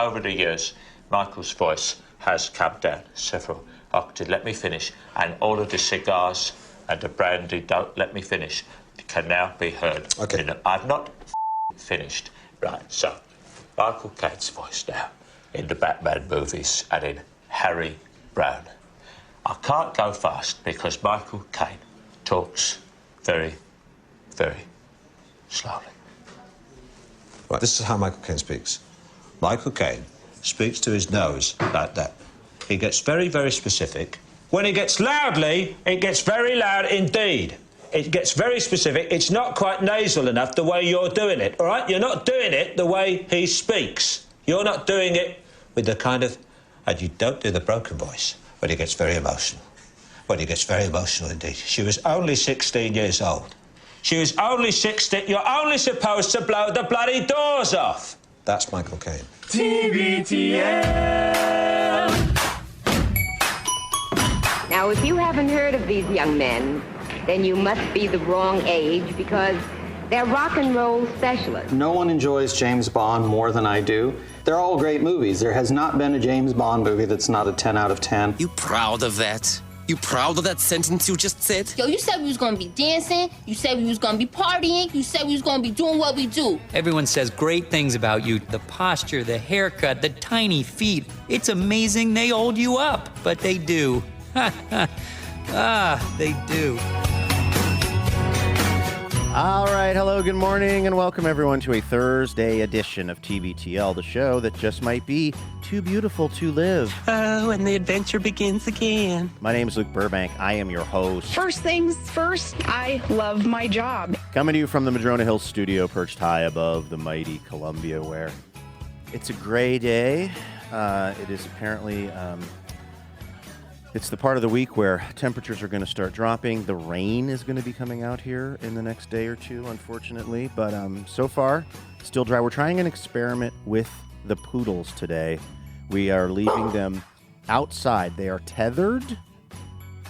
over the years, Michael's voice has come down several octaves. Let me finish. And all of the cigars and the brandy, don't let me finish, can now be heard. Okay. I've not finished. Right, so Michael Caine's voice now in the Batman movies and in Harry Brown. I can't go fast because Michael Caine talks very, very slowly. Right, this is how Michael Caine speaks. Michael Caine speaks to his nose like that. He gets very, very specific. When he gets loudly, it gets very loud indeed. It gets very specific. It's not quite nasal enough the way you're doing it, all right? You're not doing it the way he speaks. You're not doing it with the kind of... And you don't do the broken voice when he gets very emotional. When he gets very emotional indeed. She was only 16 years old. She was only 16. You're only supposed to blow the bloody doors off. That's Michael Caine. TBTL. Now, if you haven't heard of these young men, then you must be the wrong age because they're rock and roll specialists. No one enjoys James Bond more than I do. They're all great movies. There has not been a James Bond movie that's not a 10 out of 10. You proud of that? You proud of that sentence you just said? Yo, you said we was gonna be dancing, you said we was gonna be partying, you said we was gonna be doing what we do. Everyone says great things about you. The posture, the haircut, the tiny feet. It's amazing they hold you up, but they do. They do. All right, hello, good morning, and welcome everyone to a Thursday edition of TBTL, the show that just might be too beautiful to live. Oh, and the adventure begins again. My name is Luke Burbank. I am your host. First things first, I love my job. Coming to you from the Madrona Hills studio, perched high above the mighty Columbia, where it's a gray day. It is apparently... It's the part of the week where temperatures are going to start dropping. The rain is going to be coming out here in the next day or two, unfortunately. But so far, still dry. We're trying an experiment with the poodles today. We are leaving them outside. They are tethered,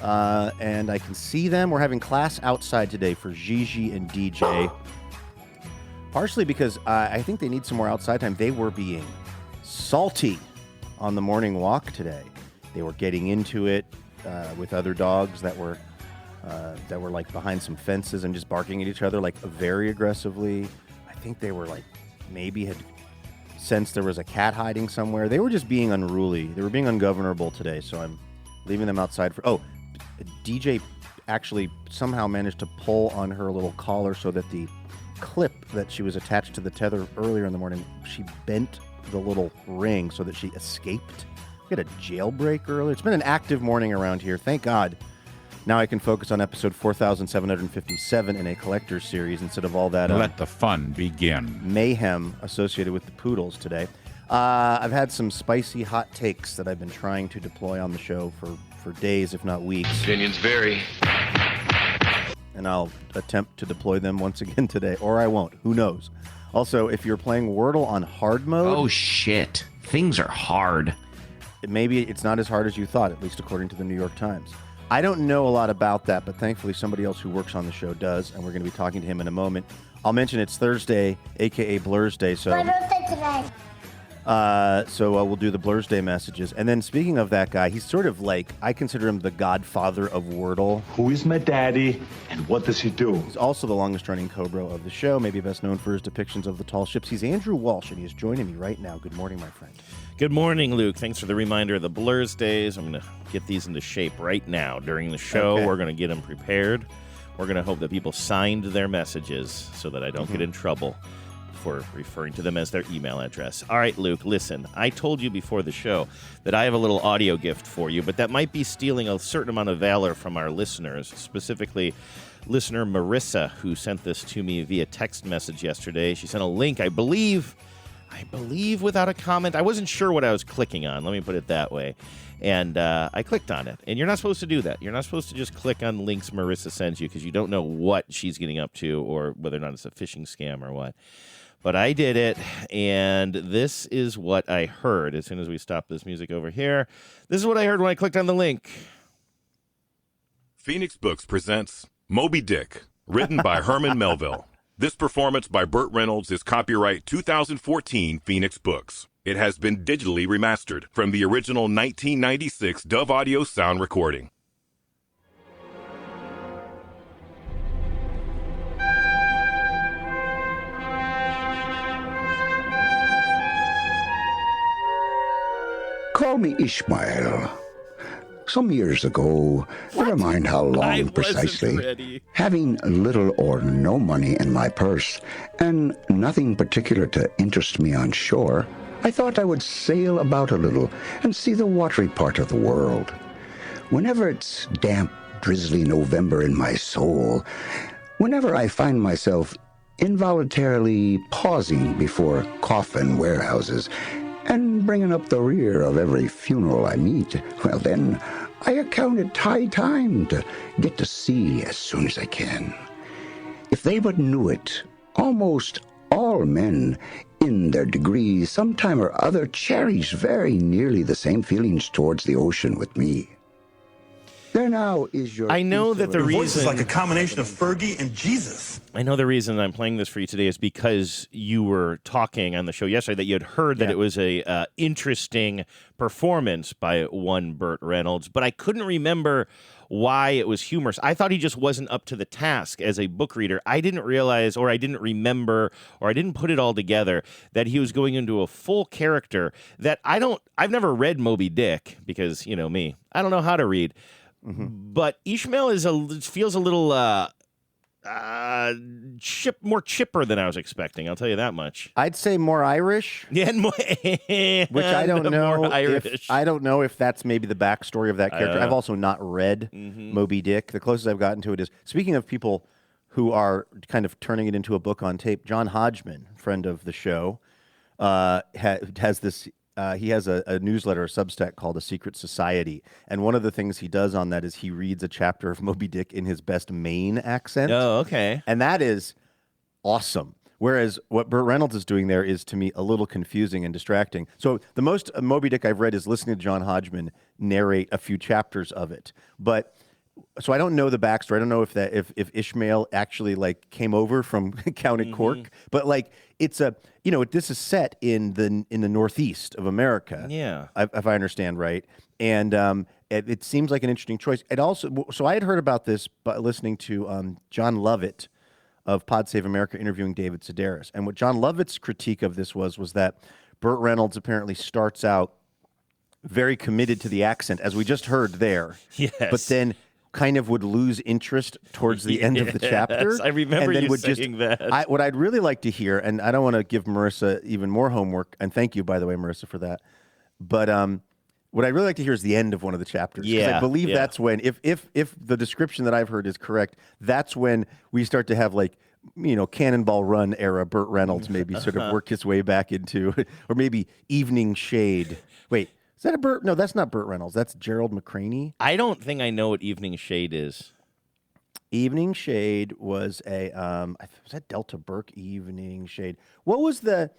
and I can see them. We're having class outside today for Gigi and DJ. Partially because I think they need some more outside time. They were being salty on the morning walk today. They were getting into it with other dogs that were like behind some fences and just barking at each other like very aggressively. I think they were like maybe had sensed there was a cat hiding somewhere. They were just being unruly. They were being ungovernable today, so I'm leaving them outside for... Oh, DJ actually somehow managed to pull on her little collar so that the clip that she was attached to the tether earlier in the morning, she bent the little ring so that she escaped. We had a jailbreak earlier. It's been an active morning around here. Thank God. Now I can focus on episode 4,757 in a collector's series instead of all that Let the fun begin. Mayhem associated with the poodles today. I've had some spicy hot takes that I've been trying to deploy on the show for days, if not weeks. Opinions vary. And I'll attempt to deploy them once again today, or I won't. Who knows? Also, if you're playing Wordle on hard mode... Oh, shit. Things are hard. Maybe it's not as hard as you thought, at least according to the New York Times. I don't know a lot about that, but thankfully somebody else who works on the show does, and we're going to be talking to him in a moment. I'll mention it's Thursday, a.k.a. Blur's Day, so... My birthday today. We'll do the Blur's Day messages. And then speaking of that guy, he's sort of like, I consider him the godfather of Wordle. Who is my daddy, and what does he do? He's also the longest-running Cobra of the show, maybe best known for his depictions of the tall ships. He's Andrew Walsh, and he is joining me right now. Good morning, my friend. Good morning, Luke. Thanks for the reminder of the Blur's Days. I'm going to get these into shape right now during the show. Okay. We're going to get them prepared. We're going to hope that people signed their messages so that I don't get in trouble for referring to them as their email address. All right, Luke, listen. I told you before the show that I have a little audio gift for you, but that might be stealing a certain amount of valor from our listeners, specifically listener Marissa, who sent this to me via text message yesterday. She sent a link, I believe without a comment. I wasn't sure what I was clicking on. Let me put it that way. And I clicked on it. And you're not supposed to do that. You're not supposed to just click on links Marissa sends you because you don't know what she's getting up to or whether or not it's a phishing scam or what. But I did it, and this is what I heard. As soon as we stop this music over here, this is what I heard when I clicked on the link. Phoenix Books presents Moby Dick, written by Herman Melville. This performance by Burt Reynolds is copyright 2014 Phoenix Books. It has been digitally remastered from the original 1996 Dove Audio sound recording. Call me Ishmael. Some years ago, never mind how long precisely, having little or no money in my purse and nothing particular to interest me on shore, I thought I would sail about a little and see the watery part of the world. Whenever it's damp, drizzly November in my soul, whenever I find myself involuntarily pausing before coffin warehouses and bringing up the rear of every funeral I meet, well then, I account it high time to get to sea as soon as I can. If they but knew it, almost all men, in their degree, sometime or other, cherish very nearly the same feelings towards the ocean with me. There now is your... I know that the Your reason... voice is like a combination of Fergie and Jesus. I know the reason I'm playing this for you today is because you were talking on the show yesterday that you had heard that it was a interesting performance by one Burt Reynolds, but I couldn't remember why it was humorous. I thought he just wasn't up to the task as a book reader. I didn't realize, or I didn't remember, or I didn't put it all together that he was going into a full character that I've never read Moby Dick because, you know me, I don't know how to read. Mm-hmm. But Ishmael feels a little more chipper than I was expecting. I'll tell you that much. I'd say more Irish. Yeah, which I don't know. I don't know if that's maybe the backstory of that character. I've also not read Moby Dick. The closest I've gotten to it is, speaking of people who are kind of turning it into a book on tape, John Hodgman, friend of the show, has this. He has a newsletter, a Substack called A Secret Society. And one of the things he does on that is he reads a chapter of Moby Dick in his best Maine accent. Oh, okay. And that is awesome. Whereas what Burt Reynolds is doing there is, to me, a little confusing and distracting. So the most Moby Dick I've read is listening to John Hodgman narrate a few chapters of it. But so I don't know the backstory. I don't know if Ishmael actually like came over from County Cork, but like it's a, you know, this is set in the Northeast of America. Yeah, if I understand right, and it seems like an interesting choice. It also, so I had heard about this by listening to John Lovett of Pod Save America interviewing David Sedaris, and what John Lovett's critique of this was that Burt Reynolds apparently starts out very committed to the accent, as we just heard there. Yes, but then kind of would lose interest towards the end of the chapter. I remember and then you would saying that. What I'd really like to hear, and I don't want to give Marissa even more homework, and thank you, by the way, Marissa, for that, but what I'd really like to hear is the end of one of the chapters. Because I believe that's when, if the description that I've heard is correct, that's when we start to have, like, you know, Cannonball Run era Burt Reynolds maybe sort of work his way back into, or maybe Evening Shade. Wait. Is that a Burt? No, that's not Burt Reynolds. That's Gerald McCraney. I don't think I know what Evening Shade is. Evening Shade was was that Delta Burke? Evening Shade. What was the?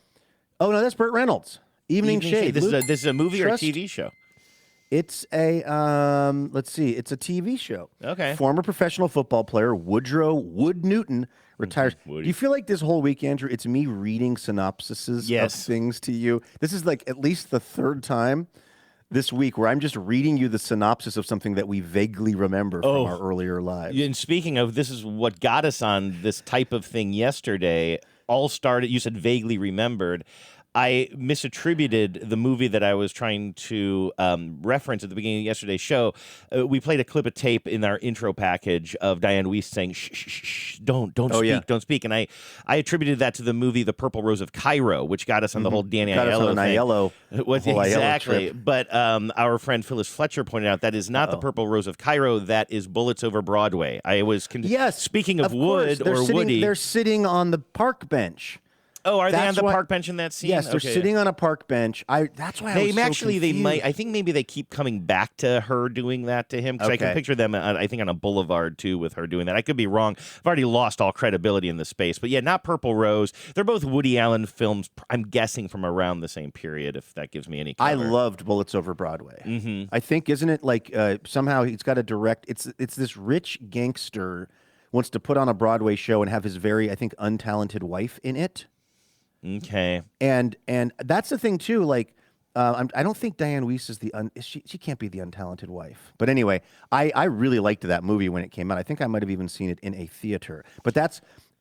Oh no, that's Burt Reynolds. Evening Shade. This is a movie or a TV show? It's a let's see. It's a TV show. Okay. Former professional football player Woodrow Wood Newton retires. Do you feel like this whole week, Andrew, it's me reading synopsises of things to you? This is like at least the third time this week where I'm just reading you the synopsis of something that we vaguely remember from our earlier lives. And speaking of, this is what got us on this type of thing yesterday. All started, you said vaguely remembered. I misattributed the movie that I was trying to reference at the beginning of yesterday's show. We played a clip of tape in our intro package of Diane Weiss saying, shh, shh, shh, don't speak, don't speak. And I attributed that to the movie The Purple Rose of Cairo, which got us on the whole Danny Aiello thing. Exactly. But our friend Phyllis Fletcher pointed out that is not The Purple Rose of Cairo. That is Bullets Over Broadway. I was speaking of Wood or Woody. They're sitting on the park bench. Oh, are they on the park bench in that scene? Yes, they're sitting on a park bench. That's why I was so confused. They might. I think maybe they keep coming back to her doing that to him because I can picture them. I think on a boulevard too with her doing that. I could be wrong. I've already lost all credibility in the space. But yeah, not Purple Rose. They're both Woody Allen films. I'm guessing from around the same period. If that gives me any cover. I loved Bullets Over Broadway. I think, isn't it like somehow he's got a direct? It's this rich gangster wants to put on a Broadway show and have his very, I think, untalented wife in it. Okay. And that's the thing too. Like, I don't think Diane Weiss is she can't be the untalented wife. But anyway, I really liked that movie when it came out. I think I might have even seen it in a theater. But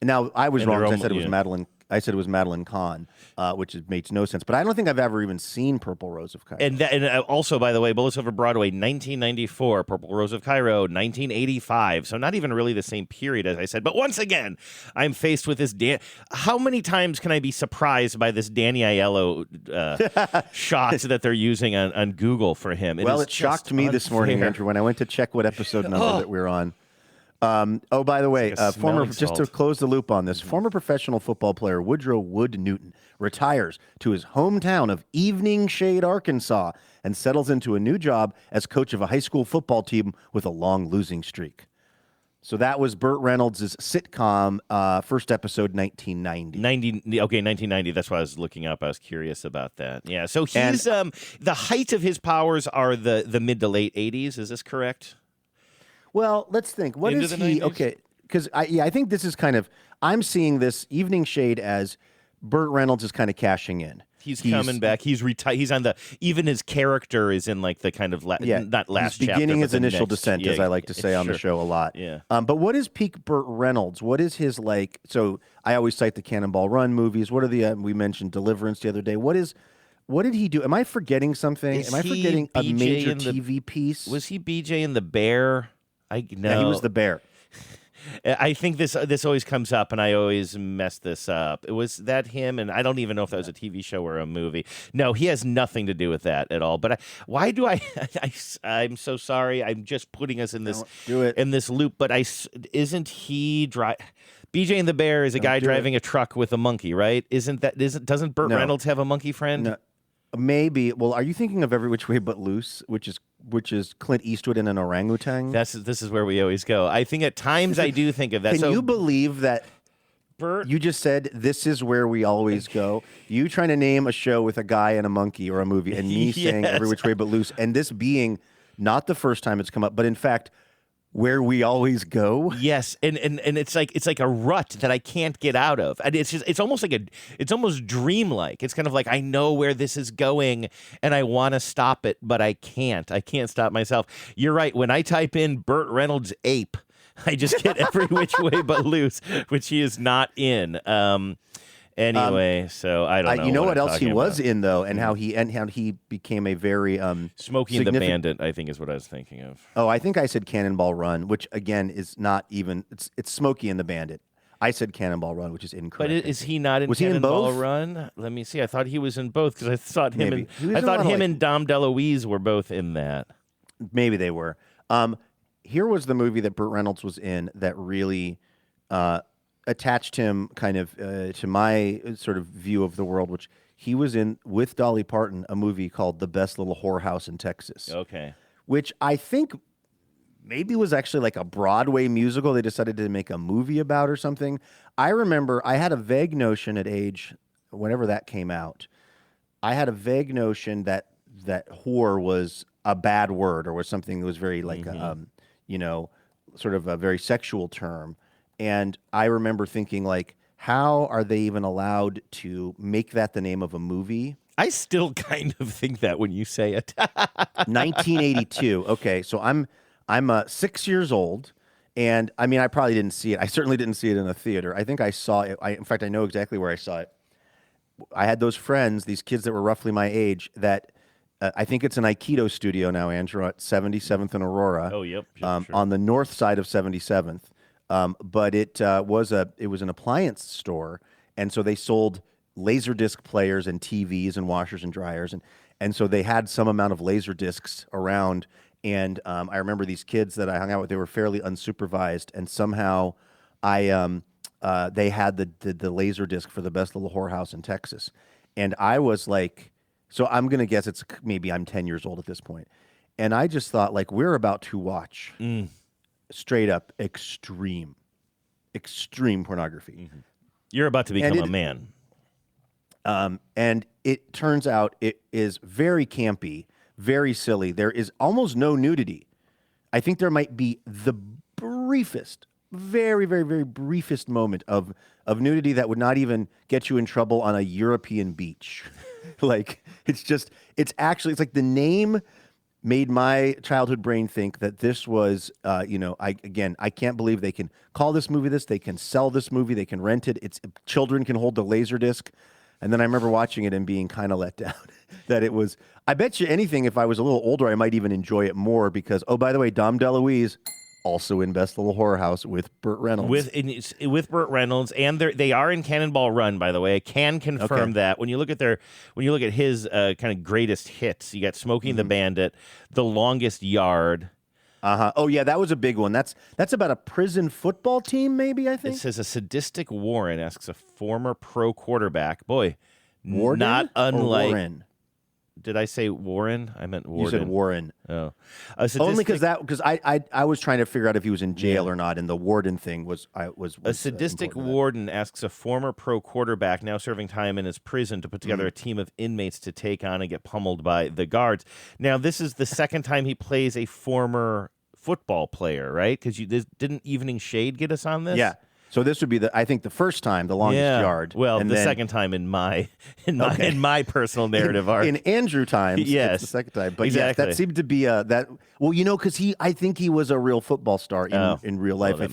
now I was wrong. I said it was Madeline. I said it was Madeline Kahn, which makes no sense. But I don't think I've ever even seen Purple Rose of Cairo. And also, by the way, Bullets Over Broadway, 1994, Purple Rose of Cairo, 1985. So not even really the same period, as I said. But once again, I'm faced with this. How many times can I be surprised by this Danny Aiello shots that they're using on Google for him? It shocked me this morning, Andrew, when I went to check what episode number that we're on. By the way, just to close the loop on this, former professional football player Woodrow Wood Newton retires to his hometown of Evening Shade, Arkansas, and settles into a new job as coach of a high school football team with a long losing streak. So that was Burt Reynolds' sitcom, first episode, 1990. 1990. That's what I was looking up. I was curious about that. Yeah. So he's the height of his powers are the mid to late 80s. Is this correct? Well, let's think. What is he? 90s? Okay, because I think this is kind of. I'm seeing this Evening Shade as Burt Reynolds is kind of cashing in. He's coming back. He's retired. He's on the. Even his character is in like the kind of not last. He's beginning his initial descent, as I like to say on the show a lot. Yeah. But what is peak Burt Reynolds? What is his like? So I always cite the Cannonball Run movies. What are the? We mentioned Deliverance the other day. What did he do? Am I forgetting something? Am I forgetting a major TV piece? Was he BJ in The Bear? No. Yeah, he was the bear. I think this always comes up, and I always mess this up. It was that him, and I don't even know if that was a TV show or a movie. No, he has nothing to do with that at all. But why do I'm so sorry. I'm just putting us in this in this loop. But isn't he BJ and the Bear is a guy driving a truck with a monkey, right? Doesn't Burt Reynolds have a monkey friend? No. Maybe. Well, are you thinking of Every Which Way But Loose, which is Clint Eastwood and an orangutan? This is where we always go. I think at times I do think of that. Can you believe that Burt? You just said this is where we always go. You trying to name a show with a guy and a monkey or a movie, and me saying Every Which Way But Loose, and this being not the first time it's come up, but in fact where we always go. Yes, and it's like a rut that I can't get out of. And it's almost dreamlike. It's kind of like I know where this is going and I want to stop it, but I can't. I can't stop myself. You're right. When I type in Burt Reynolds ape, I just get Every Which Way But Loose, which he is not in. Anyway, so I don't know. You know what else he was in though, and how he became a very Smokey and the Bandit, I think is what I was thinking of. Oh, I think I said Cannonball Run, which again is not even. It's Smokey and the Bandit. I said Cannonball Run, which is incorrect. But is he not in was Cannonball he in both? Run? Let me see. I thought he was in both because I thought him Maybe. and Dom DeLuise were both in that. Maybe they were. Here was the movie that Burt Reynolds was in that really attached him kind of to my sort of view of the world, which he was in with Dolly Parton, a movie called The Best Little Whorehouse in Texas. Okay. Which I think maybe was actually like a Broadway musical they decided to make a movie about or something. I remember I had a vague notion at age, whenever that came out, I had a vague notion that whore was a bad word or was something that was very like, sort of a very sexual term. And I remember thinking, like, how are they even allowed to make that the name of a movie? I still kind of think that when you say it. 1982. Okay, so I'm 6 years old, and I mean, I probably didn't see it. I certainly didn't see it in a theater. I think I saw it. In fact, I know exactly where I saw it. I had those friends, these kids that were roughly my age, that I think it's an Aikido studio now, Andrew, at 77th and Aurora. Oh, yep. Sure. On the north side of 77th. But it was an appliance store, and so they sold Laserdisc players and TVs and washers and dryers, and so they had some amount of Laserdiscs around. And I remember these kids that I hung out with; they were fairly unsupervised, and somehow they had the Laserdisc for The Best Little Whorehouse in Texas, and I was like, so I'm gonna guess maybe I'm 10 years old at this point, and I just thought like we're about to watch. Straight up extreme pornography. Mm-hmm. You're about to become a man. And it turns out it is very campy, very silly. There is almost no nudity. I think there might be the briefest, very, very, very briefest moment of of nudity that would not even get you in trouble on a European beach. Like, it's like the name made my childhood brain think that this was, I can't believe they can call this movie this, they can sell this movie, they can rent it, children can hold the Laserdisc. And then I remember watching it and being kind of let down that it was, I bet you anything, if I was a little older, I might even enjoy it more because, oh, by the way, Dom DeLuise, also in Best Little Horror House with Burt Reynolds. With Burt Reynolds, and they are in Cannonball Run, by the way. I can confirm that. When you look at his kind of greatest hits, you got Smoking the Bandit, The Longest Yard. Oh yeah, that was a big one. That's about a prison football team, maybe, I think. It says a sadistic Warren asks a former pro quarterback. Boy, Warden not unlike. Warren? Did I say Warren? I meant Warden. You said Warren. Oh, only because I was trying to figure out if he was in jail or not, and the warden thing was a sadistic warden asks a former pro quarterback now serving time in his prison to put together a team of inmates to take on and get pummeled by the guards. Now, this is the second time he plays a former football player, right? Because didn't Evening Shade get us on this? Yeah. So this would be I think the first time, the longest yard. Well, and the second time in my personal narrative arc. In Andrew times, yes, it's the second time. But exactly. that seemed to be that. Well, because I think he was a real football star in real life. Well,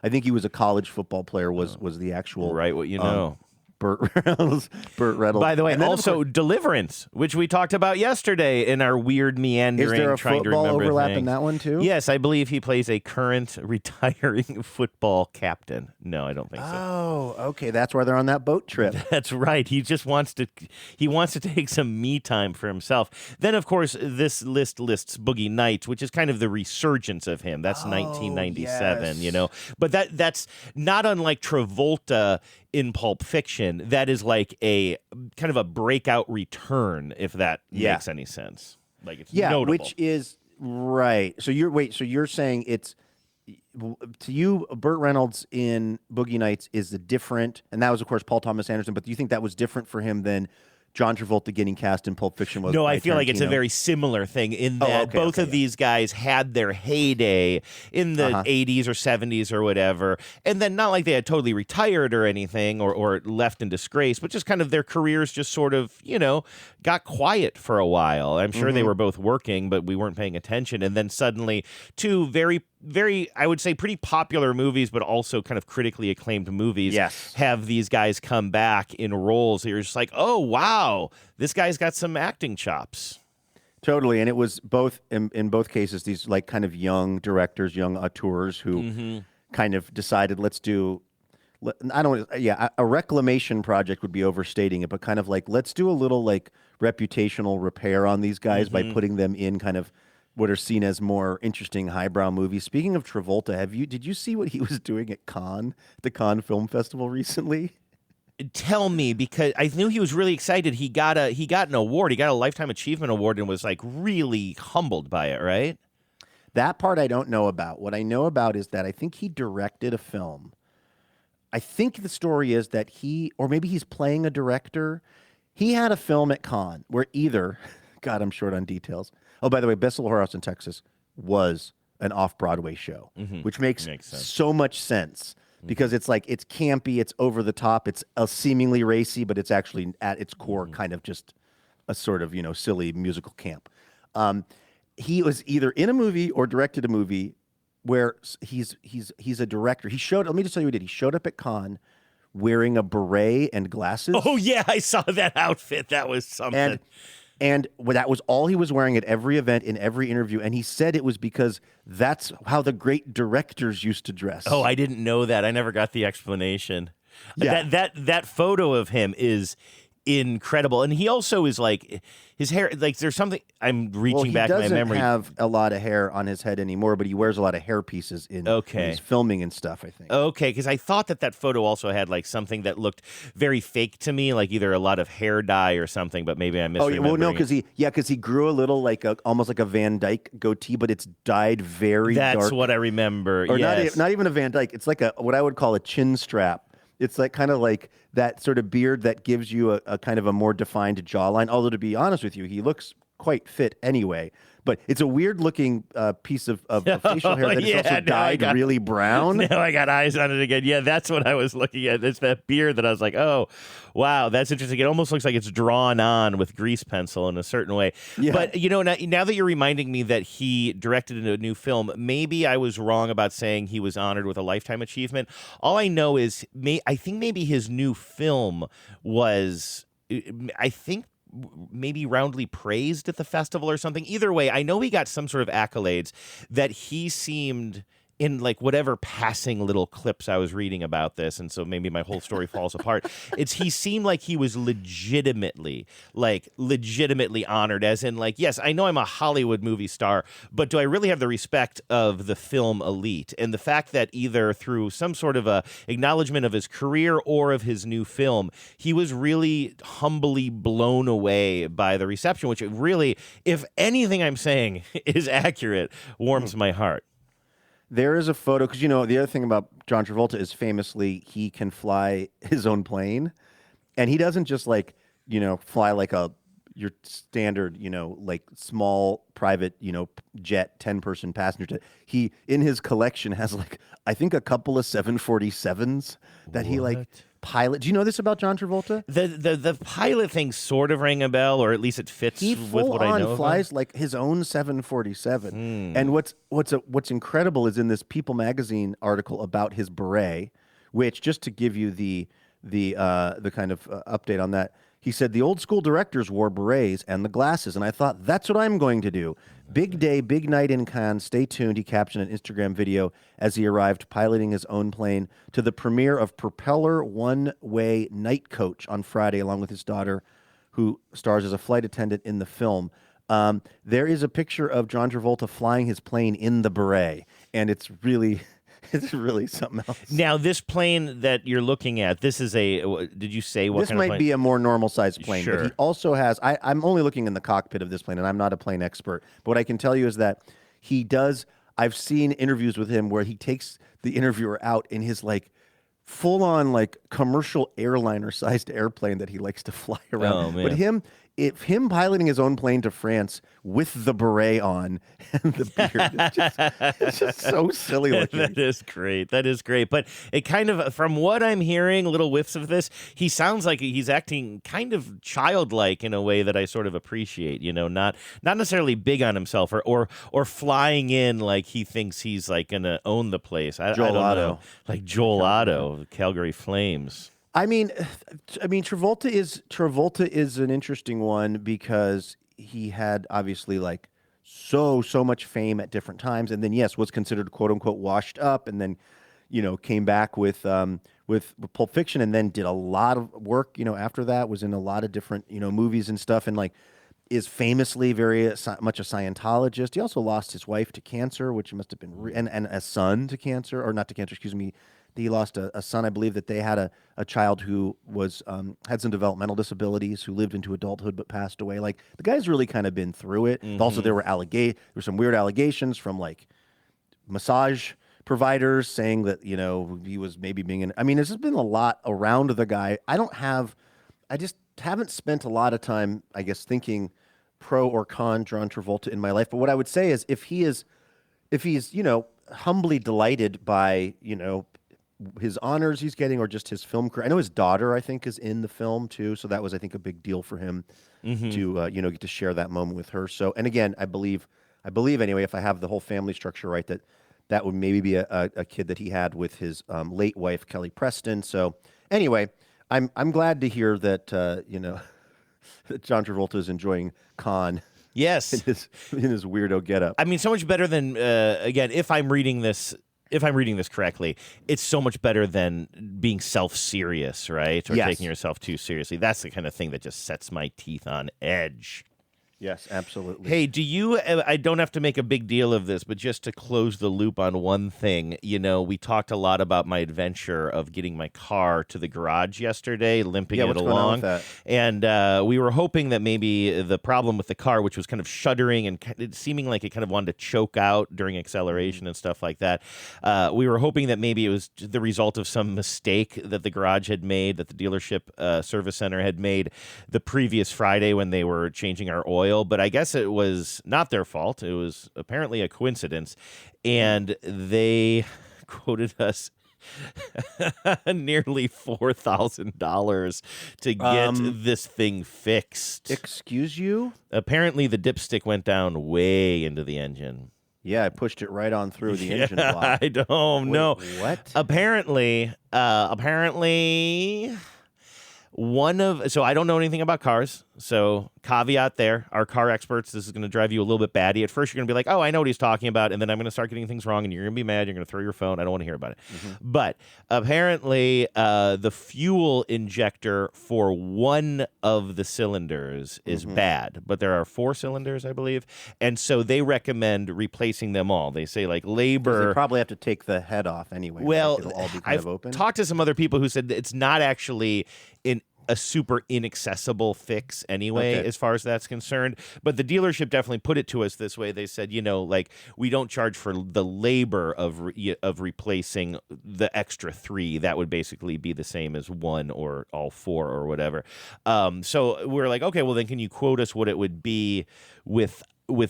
I think he was a college football player. Was the actual right? What you know. Burt Reynolds. By the way, and also Deliverance, which we talked about yesterday in our weird meandering. Is there a trying to football remember overlap thing. in that one too? Yes, I believe he plays a current retiring football captain. No, I don't think so. Oh, okay, that's why they're on that boat trip. That's right. He just wants to take some me time for himself. Then, of course, this list lists Boogie Nights, which is kind of the resurgence of him. That's 1997, yes. But that's not unlike Travolta in Pulp Fiction. That is like a kind of a breakout return, if that makes any sense. Like it's notable. Which is right. So you're saying it's to you, Burt Reynolds in Boogie Nights is the different, and that was of course Paul Thomas Anderson. But do you think that was different for him than John Travolta getting cast in Pulp Fiction was? No, I feel like it's a very similar thing in that both of these guys had their heyday in the 80s or 70s or whatever, and then not like they had totally retired or anything or left in disgrace, but just kind of their careers just sort of, got quiet for a while. I'm sure they were both working, but we weren't paying attention, and then suddenly two very, I would say, pretty popular movies, but also kind of critically acclaimed movies have these guys come back in roles that you're just like, oh, wow, this guy's got some acting chops. Totally, and it was both, in both cases, these like kind of young directors, young auteurs who kind of decided, a reclamation project would be overstating it, but kind of like, let's do a little like reputational repair on these guys by putting them in kind of what are seen as more interesting highbrow movies. Speaking of Travolta, did you see what he was doing at the Cannes Film Festival recently? Tell me, because I knew he was really excited. He got an award. He got a Lifetime Achievement Award and was like really humbled by it, right? That part I don't know about. What I know about is that I think he directed a film. I think the story is that or maybe he's playing a director. He had a film at Cannes where God, I'm short on details. Oh, by the way, Best Little Horror House in Texas was an off-Broadway show, which makes so much sense because it's like, it's campy, it's over the top, it's seemingly racy, but it's actually at its core kind of just a sort of, silly musical camp. He was either in a movie or directed a movie where he's a director. Let me just tell you what he did. He showed up at Cannes wearing a beret and glasses. Oh, yeah, I saw that outfit. That was something. And that was all he was wearing at every event, in every interview. And he said it was because that's how the great directors used to dress. Oh, I didn't know that. I never got the explanation. Yeah. That photo of him is incredible. And he also is like, his hair, like there's something, I'm reaching back in my memory. He doesn't have a lot of hair on his head anymore, but he wears a lot of hair pieces when he's filming and stuff, I think. Okay, because I thought that photo also had like something that looked very fake to me, like either a lot of hair dye or something, but maybe I'm misremembering. Oh, well, no, because he grew a little almost like a Van Dyke goatee, but it's dyed very dark. That's what I remember, or yes. not even a Van Dyke. It's like what I would call a chin strap. It's like kind of like that sort of beard that gives you a kind of a more defined jawline. Although, to be honest with you, he looks quite fit anyway. But it's a weird-looking piece of facial hair that is also dyed really brown. Now I got eyes on it again. Yeah, that's what I was looking at. It's that beard that I was like, oh, wow, that's interesting. It almost looks like it's drawn on with grease pencil in a certain way. Yeah. But, now that you're reminding me that he directed a new film, maybe I was wrong about saying he was honored with a Lifetime Achievement. All I know is I think maybe his new film was, maybe roundly praised at the festival or something. Either way, I know he got some sort of accolades that he seemed in like whatever passing little clips I was reading about this, and so maybe my whole story falls apart. He seemed like he was legitimately honored, as in like, yes, I know I'm a Hollywood movie star, but do I really have the respect of the film elite? And the fact that either through some sort of a acknowledgement of his career or of his new film, he was really humbly blown away by the reception, which really, if anything I'm saying is accurate, warms my heart. There is a photo, because, the other thing about John Travolta is famously he can fly his own plane. And he doesn't just fly like your standard, like small private, jet, 10-person passenger jet. He, in his collection, has I think a couple of 747s that he pilot. Do you know this about John Travolta? The pilot thing sort of rang a bell, or at least it fits with what I know. He flies like his own 747. And what's incredible is in this People magazine article about his beret, which, just to give you the kind of update on that, he said the old school directors wore berets and the glasses, and I thought, that's what I'm going to do. Big day, big night in Cannes. Stay tuned, he captioned an Instagram video as he arrived piloting his own plane to the premiere of Propeller One-Way Night Coach on Friday, along with his daughter, who stars as a flight attendant in the film. There is a picture of John Travolta flying his plane in the beret, and it's really something else. Now, this plane that you're looking at, this is did you say what this kind of plane? This might be a more normal-sized plane, Sure. but he also has, I'm only looking in the cockpit of this plane, and I'm not a plane expert, but what I can tell you is that he does, I've seen interviews with him where he takes the interviewer out in his, full-on, commercial airliner-sized airplane that he likes to fly around. Oh, man. But him piloting his own plane to France with the beret on and the beard, it's just so silly looking. That is great. But it kind of, from what I'm hearing, little whiffs of this, he sounds like he's acting kind of childlike in a way that I sort of appreciate, not necessarily big on himself or flying in like he thinks he's going to own the place. I don't know. Like Joel Otto, Calgary Flames. I mean, Travolta is an interesting one because he had obviously so much fame at different times, and then was considered quote unquote washed up, and then came back with Pulp Fiction, and then did a lot of work after that, was in a lot of different movies and stuff, and is famously very much a Scientologist. He also lost his wife to cancer, which must have been and a son to cancer, or not to cancer, excuse me. He lost a son. I believe that they had a child who was had some developmental disabilities, who lived into adulthood but passed away. The guy's really kind of been through it. Mm-hmm. Also, there were some weird allegations from massage providers saying that he was maybe being in. I mean, there's just been a lot around the guy. I just haven't spent a lot of time, I guess, thinking pro or con John Travolta in my life. But what I would say is, if he's humbly delighted by his honors he's getting, or just his film career. I know his daughter, I think, is in the film too, so that was, I think, a big deal for him to get to share that moment with her. So, and again, I believe anyway, if I have the whole family structure right, that would maybe be a kid that he had with his late wife Kelly Preston. So, anyway, I'm glad to hear that that John Travolta is enjoying Cannes. Yes, in his weirdo getup. I mean, so much better than again, if I'm reading this correctly, it's so much better than being self-serious, right? Or taking yourself too seriously. That's the kind of thing that just sets my teeth on edge. Yes, absolutely. Hey, I don't have to make a big deal of this, but just to close the loop on one thing, we talked a lot about my adventure of getting my car to the garage yesterday, limping it along. Going on with that? And we were hoping that maybe the problem with the car, which was kind of shuddering and seeming like it kind of wanted to choke out during acceleration and stuff like that, we were hoping that maybe it was the result of some mistake that the garage had made, that the dealership service center had made the previous Friday when they were changing our oil. oil, but I guess it was not their fault. It was apparently a coincidence, and they quoted us nearly $4,000 to get this thing fixed. Excuse you? Apparently, the dipstick went down way into the engine. Yeah, I pushed it right on through the engine block. I don't know. What? Apparently, so I don't know anything about cars. So caveat there, our car experts, this is going to drive you a little bit batty. At first, you're going to be like, oh, I know what he's talking about. And then I'm going to start getting things wrong and you're going to be mad. You're going to throw your phone. I don't want to hear about it. But apparently the fuel injector for one of the cylinders is bad. But there are 4 cylinders, I believe. And so they recommend replacing them all. They say like labor. They probably have to take the head off anyway. Well, right? It'll all be kind I've of open. talked to some other people who said that it's not actually a super inaccessible fix anyway, as far as that's concerned. But the dealership definitely put it to us this way. They said, like, we don't charge for the labor of replacing the extra 3. That would basically be the same as 1 or all 4 or whatever. So we're like, okay, well, then can you quote us what it would be with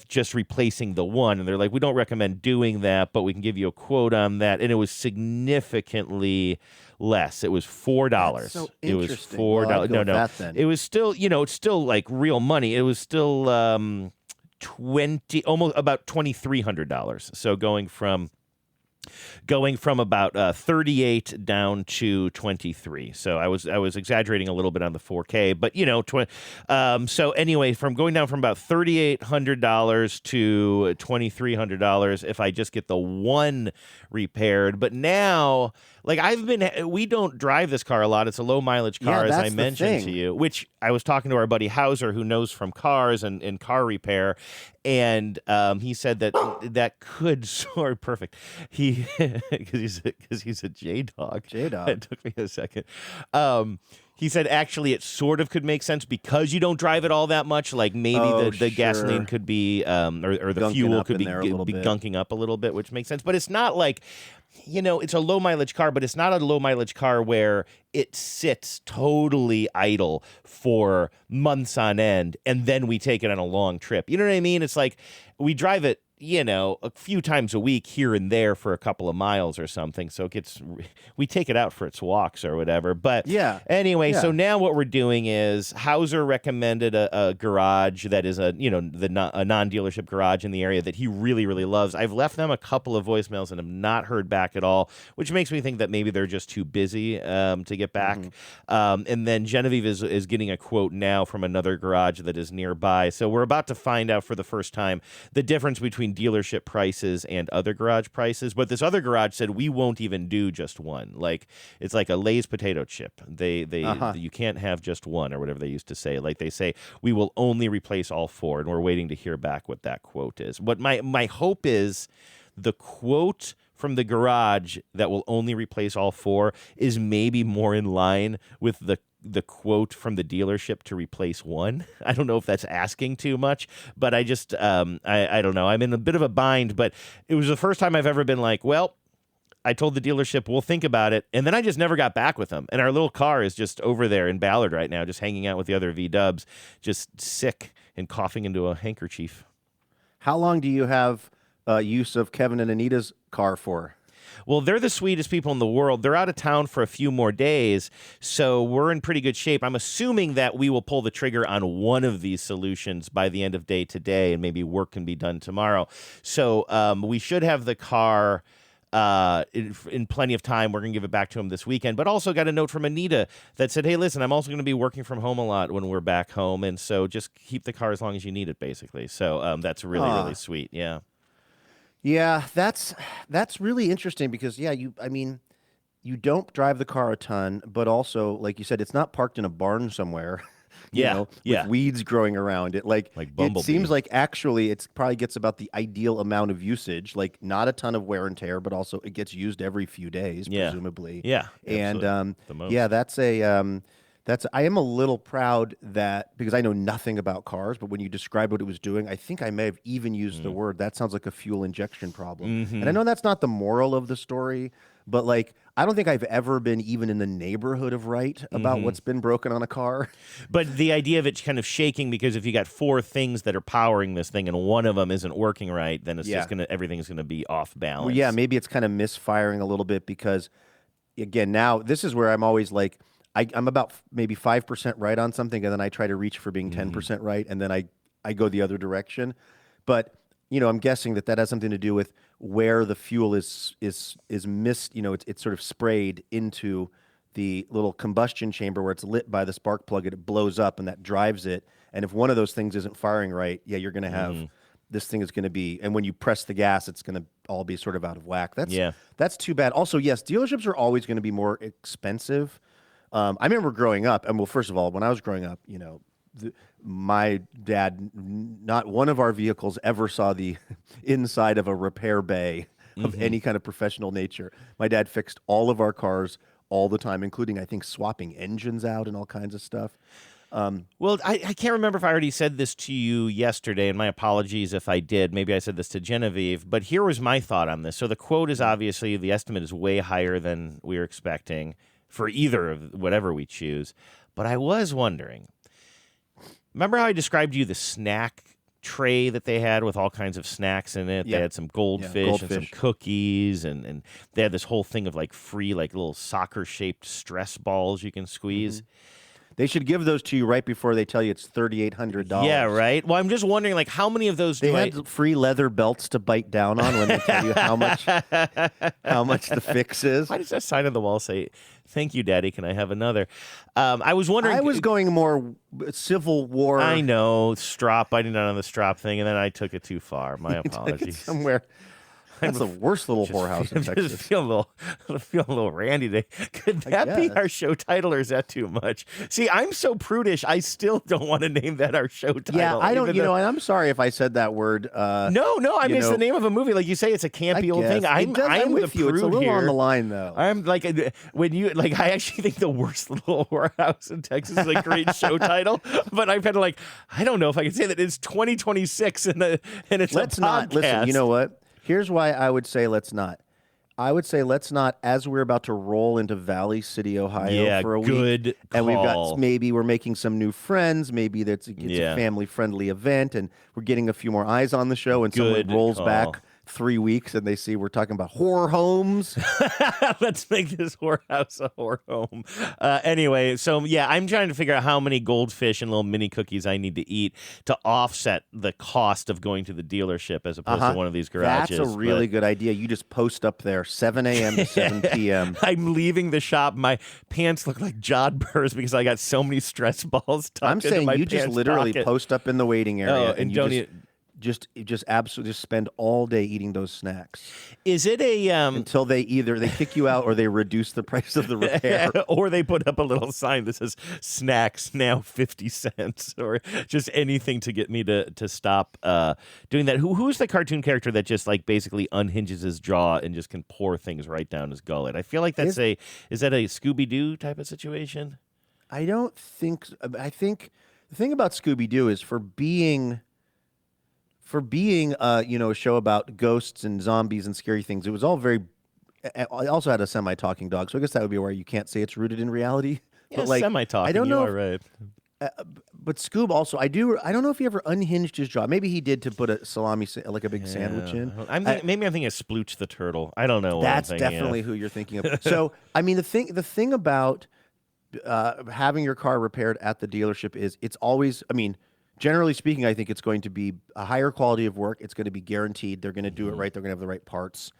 just replacing the 1? And they're like, we don't recommend doing that, but we can give you a quote on that. And it was significantly less. It was $4. That's so it was interesting. $4. Well, I'd go no, with no. that then. It was still, it's still like real money. It was still almost about $2,300. So going from about 38 down to 23. So I was exaggerating a little bit on the 4K, but so anyway, from going down from about $3,800 to $2,300 if I just get the 1 repaired. But now, like we don't drive this car a lot. It's a low mileage car, as I mentioned to you, which I was talking to our buddy Hauser, who knows from cars and car repair. And he said that could sort perfect. Because he's a J-Dog. J-Dog. It took me a second. He said actually it sort of could make sense because you don't drive it all that much. Like maybe the gasoline could be or the fuel could be gunking up a little bit, which makes sense. But it's not like, it's a low mileage car, but it's not a low mileage car where it sits totally idle for months on end and then we take it on a long trip. You know what I mean? It's like we drive it, a few times a week here and there for a couple of miles or something. So we take it out for its walks or whatever. But anyway, so now what we're doing is Hauser recommended a garage that is a non-dealership garage in the area that he really, really loves. I've left them a couple of voicemails and have not heard back at all, which makes me think that maybe they're just too busy to get back. And then Genevieve is getting a quote now from another garage that is nearby. So we're about to find out for the first time the difference between dealership prices and other garage prices. But this other garage said we won't even do just 1. Like it's like a Lay's potato chip. You can't have just 1 or whatever they used to say. Like they say we will only replace all 4, and we're waiting to hear back what that quote is. What my hope is the quote from the garage that will only replace all 4 is maybe more in line with the quote from the dealership to replace 1. I don't know if that's asking too much, but I just, I don't know. I'm in a bit of a bind, but it was the first time I've ever been like, well, I told the dealership, we'll think about it. And then I just never got back with them. And our little car is just over there in Ballard right now, just hanging out with the other V-dubs, just sick and coughing into a handkerchief. How long do you have use of Kevin and Anita's car for? Well, they're the sweetest people in the world. They're out of town for a few more days, so we're in pretty good shape. I'm assuming that we will pull the trigger on one of these solutions by the end of day today, and maybe work can be done tomorrow. So we should have the car in plenty of time. We're going to give it back to him this weekend, but also got a note from Anita that said, hey, listen, I'm also going to be working from home a lot when we're back home, and so just keep the car as long as you need it, basically. So that's really, really sweet. Yeah. Yeah, that's really interesting because, you don't drive the car a ton, but also, like you said, it's not parked in a barn somewhere, with weeds growing around it. Like Bumblebee. It seems like actually it probably gets about the ideal amount of usage, like not a ton of wear and tear, but also it gets used every few days, presumably. Yeah, and the most. I am a little proud that, because I know nothing about cars, but when you describe what it was doing, I think I may have even used the word, that sounds like a fuel injection problem. And I know that's not the moral of the story, but like, I don't think I've ever been even in the neighborhood of right about what's been broken on a car. But the idea of it kind of shaking, because if you got 4 things that are powering this thing and one of them isn't working right, then it's just everything's gonna be off balance. Well, yeah, maybe it's kind of misfiring a little bit because, again, now this is where I'm always like, I'm about maybe 5% right on something, and then I try to reach for being 10% right, and then I go the other direction. But I'm guessing that has something to do with where the fuel is missed. It's sort of sprayed into the little combustion chamber where it's lit by the spark plug, and it blows up, and that drives it. And if one of those things isn't firing right, you're going to have this thing is going to be. And when you press the gas, it's going to all be sort of out of whack. That's too bad. Also, yes, dealerships are always going to be more expensive. I remember growing up, and well, first of all, when I was growing up, my dad, not one of our vehicles ever saw the inside of a repair bay of any kind of professional nature. My dad fixed all of our cars all the time, including, I think, swapping engines out and all kinds of stuff. Well, I can't remember if I already said this to you yesterday, and my apologies if I did. Maybe I said this to Genevieve, but here was my thought on this. So the quote is obviously, the estimate is way higher than we were expecting for either of whatever we choose. But I was wondering, remember how I described to you the snack tray that they had with all kinds of snacks in it? They had some goldfish and some cookies, and they had this whole thing of like free, like little soccer-shaped stress balls you can squeeze. They should give those to you right before they tell you it's $3,800. Yeah, right? Well, I'm just wondering, like, how many of those they had free leather belts to bite down on when they tell you how much the fix is. Why does that sign on the wall say, "Thank you, Daddy, can I have another?" I was wondering. I was going more Civil War. I know, strop. I did not on the strop thing, and then I took it too far. My apologies. Somewhere. That's the worst little whorehouse in Texas. Just feel a little randy today. Could that be our show title, or is that too much? See, I'm so prudish. I still don't want to name that our show title. Yeah, I don't. And I'm sorry if I said that word. No. I mean, it's the name of a movie. Like you say, it's a campy old thing. I'm with you. It's a little here. on the line, though. I'm like, when you like, I actually think the worst little whorehouse in Texas is a great show title. But I'm kind of like, I don't know if I can say that. It's 2026 and it's Let's a podcast. not listen. You know what? Here's why I would say let's not. I would say let's not, as we're about to roll into Valley City, Ohio for a week. Good and we're making some new friends. Maybe it's a family-friendly event, and we're getting a few more eyes on the show, and someone rolls back 3 weeks and they see we're talking about horror homes. Let's make this whorehouse a horror home. Anyway, so yeah, I'm trying to figure out how many goldfish and little mini cookies I need to eat to offset the cost of going to the dealership as opposed to one of these garages. That's a really good idea. You just post up there 7 a.m. to 7 p.m. I'm leaving the shop. My pants look like jodhpurs because I got so many stress balls tucked into my you pants just literally pocket. Post up in the waiting area and don't just absolutely just spend all day eating those snacks. Is it a until they either kick you out or they reduce the price of the repair, or they put up a little sign that says "snacks now 50 cents," or just anything to get me to stop doing that. Who's the cartoon character that just like basically unhinges his jaw and just can pour things right down his gullet? I feel like is that a Scooby-Doo type of situation? I don't think. I think the thing about Scooby-Doo is for being a show about ghosts and zombies and scary things, it was all very. I also had a semi-talking dog, so I guess that would be where you can't say it's rooted in reality. Yeah, but semi-talking. I don't know. Right. But Scoob also, I don't know if he ever unhinged his jaw. Maybe he did to put a salami, like a big sandwich in. Maybe I'm thinking of Splooch the turtle. I don't know. That's definitely who you're thinking of. So, I mean, the thing about having your car repaired at the dealership is it's always. I mean. Generally speaking, I think it's going to be a higher quality of work. It's going to be guaranteed. They're going to do it right. They're going to have the right parts.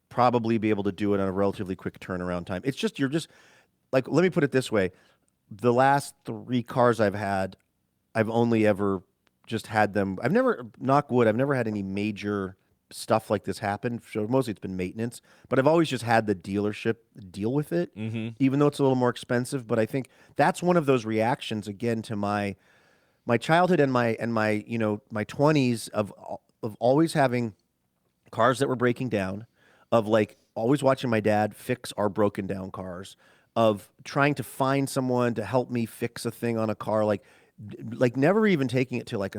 Probably be able to do it on a relatively quick turnaround time. It's just, you're just, like, let me put it this way. The last 3 cars I've had, I've only ever just had them. I've never, knock wood, I've never had any major stuff like this happen. So mostly it's been maintenance. But I've always just had the dealership deal with it, even though it's a little more expensive. But I think that's one of those reactions, again, to my childhood and my my 20s of always having cars that were breaking down, of like always watching my dad fix our broken down cars, of trying to find someone to help me fix a thing on a car, like never even taking it to like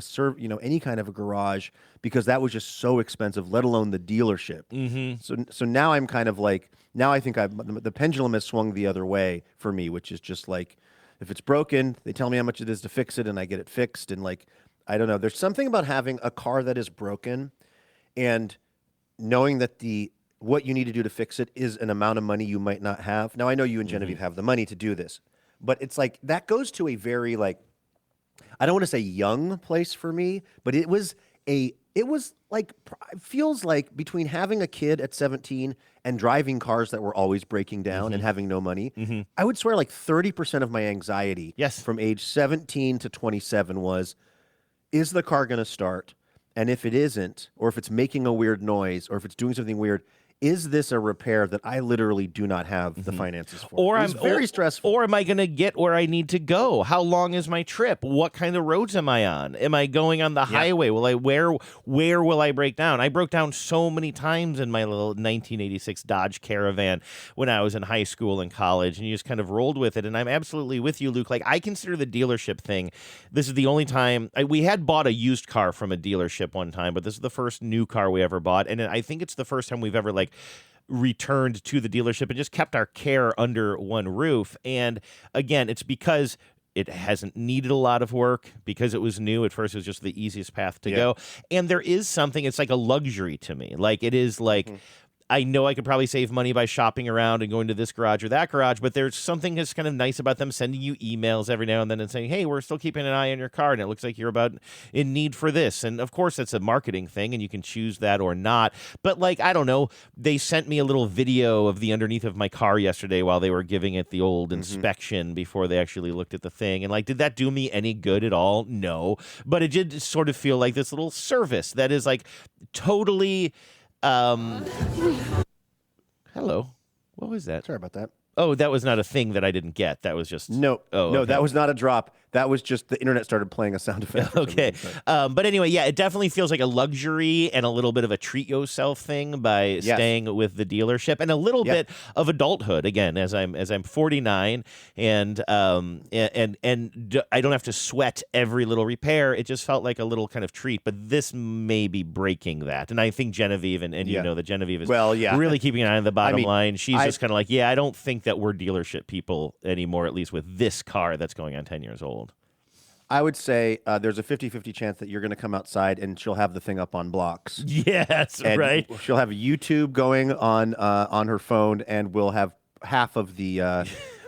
any kind of a garage, because that was just so expensive, let alone the dealership. So now I'm kind of like, now I think the pendulum has swung the other way for me, which is just like, if it's broken, they tell me how much it is to fix it, and I get it fixed. And like, I don't know, there's something about having a car that is broken and knowing that what you need to do to fix it is an amount of money you might not have. Now, I know you and Genevieve have the money to do this, but it's like, that goes to a very like, I don't want to say young place for me, but it was like, it feels like between having a kid at 17 and driving cars that were always breaking down and having no money, I would swear like 30% of my anxiety from age 17 to 27 was, is the car going to start? And if it isn't, or if it's making a weird noise, or if it's doing something weird, is this a repair that I literally do not have the finances for? Or I'm very stressful. Or am I going to get where I need to go? How long is my trip? What kind of roads am I on? Am I going on the highway? Where will I break down? I broke down so many times in my little 1986 Dodge Caravan when I was in high school and college, and you just kind of rolled with it. And I'm absolutely with you, Luke. Like, I consider the dealership thing, this is the only time we had bought a used car from a dealership one time, but this is the first new car we ever bought, and I think it's the first time we've ever like returned to the dealership and just kept our care under one roof. And again, it's because it hasn't needed a lot of work, because it was new. At first, it was just the easiest path to go. And there is something, it's like a luxury to me. Like, it is like, I know I could probably save money by shopping around and going to this garage or that garage, but there's something that's kind of nice about them sending you emails every now and then and saying, hey, we're still keeping an eye on your car, and it looks like you're about in need for this. And of course, it's a marketing thing, and you can choose that or not. But like, I don't know, they sent me a little video of the underneath of my car yesterday while they were giving it the old inspection before they actually looked at the thing. And like, did that do me any good at all? No. But it did sort of feel like this little service that is like totally... Hello. What was that? Sorry about that. Oh, that was not a thing that I didn't get. That was just... No, that was not a drop. That was just the internet started playing a sound effect. Okay. But anyway, yeah, it definitely feels like a luxury and a little bit of a treat yourself thing by staying with the dealership, and a little bit of adulthood again, as I'm 49 and I don't have to sweat every little repair. It just felt like a little kind of treat, but this may be breaking that. And I think Genevieve and you know that Genevieve is really keeping an eye on the bottom line. She's just kind of like, I don't think that we're dealership people anymore, at least with this car that's going on 10 years old. I would say there's a 50-50 chance that you're going to come outside and she'll have the thing up on blocks. Yes, and right. She'll have YouTube going on her phone, and we'll have half of the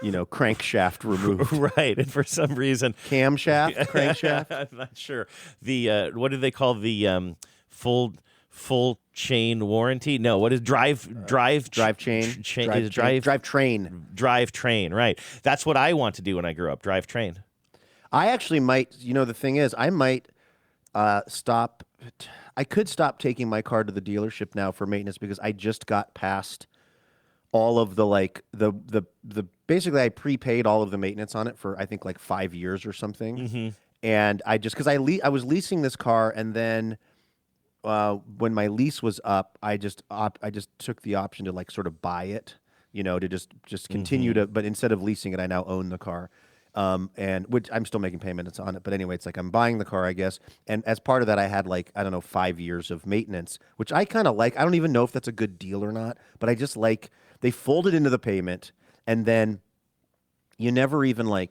crankshaft removed. Right, and for some reason, camshaft, crankshaft. I'm not sure. The what do they call the full chain warranty? No, what is drive train? Drive train. Right. That's what I want to do when I grow up. Drive train. I actually might, the thing is, I might stop. I could stop taking my car to the dealership now for maintenance, because I just got past all of the basically I prepaid all of the maintenance on it for I think like 5 years or something. And I just, because I was leasing this car, and then when my lease was up, I just took the option to like sort of buy it, to just continue to, but instead of leasing it, I now own the car. And which I'm still making payments on it, but anyway, it's like I'm buying the car, I guess. And as part of that, I had 5 years of maintenance, which I kind of like. I don't even know if that's a good deal or not, but I just like, they fold it into the payment, and then you never even they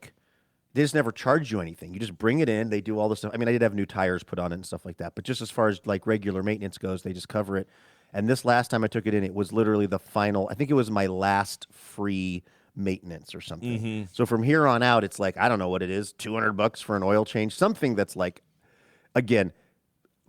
just never charge you anything. You just bring it in, they do all this stuff. I mean, I did have new tires put on it and stuff like that, but just as far as regular maintenance goes, they just cover it. And this last time I took it in, it was literally the final, I think it was my last free maintenance or something. So from here on out, it's like, I don't know what it is, $200 for an oil change, something that's again,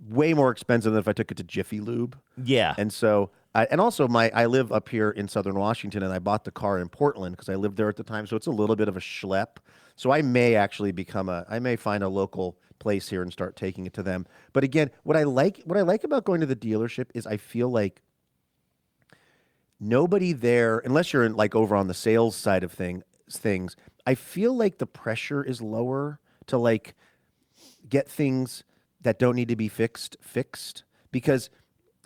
way more expensive than if I took it to Jiffy Lube. Yeah. And so, and also I live up here in Southern Washington, and I bought the car in Portland because I lived there at the time. So it's a little bit of a schlep. So I may actually I may find a local place here and start taking it to them. But again, what I like about going to the dealership is I feel like nobody there, unless you're in over on the sales side of things, I feel like the pressure is lower to get things that don't need to be fixed, because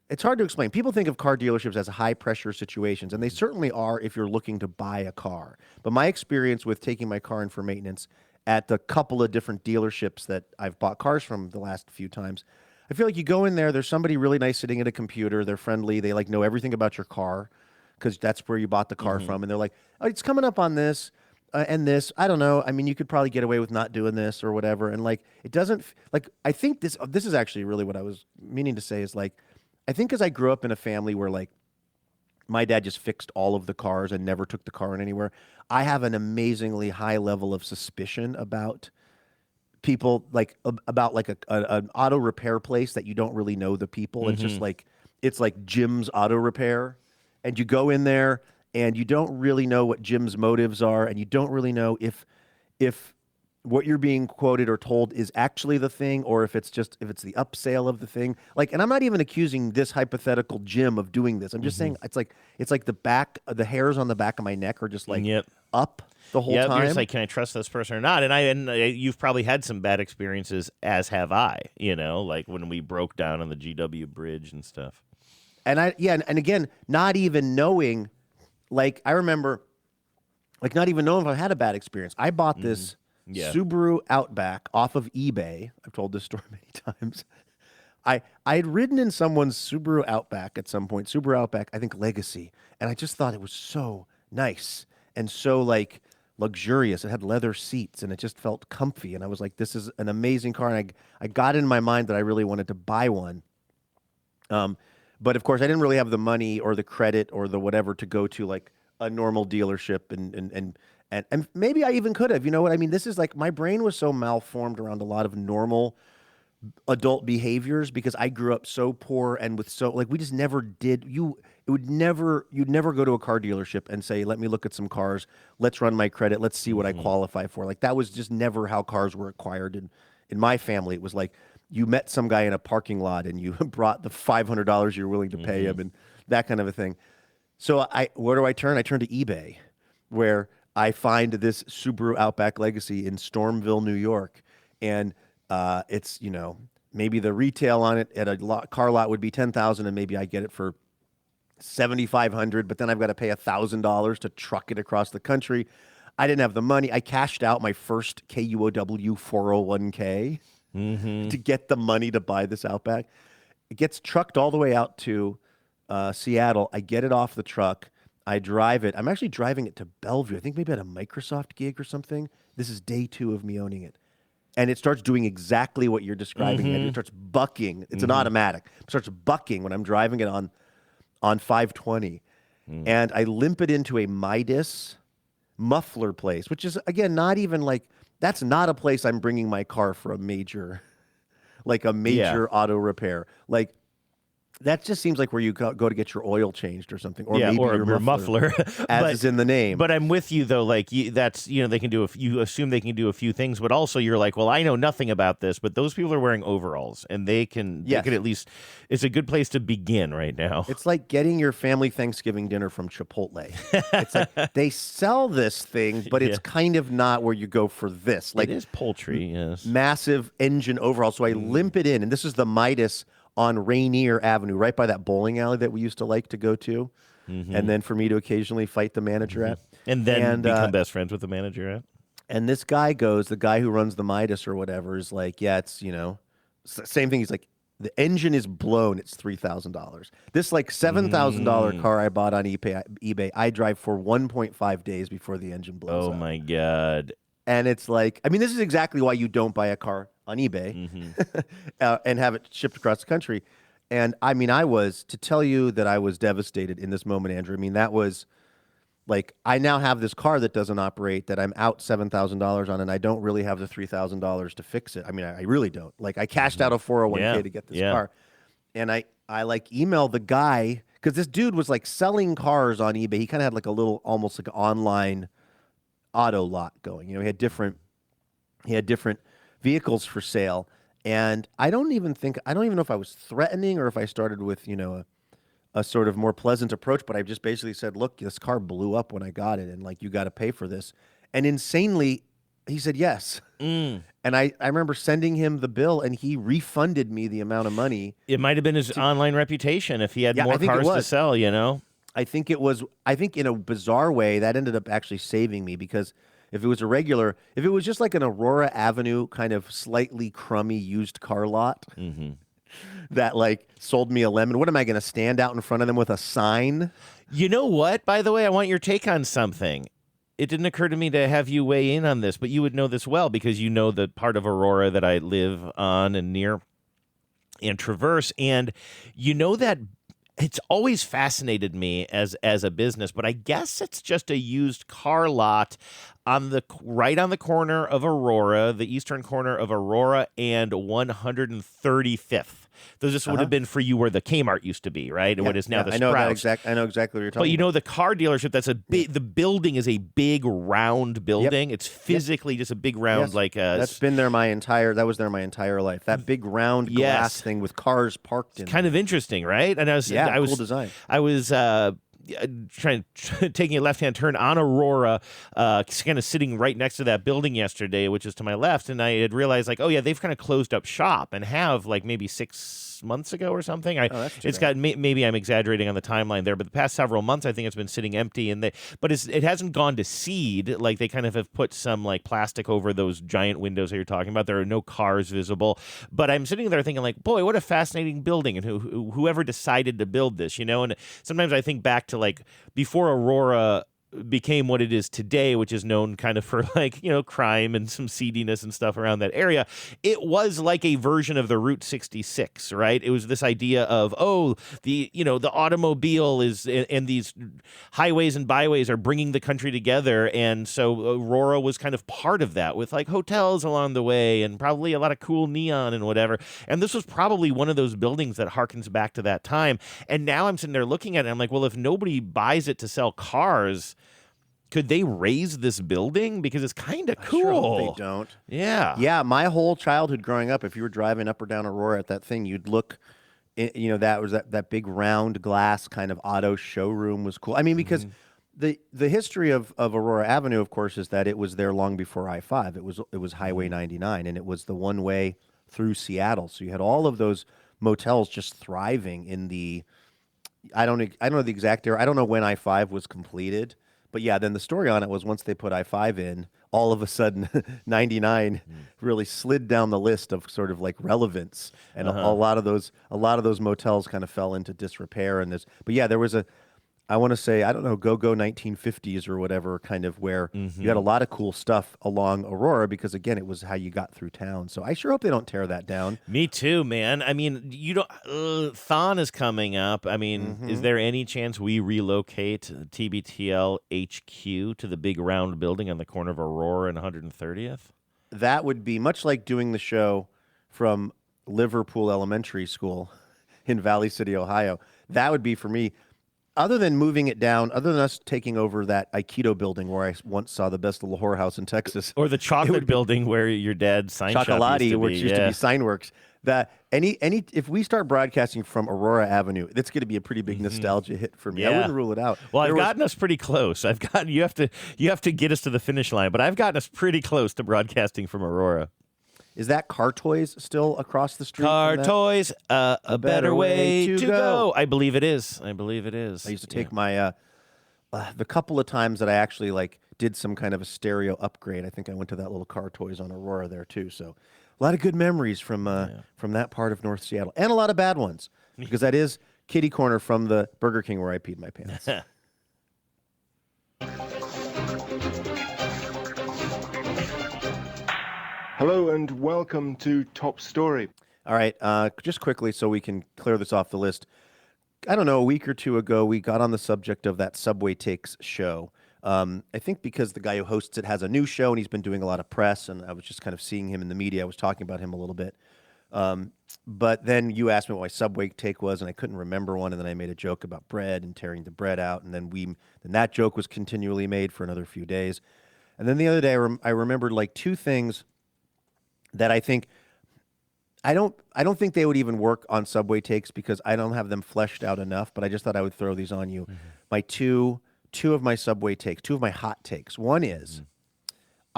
it's hard to explain. People think of car dealerships as high-pressure situations, and they certainly are if you're looking to buy a car. But my experience with taking my car in for maintenance at the couple of different dealerships that I've bought cars from the last few times, I feel like you go in there, there's somebody really nice sitting at a computer, they're friendly, they like know everything about your car because that's where you bought the car from, and they're like, oh, it's coming up on this and this. I don't know. I mean, you could probably get away with not doing this or whatever. And like, it doesn't, like, I think this is actually really what I was meaning to say is like, I think because I grew up in a family where like my dad just fixed all of the cars and never took the car in anywhere, I have an amazingly high level of suspicion about people, like about like an auto repair place that you don't really know the people. It's just like, it's like Jim's Auto Repair. And you go in there and you don't really know what Jim's motives are, and you don't really know if what you're being quoted or told is actually the thing, or if it's the upsale of the thing. Like, and I'm not even accusing this hypothetical Jim of doing this. I'm just saying it's like the hairs on the back of my neck are just like up the whole time. You're just like, can I trust this person or not? And you've probably had some bad experiences, as have I. You know, like when we broke down on the GW bridge and stuff. And and again, not even knowing, like I remember, like not even knowing if I had a bad experience. I bought this Subaru Outback off of eBay. I've told this story many times. I had ridden in someone's Subaru Outback at some point, Subaru Outback, I think Legacy, and I just thought it was so nice and so like luxurious. It had leather seats and it just felt comfy, and I was like, this is an amazing car, and I got in my mind that I really wanted to buy one. But of course, I didn't really have the money or the credit or the whatever to go to like a normal dealership, and maybe I even could have. You know what I mean? This is like my brain was so malformed around a lot of normal adult behaviors because I grew up so poor and with so like we just never did. You'd never go to a car dealership and say, "Let me look at some cars. Let's run my credit. Let's see what I qualify for." Like that was just never how cars were acquired in my family. It was like, you met some guy in a parking lot and you brought the $500 you're willing to pay him and that kind of a thing. So where do I turn? I turn to eBay, where I find this Subaru Outback Legacy in Stormville, New York. And it's, you know, maybe the retail on it at a car lot would be $10,000 and maybe I get it for $7,500, but then I've got to pay $1,000 to truck it across the country. I didn't have the money. I cashed out my first KUOW 401k. To get the money to buy this Outback. It gets trucked all the way out to Seattle. I get it off the truck. I drive it. I'm actually driving it to Bellevue. I think maybe at a Microsoft gig or something. This is day 2 of me owning it. And it starts doing exactly what you're describing. And it starts bucking. It's an automatic. It starts bucking when I'm driving it on 520. And I limp it into a Midas muffler place, which is, again, not even like, that's not a place I'm bringing my car for a major auto repair. Like, that just seems like where you go to get your oil changed or something, or maybe your muffler as is in the name. But I'm with you though. Like that's they can do you assume they can do a few things, but also you're like, well, I know nothing about this, but those people are wearing overalls and they can at least. It's a good place to begin right now. It's like getting your family Thanksgiving dinner from Chipotle. It's like they sell this thing, but it's kind of not where you go for this. Like it is poultry, yes, massive engine overhaul. So I limp it in, and this is the Midas on Rainier Avenue, right by that bowling alley that we used to like to go to, and then for me to occasionally fight the manager at. And then become best friends with the manager at. And this guy the guy who runs the Midas or whatever is like, yeah, it's, you know, same thing. He's like, the engine is blown. It's $3,000. This like $7,000 car I bought on eBay, I drive for 1.5 days before the engine blows out. Oh, my God. And it's like, I mean, this is exactly why you don't buy a car on eBay and have it shipped across the country. And I mean, to tell you that I was devastated in this moment, Andrew, I mean, that was like, I now have this car that doesn't operate, that I'm out $7,000 on, and I don't really have the $3,000 to fix it. I mean, I really don't. Like, I cashed out a 401k to get this car. And I like emailed the guy, because this dude was like selling cars on eBay. He kind of had like a little, almost like an online auto lot going. You know, he had different vehicles for sale. And I don't even know if I was threatening or if I started with, you know, a sort of more pleasant approach, but I just basically said, look, this car blew up when I got it, and like, you got to pay for this. And insanely, He said yes. Mm. And I remember sending him the bill, and he refunded me the amount of money. It might have been his online reputation if he had more cars to sell, you know? I think in a bizarre way, that ended up actually saving me, because if it was if it was just like an Aurora Avenue kind of slightly crummy used car lot that like sold me a lemon, what am I going to stand out in front of them with a sign? You know what? By the way, I want your take on something. It didn't occur to me to have you weigh in on this, but you would know this well because you know the part of Aurora that I live on and near and traverse. And you know that it's always fascinated me as a business, but I guess it's just a used car lot right on the corner of Aurora, the eastern corner of Aurora and 135th. This would have been for you where the Kmart used to be, right? And what is now the Sprouts. I know exactly what you're talking about. But you know the car dealership, the building is a big round building. It's physically just a big round that's been there that was there my entire life. That big round glass thing with cars parked in. Kind of interesting, right? And I was cool design. I was taking a left-hand turn on Aurora, kind of sitting right next to that building yesterday, which is to my left, and I had realized, like, oh yeah, they've kind of closed up shop and have like maybe 6 months ago or something. Maybe I'm exaggerating on the timeline there, but the past several months I think it's been sitting empty, but it hasn't gone to seed. Like they kind of have put some like plastic over those giant windows that you're talking about. There are no cars visible, but I'm sitting there thinking like, boy, what a fascinating building, and whoever decided to build this, you know. And sometimes I think back to like before Aurora became what it is today, which is known kind of for like, you know, crime and some seediness and stuff around that area. It was like a version of the Route 66, right? It was this idea of, the automobile is, and these highways and byways are bringing the country together. And so Aurora was kind of part of that with like hotels along the way and probably a lot of cool neon and whatever. And this was probably one of those buildings that harkens back to that time. And now I'm sitting there looking at it. I'm like, well, if nobody buys it to sell cars, could they raise this building? Because it's kind of cool. Sure they don't. Yeah. Yeah, my whole childhood growing up, if you were driving up or down Aurora at that thing, you'd look, that was that big round glass kind of auto showroom was cool. I mean, because the history of Aurora Avenue, of course, is that it was there long before I-5. It was Highway 99, and it was the one way through Seattle. So you had all of those motels just thriving in the, I don't know the exact area. I don't know when I-5 was completed. But yeah, then the story on it was once they put I-5 in, all of a sudden 99 really slid down the list of sort of like relevance, and a lot of those motels kind of fell into disrepair. But yeah, there was I want to say, I don't know, go 1950s or whatever, kind of where you had a lot of cool stuff along Aurora because, again, it was how you got through town. So I sure hope they don't tear that down. Me too, man. I mean, Thon is coming up. I mean, is there any chance we relocate TBTL HQ to the big round building on the corner of Aurora and 130th? That would be much like doing the show from Liverpool Elementary School in Valley City, Ohio. That would be, for me, other than moving it down, other than us taking over that Aikido building where I once saw the best little whorehouse in Texas. Or the chocolate building where your dad's sign shop Chocolati, used used to be Signworks. If we start broadcasting from Aurora Avenue, that's going to be a pretty big nostalgia hit for me. I wouldn't rule it out. Well, I've gotten us pretty close. You have to get us to the finish line, but I've gotten us pretty close to broadcasting from Aurora. Is that Car Toys still across the street? Car Toys, a better way to go. I believe it is. I used to take my the couple of times that I actually like did some kind of a stereo upgrade. I think I went to that little Car Toys on Aurora there too. So a lot of good memories from that part of North Seattle, and a lot of bad ones because that is kitty corner from the Burger King where I peed my pants. Hello and welcome to Top Story. All right, just quickly so we can clear this off the list. I don't know, a week or two ago, we got on the subject of that Subway Takes show. I think because the guy who hosts it has a new show and he's been doing a lot of press, and I was just kind of seeing him in the media. I was talking about him a little bit. But then you asked me what my Subway take was, and I couldn't remember one, and then I made a joke about bread and tearing the bread out, and then that joke was continually made for another few days. And then the other day, I remembered like two things that I think I don't think they would even work on Subway Takes because I don't have them fleshed out enough, but I just thought I would throw these on you. My two of my Subway takes, two of my hot takes. One is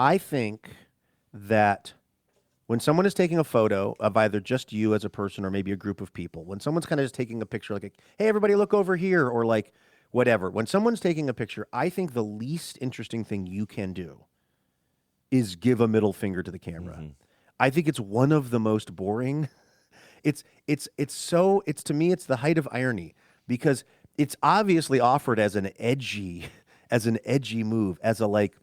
I think that when someone is taking a photo of either just you as a person or maybe a group of people, when someone's kind of just taking a picture like, hey, everybody look over here, or like whatever, when someone's taking a picture, I think the least interesting thing you can do is give a middle finger to the camera. Mm-hmm. I think it's one of the most boring. It's to me, it's the height of irony, because it's obviously offered as an edgy move, as a like,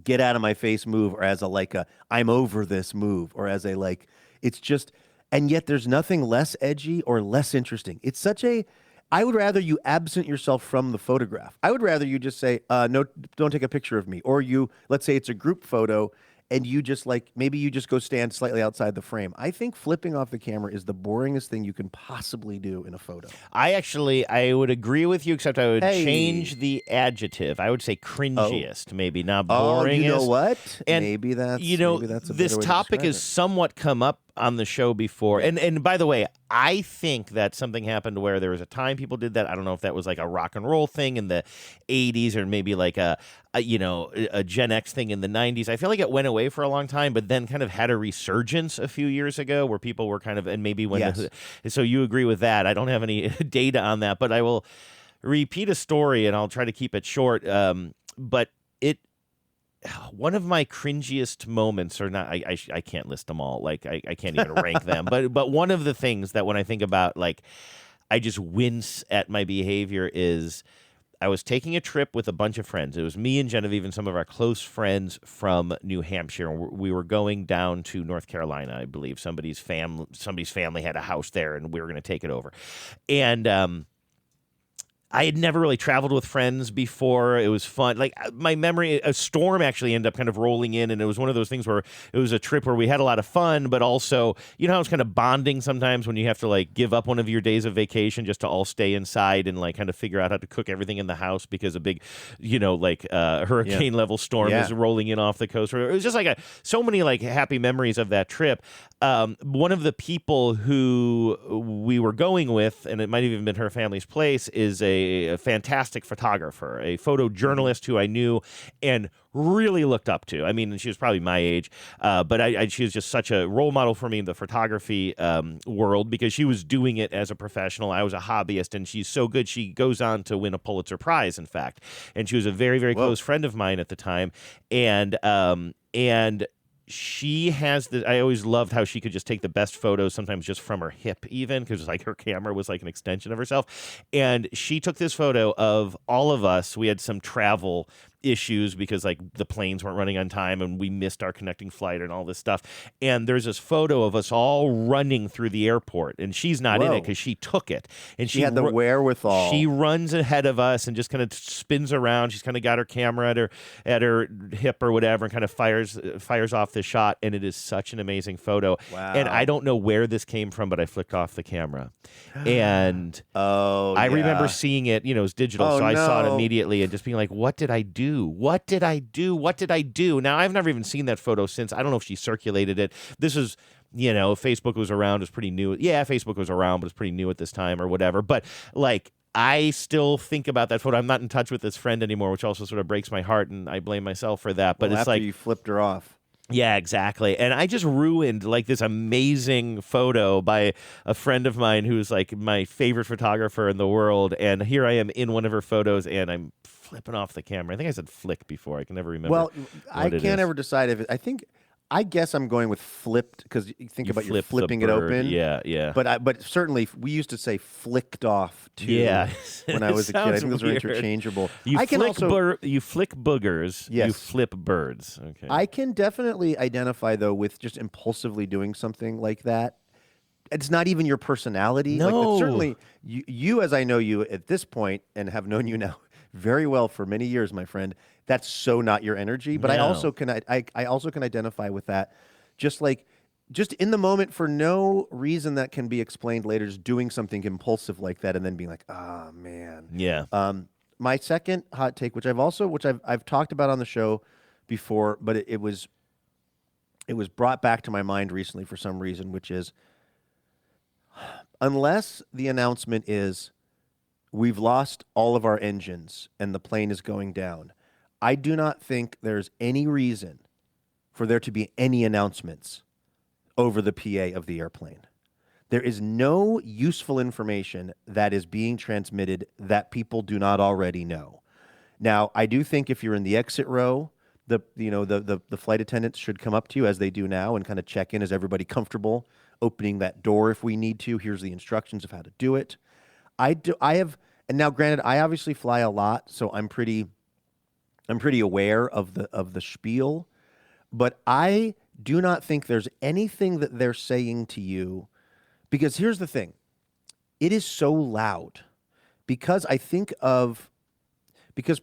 get out of my face move, or as a like a I'm over this move, or as a like, it's just, and yet there's nothing less edgy or less interesting. It's such a, I would rather you absent yourself from the photograph. I would rather you just say, no, don't take a picture of me. Or you, let's say it's a group photo, and you just like, maybe you just go stand slightly outside the frame. I think flipping off the camera is the boringest thing you can possibly do in a photo. I would agree with you, except I would change the adjective. I would say cringiest, maybe, not boringest. You know what? And maybe that's a this topic has somewhat come up on the show before. And by the way, I think that something happened where there was a time people did that. I don't know if that was like a rock and roll thing in the 80s, or maybe like a Gen X thing in the 90s. I feel like it went away for a long time, but then kind of had a resurgence a few years ago where people were kind of, and maybe when, so you agree with that. I don't have any data on that, but I will repeat a story and I'll try to keep it short. But one of my cringiest moments, or not, I can't list them all. Like I can't even rank them. But one of the things that when I think about, like, I just wince at my behavior is I was taking a trip with a bunch of friends. It was me and Genevieve and some of our close friends from New Hampshire. We were going down to North Carolina, I believe. Somebody's family had a house there, and we were going to take it over. And I had never really traveled with friends before. It was fun. Like, my memory, a storm actually ended up kind of rolling in, and it was one of those things where it was a trip where we had a lot of fun, but also, you know how it's kind of bonding sometimes when you have to, like, give up one of your days of vacation just to all stay inside and, like, kind of figure out how to cook everything in the house because a big, hurricane-level storm is rolling in off the coast. It was just, like, so many, like, happy memories of that trip. One of the people who we were going with, and it might have even been her family's place, is a fantastic photographer, a photojournalist who I knew and really looked up to. I mean, she was probably my age, but she was just such a role model for me in the photography world because she was doing it as a professional. I was a hobbyist, and she's so good. She goes on to win a Pulitzer Prize, in fact. And she was a very, very close friend of mine at the time. And she has I always loved how she could just take the best photos, sometimes just from her hip even, because like her camera was like an extension of herself. And she took this photo of all of us. We had some travel issues because like the planes weren't running on time and we missed our connecting flight and all this stuff. And there's this photo of us all running through the airport, and she's not in it because she took it. And she had the wherewithal. She runs ahead of us and just kind of spins around. She's kind of got her camera at her hip or whatever, and kind of fires off the shot. And it is such an amazing photo. Wow. And I don't know where this came from, but I flicked off the camera. And I remember seeing it, it was digital, so I saw it immediately and just being like, what did I do? What did I do? What did I do? Now, I've never even seen that photo since. I don't know if she circulated it. This is, Facebook was around. It was pretty new. Yeah, Facebook was around, but it's pretty new at this time or whatever. But, like, I still think about that photo. I'm not in touch with this friend anymore, which also sort of breaks my heart, and I blame myself for that. But it's after like you flipped her off. Yeah, exactly. And I just ruined like this amazing photo by a friend of mine who's like my favorite photographer in the world. And here I am in one of her photos, and I'm flipping off the camera. I think I said flick before. I can never remember. Well, I can't ever decide if I guess I'm going with flipped, because you think about you flipping it open. Yeah, yeah. But certainly we used to say flicked off too. Yeah. When I was a kid, I think those were interchangeable. You flick boogers. Yes. You flip birds. Okay. I can definitely identify though with just impulsively doing something like that. It's not even your personality. No. Like, certainly you, as I know you at this point and have known you now very well for many years, my friend. That's so not your energy. But I also can identify with that. Just in the moment for no reason that can be explained later, just doing something impulsive like that and then being like, oh man. Yeah. My second hot take, which I've talked about on the show before, but it was brought back to my mind recently for some reason, which is unless the announcement is we've lost all of our engines and the plane is going down, I do not think there's any reason for there to be any announcements over the PA of the airplane. There is no useful information that is being transmitted that people do not already know. Now, I do think if you're in the exit row, the flight attendants should come up to you as they do now and kind of check in. Is everybody comfortable opening that door if we need to? Here's the instructions of how to do it. And now granted, I obviously fly a lot, so I'm pretty aware of the spiel, but I do not think there's anything that they're saying to you, because here's the thing. It is so loud because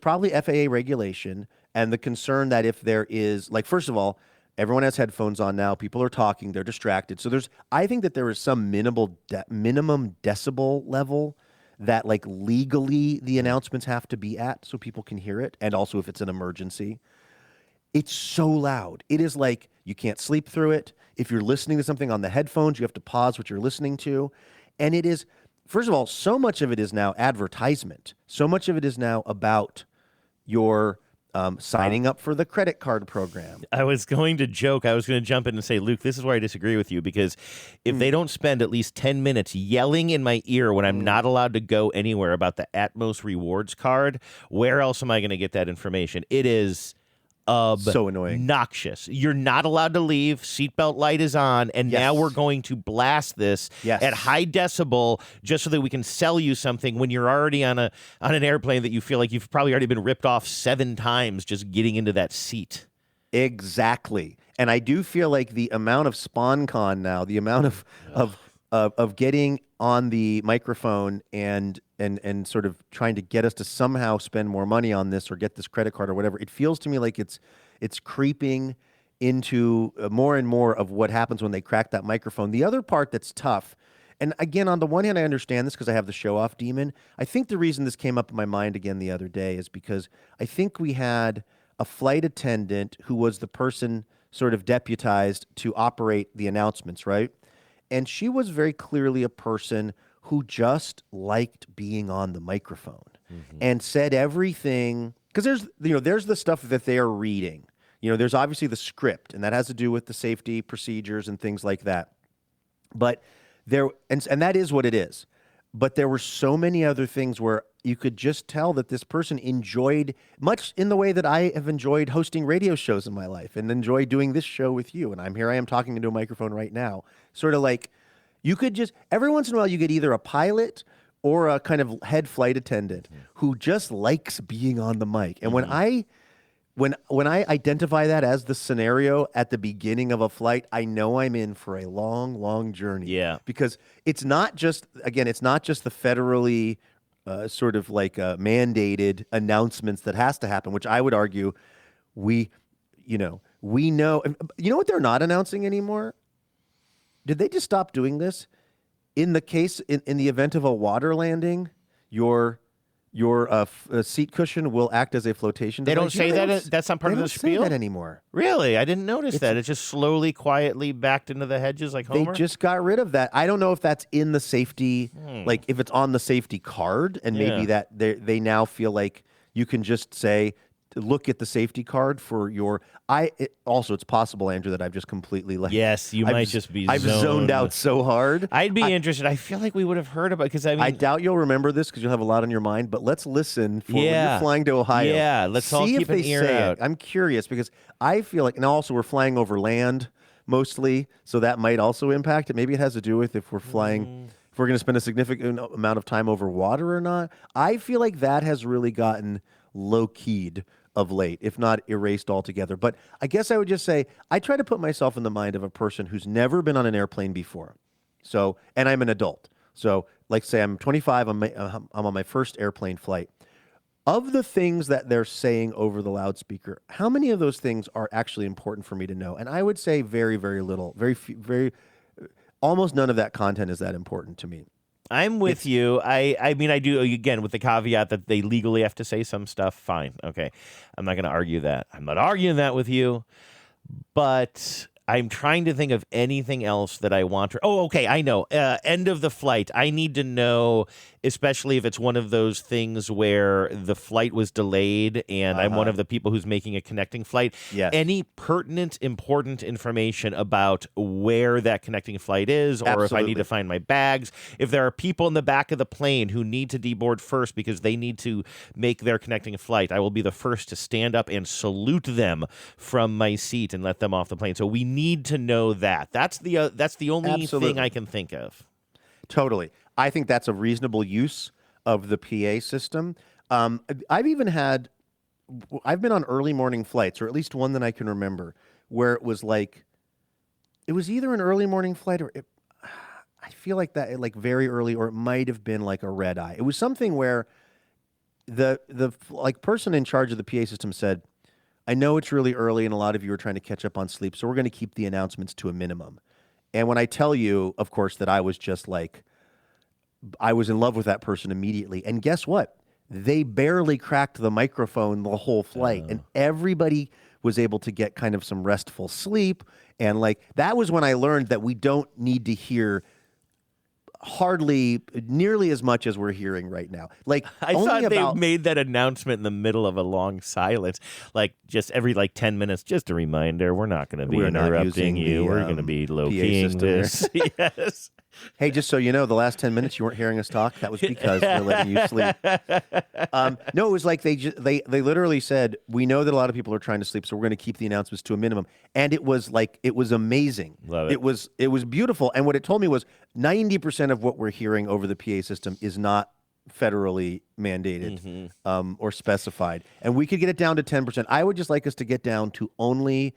probably FAA regulation and the concern that if there is, like, first of all, everyone has headphones on now. People are talking. They're distracted. So I think that there is some minimum decibel level that, like, legally the announcements have to be at so people can hear it. And also if it's an emergency. It's so loud. It is like you can't sleep through it. If you're listening to something on the headphones, you have to pause what you're listening to. And it is, first of all, so much of it is now advertisement. So much of it is now about your signing up for the credit card program. I was going to joke. I was going to jump in and say, Luke, this is where I disagree with you, because if they don't spend at least 10 minutes yelling in my ear when I'm not allowed to go anywhere about the Atmos rewards card, where else am I going to get that information? It is so annoying, noxious. You're not allowed to leave. Seatbelt light is on, and now we're going to blast this at high decibel just so that we can sell you something when you're already on an airplane that you feel like you've probably already been ripped off 7 times just getting into that seat. Exactly. And I do feel like the amount of SpawnCon now, the amount of getting on the microphone and sort of trying to get us to somehow spend more money on this or get this credit card or whatever, it feels to me like it's creeping into more and more of what happens when they crack that microphone. The other part that's tough, and again, on the one hand, I understand this because I have the show-off demon. I think the reason this came up in my mind again the other day is because I think we had a flight attendant who was the person sort of deputized to operate the announcements, right? And she was very clearly a person who just liked being on the microphone and said everything. Because there's the stuff that they are reading. There's obviously the script, and that has to do with the safety procedures and things like that. But and that is what it is. But there were so many other things where you could just tell that this person enjoyed, much in the way that I have enjoyed hosting radio shows in my life and enjoy doing this show with you. And I am talking into a microphone right now. Sort of like you could just, every once in a while, you get either a pilot or a kind of head flight attendant who just likes being on the mic. And when I identify that as the scenario at the beginning of a flight, I know I'm in for a long, long journey. Yeah. Because it's not just the federally sort of like mandated announcements that has to happen, which I would argue we know. You know what they're not announcing anymore? Did they just stop doing this? In the case, in the event of a water landing, your seat cushion will act as a flotation device. They don't say that? That's not part of the spiel? They don't say that anymore. Really? I didn't notice that. It just slowly, quietly backed into the hedges like Homer? They just got rid of that. I don't know if that's in the safety, like if it's on the safety card, and maybe that they now feel like you can just say, look at the safety card for your... Also, it's possible, Andrew, that I've just completely... Yes, might just be I've zoned out so hard. I'd be interested. I feel like we would have heard about it, because I doubt you'll remember this because you'll have a lot on your mind, but let's listen for when you're flying to Ohio. Yeah, let's all keep an ear out. I'm curious because I feel like... And also, we're flying over land mostly, so that might also impact it. Maybe it has to do with if we're flying... If we're going to spend a significant amount of time over water or not. I feel like that has really gotten low-keyed of late, if not erased altogether. But I guess I would just say, I try to put myself in the mind of a person who's never been on an airplane before. So, and I'm an adult. So, like say I'm 25, I'm on my first airplane flight. Of the things that they're saying over the loudspeaker, how many of those things are actually important for me to know? And I would say very, very little. Almost none of that content is that important to me. I'm with you. I mean, I do, again, with the caveat that they legally have to say some stuff. Fine. Okay. I'm not going to argue that. I'm not arguing that with you. But I'm trying to think of anything else that I want to. Oh, okay, I know. End of the flight. I need to know, especially if it's one of those things where the flight was delayed and I'm one of the people who's making a connecting flight. Yes. Any pertinent, important information about where that connecting flight is, or if I need to find my bags. If there are people in the back of the plane who need to deboard first because they need to make their connecting flight, I will be the first to stand up and salute them from my seat and let them off the plane. So we need to know that. That's the only thing I can think of. Totally. I think that's a reasonable use of the PA system. I've been on early morning flights, or at least one that I can remember, where it was like, it was either an early morning flight or I feel like that, like very early, or it might have been like a red eye. It was something where the like person in charge of the PA system said, I know it's really early and a lot of you are trying to catch up on sleep, so we're going to keep the announcements to a minimum. And when I tell you, of course, that I was just like, I was in love with that person immediately. And guess what? They barely cracked the microphone the whole flight. And everybody was able to get kind of some restful sleep. And like, that was when I learned that we don't need to hear hardly nearly as much as we're hearing right now. Like, I thought they made that announcement in the middle of a long silence, like just every 10 minutes. Just a reminder, we're not going to be interrupting you. We're going to be low-keying this. Yes. Hey, just so you know, the last 10 minutes you weren't hearing us talk. That was because we're letting you sleep. No, it was like they literally said, we know that a lot of people are trying to sleep, so we're going to keep the announcements to a minimum. And it was amazing. Love it. It was beautiful. And what it told me was 90% of what we're hearing over the PA system is not federally mandated or specified. And we could get it down to 10%. I would just like us to get down to only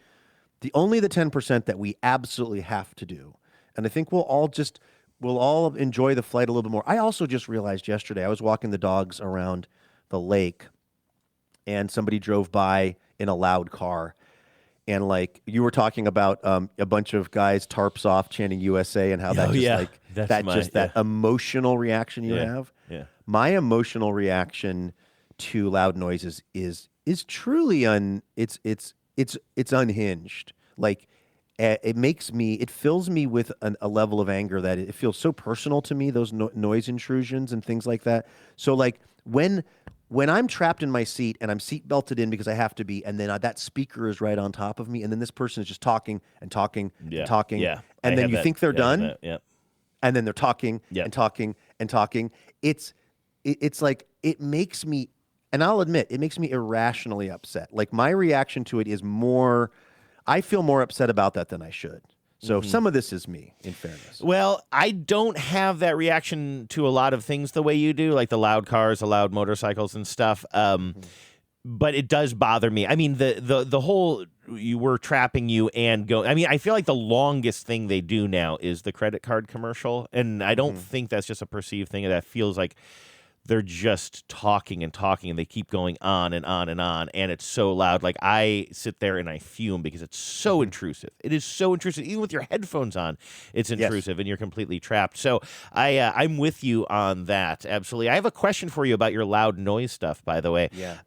the 10% that we absolutely have to do. And I think we'll all enjoy the flight a little bit more. I also just realized yesterday, I was walking the dogs around the lake, and somebody drove by in a loud car. And like you were talking about a bunch of guys tarps off chanting USA and how that that emotional reaction you have. Yeah. My emotional reaction to loud noises is truly it's unhinged. Like, it fills me with a level of anger that it feels so personal to me, those noise intrusions and things like that. So like when I'm trapped in my seat and I'm seat belted in because I have to be, and then that speaker is right on top of me, and then this person is just talking and talking and talking, and then you think they're done, and then they're talking and talking and talking. It's like, it makes me, and I'll admit, it makes me irrationally upset. Like, my reaction to it is more, I feel more upset about that than I should. So some of this is me, in fairness. Well, I don't have that reaction to a lot of things the way you do, like the loud cars, the loud motorcycles and stuff. But it does bother me. I mean, the whole we're trapping you and go. I mean, I feel like the longest thing they do now is the credit card commercial, and I don't think that's just a perceived thing. That feels like they're just talking and talking, and they keep going on and on and on, and it's so loud. Like, I sit there and I fume because it's so intrusive. It is so intrusive. Even with your headphones on, it's intrusive, and you're completely trapped. So I'm with you on that, absolutely. I have a question for you about your loud noise stuff, by the way. Yeah.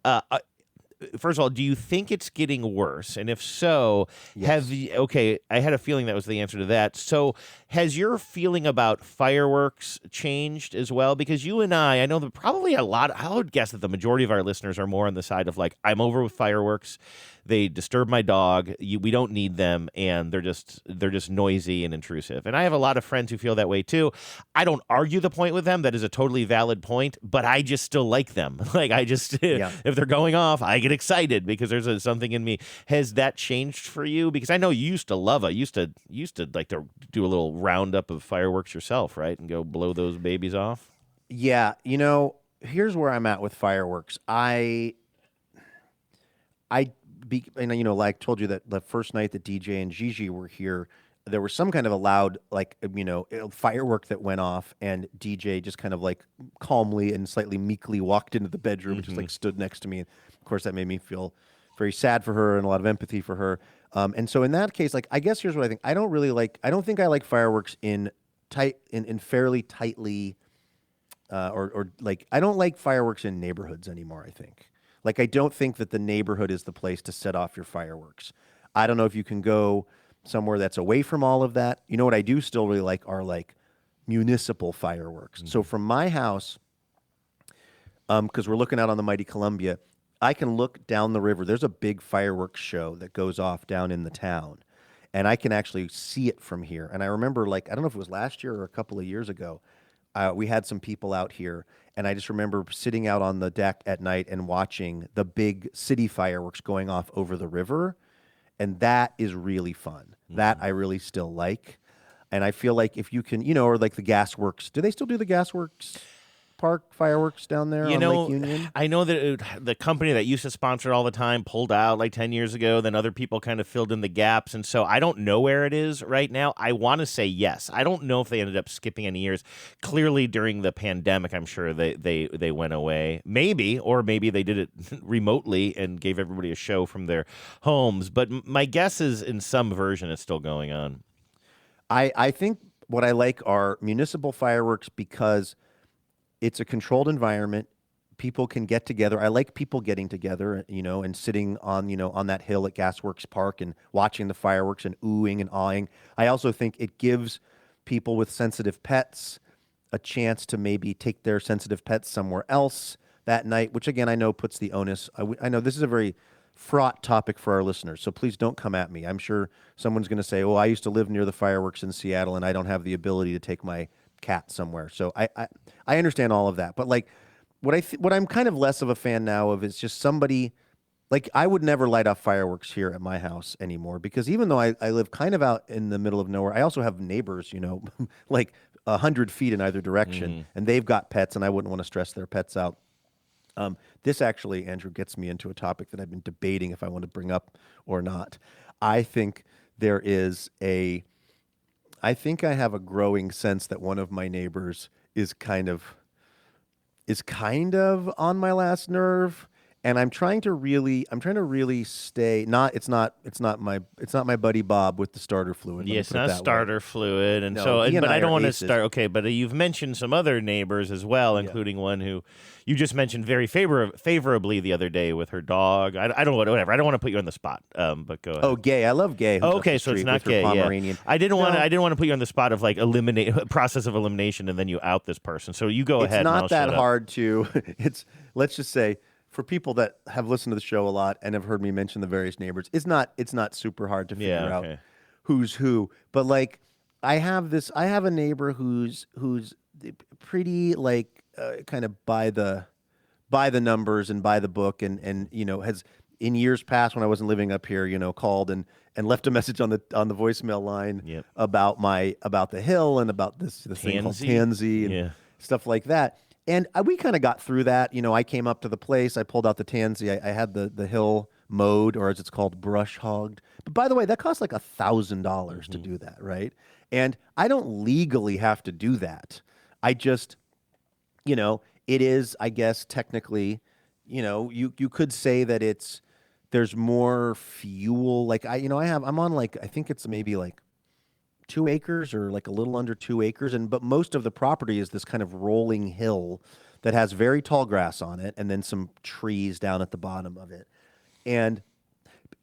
First of all, do you think it's getting worse? And if so, Yes. okay, I had a feeling that was the answer to that. So has your feeling about fireworks changed as well? Because you and I know that probably I would guess that the majority of our listeners are more on the side of like, I'm over with fireworks. They disturb my dog. We don't need them, and they're just noisy and intrusive. And I have a lot of friends who feel that way too. I don't argue the point with them. That is a totally valid point, but I just still like them. Like, if they're going off, I get excited because there's something in me. Has that changed for you? Because I know you used to love it. You used to like to do a little roundup of fireworks yourself, right? And go blow those babies off. Yeah, here's where I'm at with fireworks. Like I told you that the first night that DJ and Gigi were here, there was some kind of a loud, firework that went off, and DJ just kind of like calmly and slightly meekly walked into the bedroom and just like stood next to me. And of course, that made me feel very sad for her and a lot of empathy for her. And so in that case, like, I guess here's what I think. I don't think I like fireworks in fairly tightly, or I don't like fireworks in neighborhoods anymore, I think. Like, I don't think that the neighborhood is the place to set off your fireworks. I don't know if you can go somewhere that's away from all of that. You know what I do still really like are like municipal fireworks. So from my house, because we're looking out on the mighty Columbia, I can look down the river. There's a big fireworks show that goes off down in the town, and I can actually see it from here. And I remember, like, I don't know if it was last year or a couple of years ago, we had some people out here, and I just remember sitting out on the deck at night and watching the big city fireworks going off over the river, and that is really fun. That I really still like. And I feel like if you can, you know, or like the Gasworks. Do they still do the Gasworks Park fireworks down there on Lake Union? I know that the company that used to sponsor it all the time pulled out like 10 years ago. Then other people kind of filled in the gaps. And so I don't know where it is right now. I want to say yes. I don't know if they ended up skipping any years. Clearly during the pandemic, I'm sure they went away. Maybe, or maybe they did it remotely and gave everybody a show from their homes. But my guess is in some version it's still going on. I think what I like are municipal fireworks because it's a controlled environment. People can get together. I like people getting together, you know, and sitting on, you know, on that hill at Gasworks Park and watching the fireworks and oohing and awing. I also think it gives people with sensitive pets a chance to maybe take their sensitive pets somewhere else that night, which again, I know puts the onus. I know this is a very fraught topic for our listeners, so please don't come at me. I'm sure someone's going to say, oh, I used to live near the fireworks in Seattle and I don't have the ability to take my cat somewhere. So I understand all of that. But like what I'm kind of less of a fan now of is just somebody, like I would never light off fireworks here at my house anymore because even though I live kind of out in the middle of nowhere, I also have neighbors, you know, like 100 feet in either direction, and they've got pets and I wouldn't want to stress their pets out. This actually, Andrew, gets me into a topic that I've been debating if I want to bring up or not. I think I have a growing sense that one of my neighbors is kind of on my last nerve, and I'm trying to really stay. It's not my buddy Bob with the starter fluid. Yeah, it's not starter fluid, and No, but I don't want to aces. start. Okay, but you've mentioned some other neighbors as well, including one who you just mentioned very favorably the other day with her dog. I don't know, whatever. I don't want to put you on the spot, but go ahead. Oh, Gay! I love Gay. Okay, so it's not Gay. Yeah. I didn't want to put you on the spot of like process of elimination, and then you out this person. So you go ahead. It's not not that hard to. Let's just say. For people that have listened to the show a lot and have heard me mention the various neighbors, it's not super hard to figure out who's who. But like, I have a neighbor who's pretty like kind of by the numbers and by the book, and you know has in years past when I wasn't living up here, you know, called and left a message on the voicemail line about the hill and about this thing called Tansy and stuff like that. And we kind of got through that. You know, I came up to the place. I pulled out the tansy. I had the hill mowed, or as it's called, brush hogged. But by the way, that costs like $1,000 to do that, right? And I don't legally have to do that. I just, you know, it is, I guess, technically, you know, you could say that there's more fuel. Like I'm on like, I think it's maybe like 2 acres or like a little under 2 acres. But most of the property is this kind of rolling hill that has very tall grass on it and then some trees down at the bottom of it. And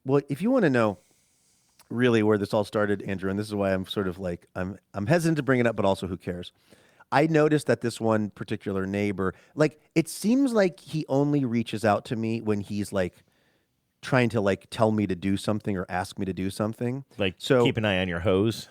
well, if you want to know really where this all started, Andrew, and this is why I'm sort of like, I'm hesitant to bring it up, but also who cares? I noticed that this one particular neighbor, like it seems like he only reaches out to me when he's like trying to like tell me to do something or ask me to do something. Like keep an eye on your hose.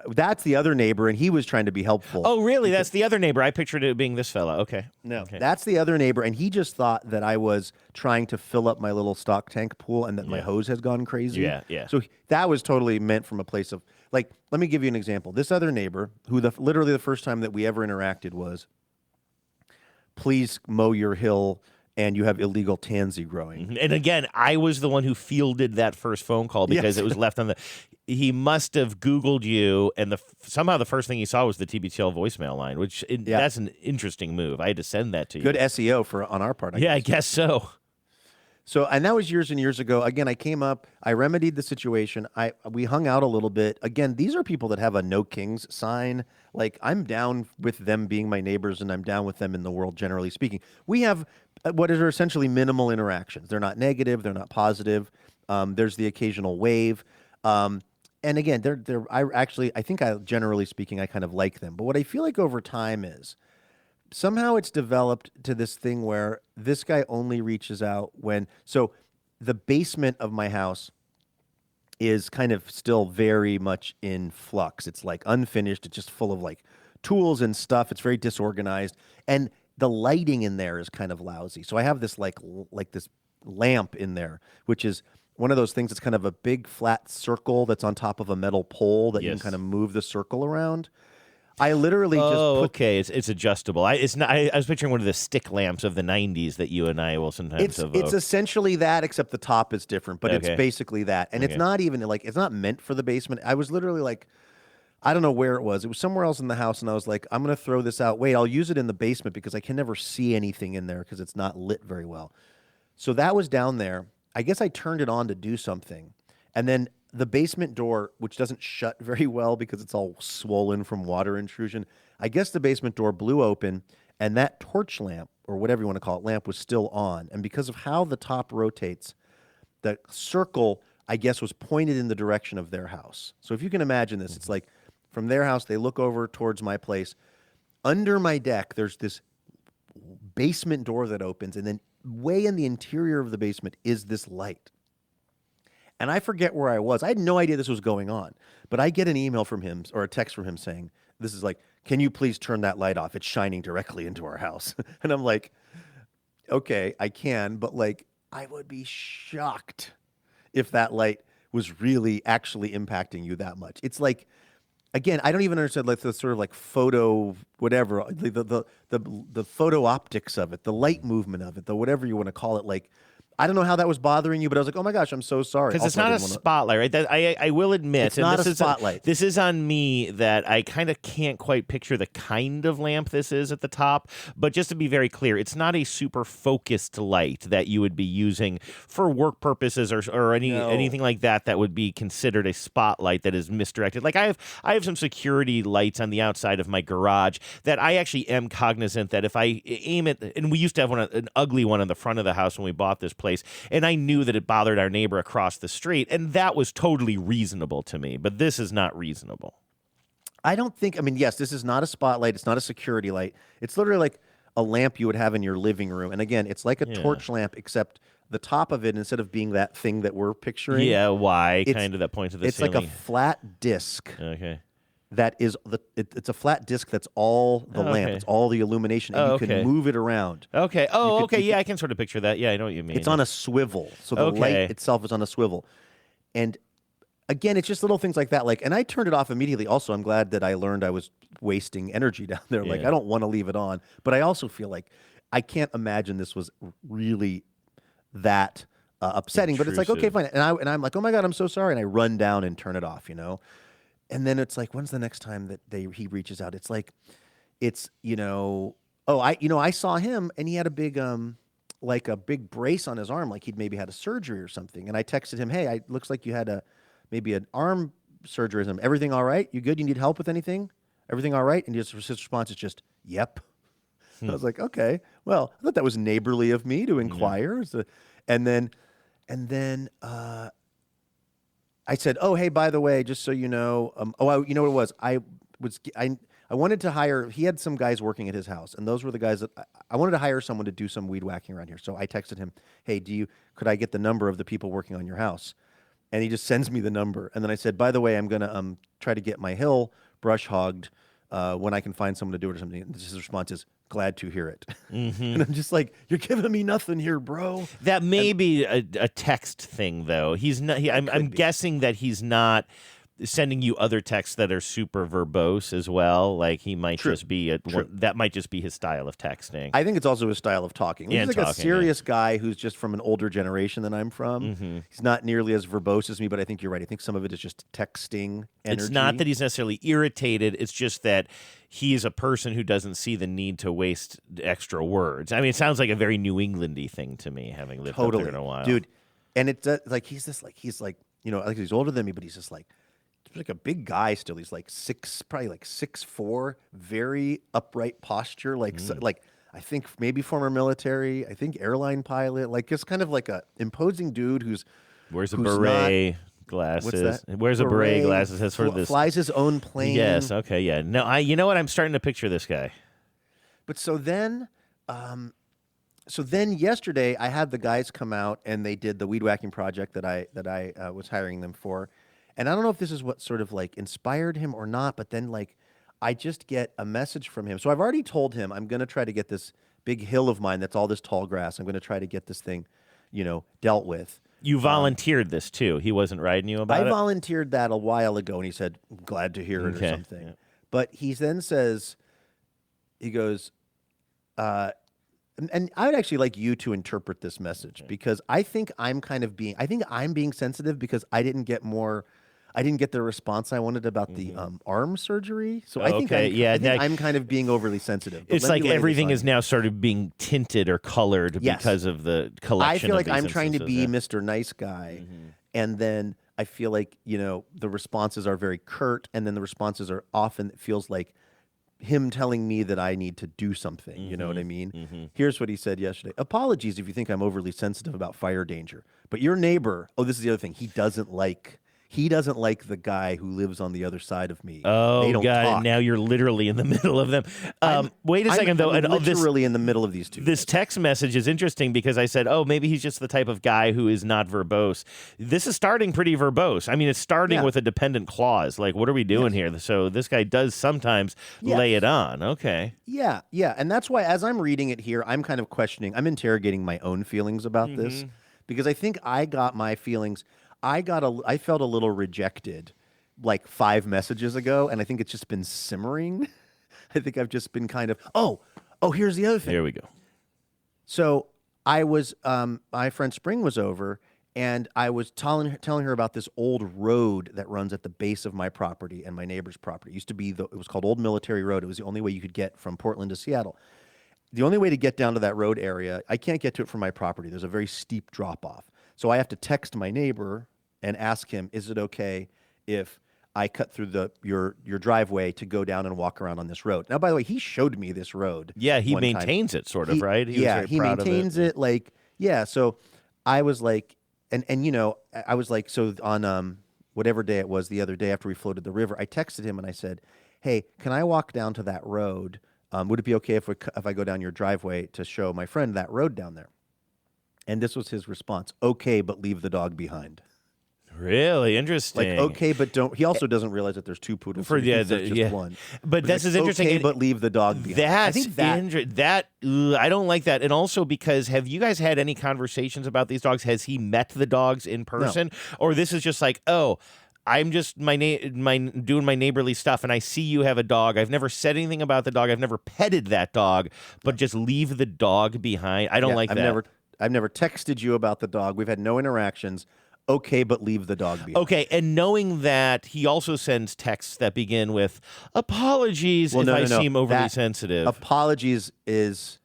That's the other neighbor, and he was trying to be helpful. Oh, really? That's the other neighbor. I pictured it being this fella. Okay. No, okay. That's the other neighbor, and he just thought that I was trying to fill up my little stock tank pool and that my hose has gone crazy. Yeah. So that was totally meant from a place of, like, let me give you an example. This other neighbor, who literally the first time that we ever interacted was, please mow your hill and you have illegal tansy growing. And again, I was the one who fielded that first phone call because it was left on the... He must have Googled you, and somehow the first thing he saw was the TBTL voicemail line, which that's an interesting move. I had to send that to you. Good SEO on our part, I guess. I guess so. So, and that was years and years ago. Again, I came up, I remedied the situation. We hung out a little bit. Again, these are people that have a no kings sign. Like, I'm down with them being my neighbors, and I'm down with them in the world, generally speaking. We have what are essentially minimal interactions. They're not negative. They're not positive. There's the occasional wave. and again, I think generally speaking, I kind of like them. But what I feel like over time is somehow it's developed to this thing where this guy only reaches out so the basement of my house is kind of still very much in flux. It's like unfinished. It's just full of like tools and stuff. It's very disorganized. And the lighting in there is kind of lousy. So I have this like this lamp in there, which is one of those things that's kind of a big flat circle that's on top of a metal pole that you can kind of move the circle around. I literally okay. It's adjustable. I was picturing one of the stick lamps of the 90s that you and I will sometimes evoke. It's essentially that, except the top is different, but it's basically that. And it's not even like, it's not meant for the basement. I was literally like, I don't know where it was. It was somewhere else in the house, and I was like, I'm going to throw this out. Wait, I'll use it in the basement because I can never see anything in there because it's not lit very well. So that was down there. I guess I turned it on to do something. And then the basement door, which doesn't shut very well because it's all swollen from water intrusion, I guess the basement door blew open, and that torch lamp, or whatever you want to call it, lamp was still on. And because of how the top rotates, the circle, I guess, was pointed in the direction of their house. So if you can imagine this, it's like from their house, they look over towards my place. Under my deck, there's this basement door that opens, and then way in the interior of the basement is this light. And I forget where I was. I had no idea this was going on. But I get an email from him or a text from him saying, this is like, can you please turn that light off? It's shining directly into our house. And I'm like, okay, I can. But like, I would be shocked if that light was really actually impacting you that much. It's like, again, I don't even understand like the sort of like photo, whatever, the photo optics of it, the light movement of it, the whatever you want to call it. Like, I don't know how that was bothering you, but I was like, oh my gosh, I'm so sorry. Because it's not a spotlight, right? I will admit. It's not a spotlight. This is on me that I kind of can't quite picture the kind of lamp this is at the top. But just to be very clear, it's not a super focused light that you would be using for work purposes or anything like that would be considered a spotlight that is misdirected. Like I have some security lights on the outside of my garage that I actually am cognizant that if I aim it, and we used to have an ugly one on the front of the house when we bought this place, and I knew that it bothered our neighbor across the street, and that was totally reasonable to me, but this is not reasonable. I don't think, I mean, yes, this is not a spotlight, it's not a security light. It's literally like a lamp you would have in your living room, and again, it's like a torch lamp, except the top of it, instead of being that thing that we're picturing. Yeah, why? Kind of that point to the ceiling. It's like a flat disc. Okay. That is it's a flat disc that's all the lamp. It's all the illumination, and you can move it around. Okay. Yeah, I can sort of picture that. Yeah, I know what you mean. It's on a swivel, so the light itself is on a swivel. And again, it's just little things like that. Like, and I turned it off immediately. Also, I'm glad that I learned I was wasting energy down there. Like, I don't want to leave it on, but I also feel like I can't imagine this was really that upsetting. But it's like, okay, fine. And I'm like, oh my God, I'm so sorry. And I run down and turn it off, you know? And then it's like, when's the next time that he reaches out? It's like, I saw him and he had a big, like a big brace on his arm, like he'd maybe had a surgery or something. And I texted him, hey, looks like you had maybe an arm surgery. Everything all right? You good? You need help with anything? Everything all right? And his response is just, yep. I was like, okay, well, I thought that was neighborly of me to inquire. And then I said, oh, hey, by the way, just so you know, you know what it was? I wanted to hire, he had some guys working at his house, and those were the guys that I wanted to hire someone to do some weed whacking around here. So I texted him, hey, could I get the number of the people working on your house? And he just sends me the number. And then I said, by the way, I'm going to try to get my hill brush hogged when I can find someone to do it or something. And his response is, glad to hear it. Mm-hmm. And I'm just like, you're giving me nothing here, bro. That may be a text thing, though. He's not. I'm guessing that he's not sending you other texts that are super verbose as well. Like he might just be that might just be his style of texting. I think it's also his style of talking. He's like a serious guy who's just from an older generation than I'm from. Mm-hmm. He's not nearly as verbose as me, but I think you're right. I think some of it is just texting energy. It's not that he's necessarily irritated. It's just that he's a person who doesn't see the need to waste extra words. I mean, it sounds like a very New Englandy thing to me, having lived up there in a while, dude. And it's like he's like he's older than me, but he's just like a big guy still. He's like probably like 6'4", very upright posture. Like I think maybe former military. I think airline pilot. Like just kind of like a imposing dude who's wears a beret. glasses. that? Wears a beret, glasses. Has sort of this. Flies his own plane. Yes. Okay. Yeah. No. You know what? I'm starting to picture this guy. But so then yesterday I had the guys come out and they did the weed whacking project that I was hiring them for, and I don't know if this is what sort of like inspired him or not. But then like I just get a message from him. So I've already told him I'm going to try to get this big hill of mine that's all this tall grass. I'm going to try to get this thing, dealt with. You volunteered this too. He wasn't writing you about it? I volunteered that a while ago, and he said, glad to hear it or something. Yeah. But he then says, he goes, and I would actually like you to interpret this message because I think I'm being sensitive because I didn't get the response I wanted about the arm surgery. So I think I'm kind of being overly sensitive. It's like everything is now sort of being tinted or colored because of the collection. I feel like I'm instances. trying to be Mr. Nice Guy, and then I feel like the responses are very curt, and then the responses are often it feels like him telling me that I need to do something. You know what I mean? Here's what he said yesterday. Apologies if you think I'm overly sensitive about fire danger, but your neighbor. Oh, this is the other thing. He doesn't like the guy who lives on the other side of me. Oh, they don't talk. Now you're literally in the middle of them. Wait a second, though. I'm literally in the middle of these two. This text message is interesting because I said, oh, maybe he's just the type of guy who is not verbose. This is starting pretty verbose. I mean, it's starting with a dependent clause. Like, what are we doing here? So this guy does sometimes lay it on. Okay. Yeah. And that's why as I'm reading it here, I'm kind of questioning. I'm interrogating my own feelings about this because I think I got my feelings... I felt a little rejected like 5 messages ago, and I think it's just been simmering. I think I've just been kind of, here's the other thing. Here we go. So I was, my friend Spring was over, and I was telling her about this old road that runs at the base of my property and my neighbor's property. It used to be, it was called Old Military Road. It was the only way you could get from Portland to Seattle. The only way to get down to that road area, I can't get to it from my property. There's a very steep drop-off. So I have to text my neighbor and ask him, is it okay if I cut through your driveway to go down and walk around on this road? Now, by the way, he showed me this road. Yeah, he maintains it, sort of, right? He maintains it. Like, yeah. So I was like, and I was like, so on whatever day it was, the other day after we floated the river, I texted him and I said, hey, can I walk down to that road? Would it be okay if I go down your driveway to show my friend that road down there? And this was his response: okay, but leave the dog behind. Really interesting. Like, okay, but don't. He also doesn't realize that there's 2 poodles. For just one. But this is interesting. Okay, but leave the dog behind. I don't like that. And also because have you guys had any conversations about these dogs? Has he met the dogs in person, or this is just like, oh, I'm just doing my neighborly stuff, and I see you have a dog. I've never said anything about the dog. I've never petted that dog, but just leave the dog behind. I don't like that. I've never texted you about the dog. We've had no interactions. Okay, but leave the dog behind. Okay, and knowing that, he also sends texts that begin with apologies if I seem overly sensitive. Apologies is...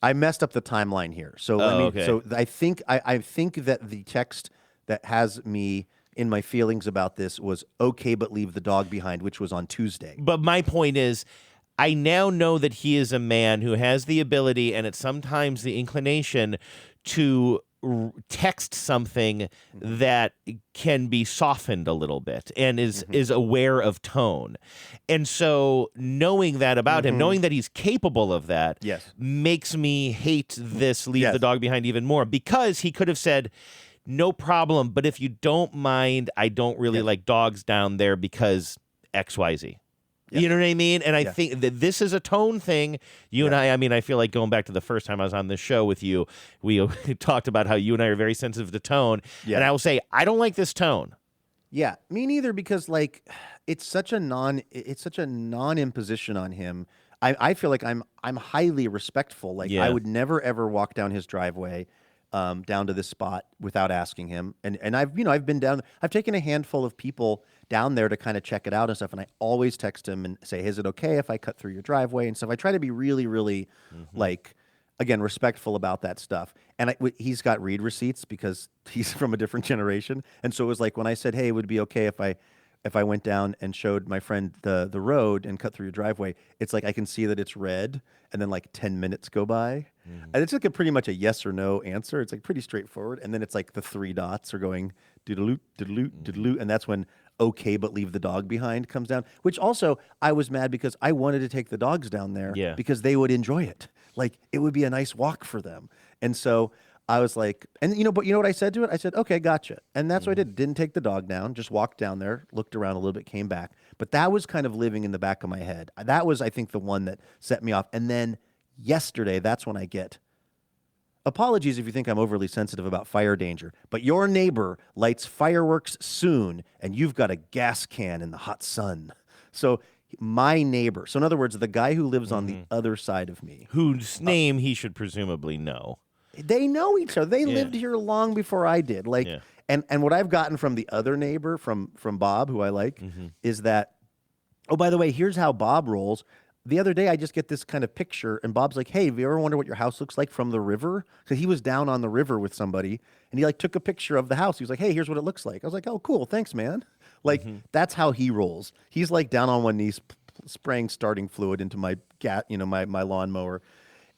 I messed up the timeline here. So So I think that the text that has me in my feelings about this was okay, but leave the dog behind, which was on Tuesday. But my point is, I now know that he is a man who has the ability and it's sometimes the inclination to text something that can be softened a little bit and is aware of tone. And so knowing that about him, knowing that he's capable of that, makes me hate this leave the dog behind even more, because he could have said, no problem, but if you don't mind, I don't really like dogs down there because XYZ. You know what I mean? And I think that this is a tone thing. You and I mean, I feel like going back to the first time I was on this show with you, we talked about how you and I are very sensitive to tone. Yeah. And I will say, I don't like this tone. Yeah, me neither, because like it's such a non-imposition on him. I feel like I'm highly respectful. Like I would never ever walk down his driveway down to this spot without asking him. And I've been down. I've taken a handful of people down there to kind of check it out and stuff. And I always text him and say, is it okay if I cut through your driveway and stuff? I try to be really, really like, again, respectful about that stuff. And he's got read receipts because he's from a different generation. And so it was like when I said, hey, it would be okay if I went down and showed my friend the road and cut through your driveway, it's like I can see that it's red, and then like 10 minutes go by. And it's like pretty much a yes or no answer. It's like pretty straightforward. And then it's like the 3 dots are going doodaloot, doodaloot, doodaloot, and that's when "Okay, but leave the dog behind" comes down. Which also, I was mad because I wanted to take the dogs down there because they would enjoy it. Like, it would be a nice walk for them. And so I was like, but you know what I said to it? I said, okay, gotcha. And that's what I did. Didn't take the dog down, just walked down there, looked around a little bit, came back. But that was kind of living in the back of my head. That was, I think, the one that set me off. And then yesterday, that's when I get, apologies if you think I'm overly sensitive about fire danger, but your neighbor lights fireworks soon, and you've got a gas can in the hot sun. So my neighbor, so in other words, the guy who lives on the other side of me. Whose name he should presumably know. They know each other. They lived here long before I did. Like, and what I've gotten from the other neighbor, from Bob, who I like, is that, oh, by the way, here's how Bob rolls. The other day, I just get this kind of picture, and Bob's like, hey, have you ever wondered what your house looks like from the river? Because he was down on the river with somebody, and he, like, took a picture of the house. He was like, hey, here's what it looks like. I was like, oh, cool, thanks, man. Like, that's how he rolls. He's, like, down on one knee, spraying starting fluid into my my lawnmower.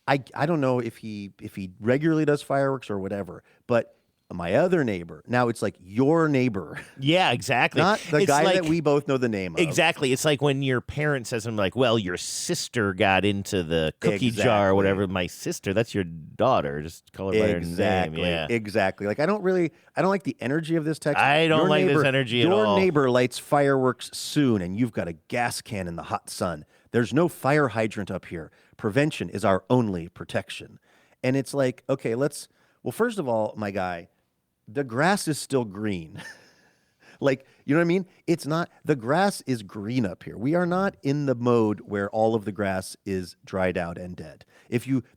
I don't know if he regularly does fireworks or whatever, but my other neighbor, now it's like your neighbor. Yeah, exactly. Not the guy that we both know the name of. Exactly. It's like when your parent says something like, well, your sister got into the cookie jar or whatever. My sister, that's your daughter. Just call her by her name. Yeah. Exactly. Like, I don't like the energy of this text. I don't like this energy at all. Your neighbor lights fireworks soon, and you've got a gas can in the hot sun. There's no fire hydrant up here. Prevention is our only protection. And it's like, okay, well, first of all, my guy, the grass is still green. Like, you know what I mean? It's not, the grass is green up here. We are not in the mode where all of the grass is dried out and dead.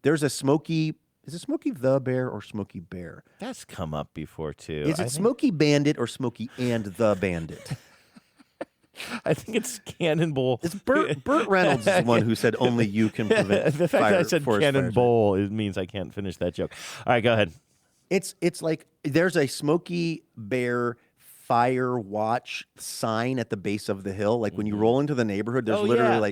There's a Smokey, is it Smokey the Bear or Smokey Bear? That's come up before, too. Is it Smokey Bandit or Smokey and the Bandit? I think it's Cannonball. It's Burt Reynolds is the one who said only you can prevent the fact that I said Cannonball, it means I can't finish that joke. All right, go ahead. It's like there's a Smokey Bear fire watch sign at the base of the hill. Like when you roll into the neighborhood, there's literally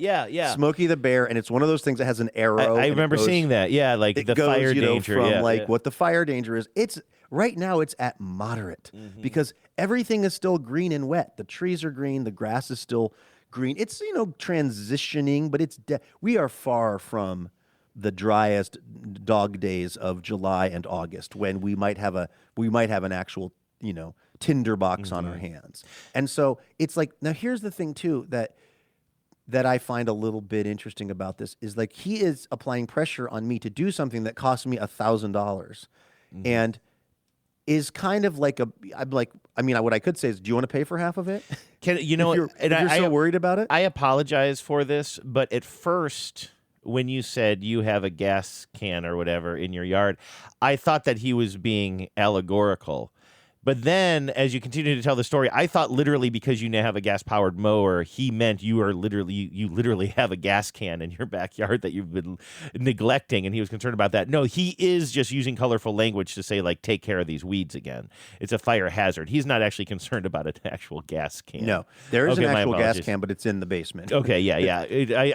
Smokey the Bear, and it's one of those things that has an arrow. I remember seeing that. Yeah, like the goes, fire danger. From what the fire danger is. It's right now it's at moderate because everything is still green and wet. The trees are green, the grass is still green. It's transitioning, but we are far from the driest dog days of July and August when we might have an actual tinderbox on our hands. And so it's like, now here's the thing too that I find a little bit interesting about this is like he is applying pressure on me to do something that cost me $1,000 and is kind of like what I could say is, do you want to pay for half of it? If you're so worried about it? I apologize for this, but at first, when you said you have a gas can or whatever in your yard, I thought that he was being allegorical. But then, as you continue to tell the story, I thought literally because you now have a gas-powered mower, he meant you literally have a gas can in your backyard that you've been neglecting, and he was concerned about that. No, he is just using colorful language to say, like, take care of these weeds again. It's a fire hazard. He's not actually concerned about an actual gas can. No, there is an actual gas can, but it's in the basement. Okay, yeah.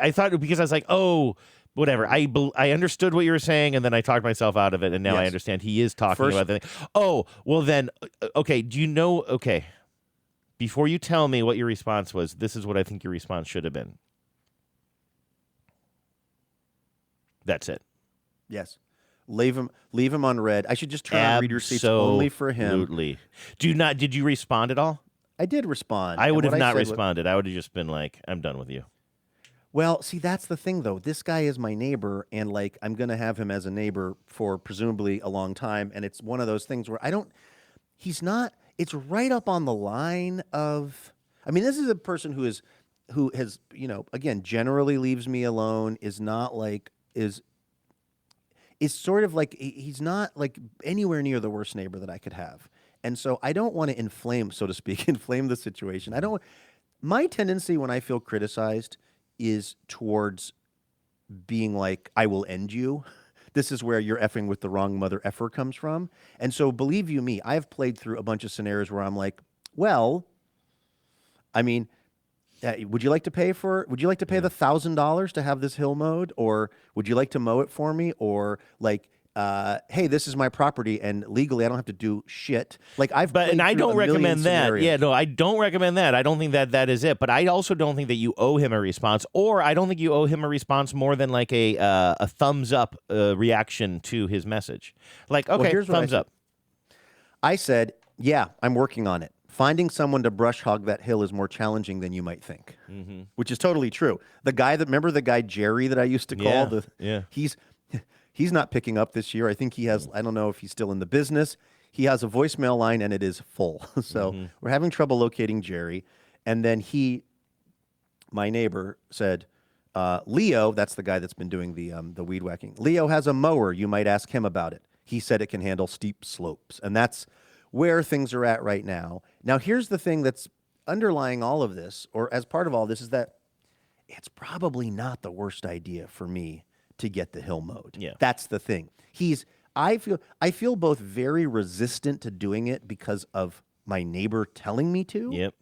I thought, because I was like, oh, whatever. I understood what you were saying, and then I talked myself out of it, and now I understand he is talking about the thing. Oh, well then, okay, do you know, okay, before you tell me what your response was, this is what I think your response should have been. That's it. Yes. Leave him on red. I should just turn on reader seats only for him. Absolutely. Did you respond at all? I did respond. I would have not responded. I would have just been like, I'm done with you. Well, see, that's the thing, though. This guy is my neighbor, and, like, I'm going to have him as a neighbor for presumably a long time, and it's one of those things where it's right up on the line of, I mean, this is a person who has, again, generally leaves me alone, is sort of like, he's not, like, anywhere near the worst neighbor that I could have. And so I don't want to inflame, so to speak, the situation. My tendency when I feel criticized is towards being like, I will end you. This is where you're effing with the wrong mother effer comes from. And so believe you me, I've played through a bunch of scenarios where I'm like, well, I mean, would you like to pay the $1,000 to have this hill mowed? Or would you like to mow it for me? Or like, hey, this is my property, and legally I don't have to do shit. Like I don't recommend that. Yeah, no, I don't recommend that. I don't think that is it. But I also don't think that you owe him a response, or I don't think you owe him a response more than like a thumbs up reaction to his message. Like, okay, here's thumbs up. I said, yeah, I'm working on it. Finding someone to brush hog that hill is more challenging than you might think, which is totally true. Remember the guy Jerry that I used to call? He's not picking up this year. I think he has, I don't know if he's still in the business. He has a voicemail line and it is full. So we're having trouble locating Jerry. And then my neighbor said, Leo, that's the guy that's been doing the weed whacking. Leo has a mower. You might ask him about it. He said it can handle steep slopes. And that's where things are at right now. Now, here's the thing that's underlying all of this, or as part of all this, is that it's probably not the worst idea for me to get the hill mowed. Yeah. That's the thing. I feel both very resistant to doing it because of my neighbor telling me to. Yep.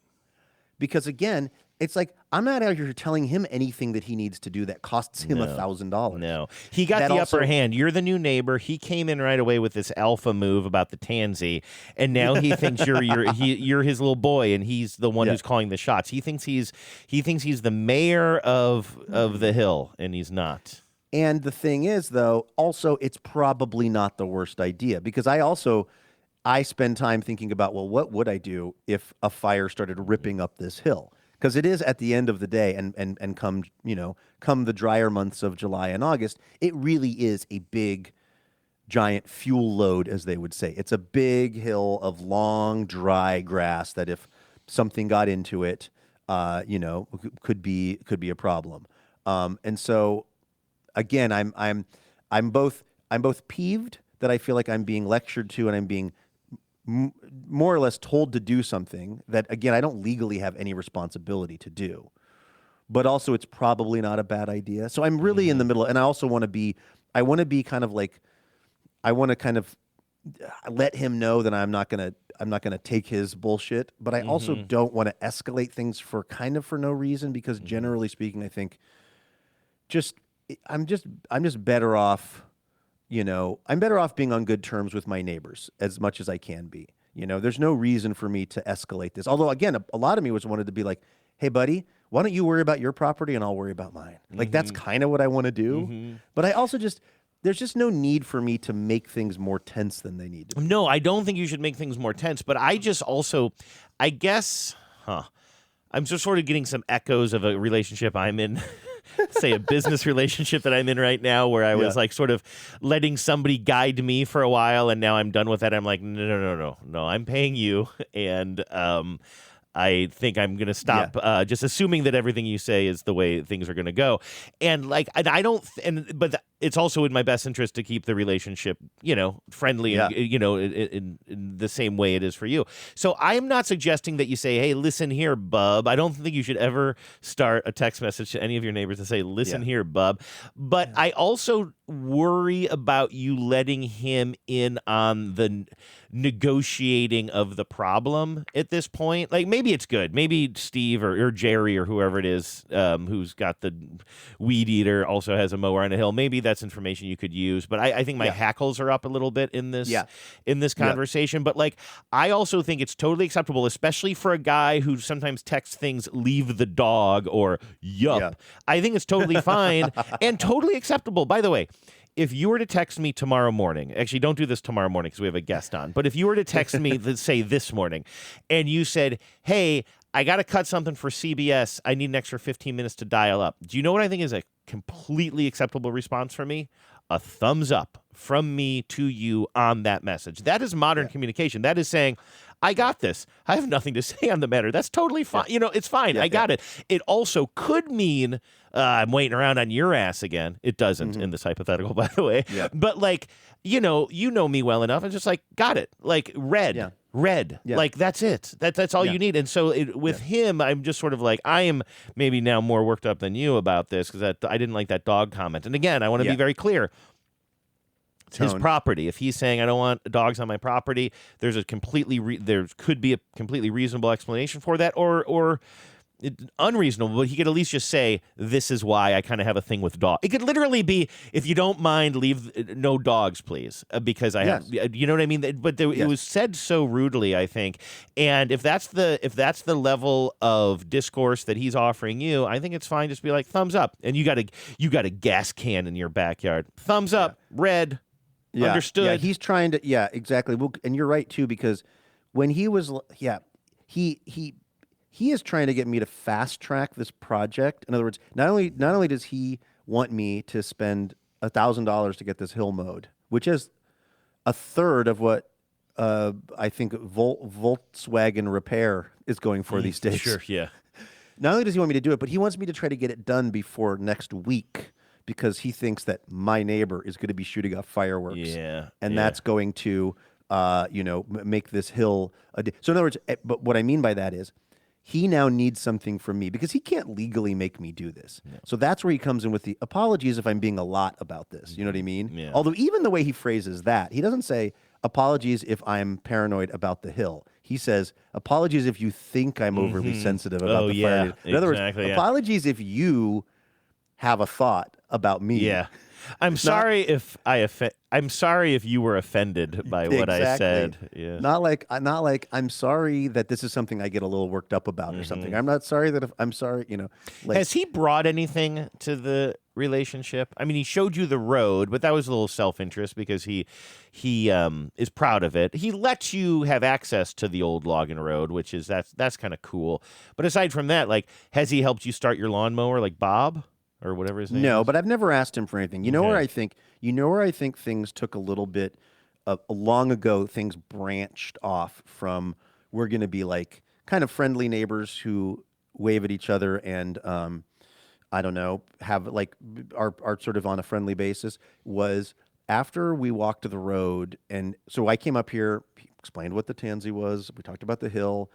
Because again, it's like I'm not out here telling him anything that he needs to do that costs him $1,000. No, he got the upper hand. You're the new neighbor. He came in right away with this alpha move about the tansy, and now he thinks you're his little boy, and he's the one who's calling the shots. He thinks he's the mayor of the hill, and he's not. And the thing is, though, also it's probably not the worst idea because I spend time thinking about, well, what would I do if a fire started ripping up this hill? Because it is at the end of the day, and come the drier months of July and August, it really is a big, giant fuel load, as they would say. It's a big hill of long, dry grass that if something got into it, could be a problem. And so, again, I'm both peeved that I feel like I'm being lectured to and I'm being more or less told to do something that, again, I don't legally have any responsibility to do. But also it's probably not a bad idea. So I'm really in the middle, and I also want to be kind of like, I want to kind of let him know that I'm not gonna take his bullshit, but I also don't want to escalate things for no reason, because generally speaking, I think I'm just better off. I'm better off being on good terms with my neighbors as much as I can be. There's no reason for me to escalate this. Although, again, a lot of me wanted to be like, hey, buddy, why don't you worry about your property and I'll worry about mine? Like, that's kind of what I want to do. But I also there's just no need for me to make things more tense than they need to be. No, I don't think you should make things more tense. But I guess, I'm just sort of getting some echoes of a relationship I'm in. Say a business relationship that I'm in right now, where I was like sort of letting somebody guide me for a while, and now I'm done with that. I'm like, no, I'm paying you, and I think I'm going to stop just assuming that everything you say is the way things are going to go. And but it's also in my best interest to keep the relationship, friendly and, in the same way it is for you. So I'm not suggesting that you say, hey, listen here, bub. I don't think you should ever start a text message to any of your neighbors to say, listen here, bub. But I also worry about you letting him in on the negotiating of the problem at this point. Like, maybe it's good. Maybe Steve or Jerry or whoever it is who's got the weed eater also has a mower on a hill. Maybe that's information you could use. But I think my hackles are up a little bit in this conversation. But like, I also think it's totally acceptable, especially for a guy who sometimes texts things, leave the dog or yup. I think it's totally fine and totally acceptable. By the way, if you were to text me tomorrow morning, actually don't do this tomorrow morning because we have a guest on, but if you were to text me, let's say this morning, and you said, hey, I got to cut something for CBS, I need an extra 15 minutes to dial up. Do you know what I think is a completely acceptable response from me? A thumbs up from me to you on that message. That is modern communication. That is saying, I got this. I have nothing to say on the matter. That's totally fine. It's fine. I got it. It also could mean I'm waiting around on your ass again. It doesn't in this hypothetical, by the way. Yeah. But like, you know me well enough. It's just like, got it. Like red. Yeah. Like that's it. That's all you need. And so with him, I'm just sort of like, I am maybe now more worked up than you about this because I didn't like that dog comment. And again, I want to be very clear. It's his property. If he's saying I don't want dogs on my property, there could be a completely reasonable explanation for that, or unreasonable, but he could at least just say, this is why I kind of have a thing with dogs. It could literally be, if you don't mind, leave no dogs, please, because I have, you know what I mean? But it was said so rudely, I think. And if that's the level of discourse that he's offering you, I think it's fine. Just be like, thumbs up. And you got a gas can in your backyard. Thumbs up, red, understood. Yeah, he's trying to, exactly. Well, and you're right, too, because when he was, he is trying to get me to fast track this project. In other words, not only does he want me to spend $1,000 to get this hill mowed, which is a third of what I think Volkswagen Repair is going for these days. Sure, yeah. Not only does he want me to do it, but he wants me to try to get it done before next week because he thinks that my neighbor is going to be shooting off fireworks. Yeah, and that's going to, make this hill. So in other words, but what I mean by that is, he now needs something from me because he can't legally make me do this. No. So that's where he comes in with the apologies if I'm being a lot about this. You know what I mean? Yeah. Although even the way he phrases that, he doesn't say apologies if I'm paranoid about the hill. He says apologies if you think I'm overly sensitive about the fire. In other words, apologies if you have a thought about me. Yeah. I'm sorry if I'm sorry if you were offended by what I said. Yeah. Not like I'm sorry that this is something I get a little worked up about or something. I'm not sorry that I'm sorry, Has he brought anything to the relationship? I mean, he showed you the road, but that was a little self-interest because he is proud of it. He lets you have access to the old logging road, which is that's kind of cool. But aside from that, like, has he helped you start your lawnmower like Bob? Or whatever his name is? No, but I've never asked him for anything. You know where I think things took a little bit long ago, things branched off from we're going to be like kind of friendly neighbors who wave at each other and I don't know, have like are sort of on a friendly basis was after we walked to the road. And so I came up here, he explained what the tansy was. We talked about the hill.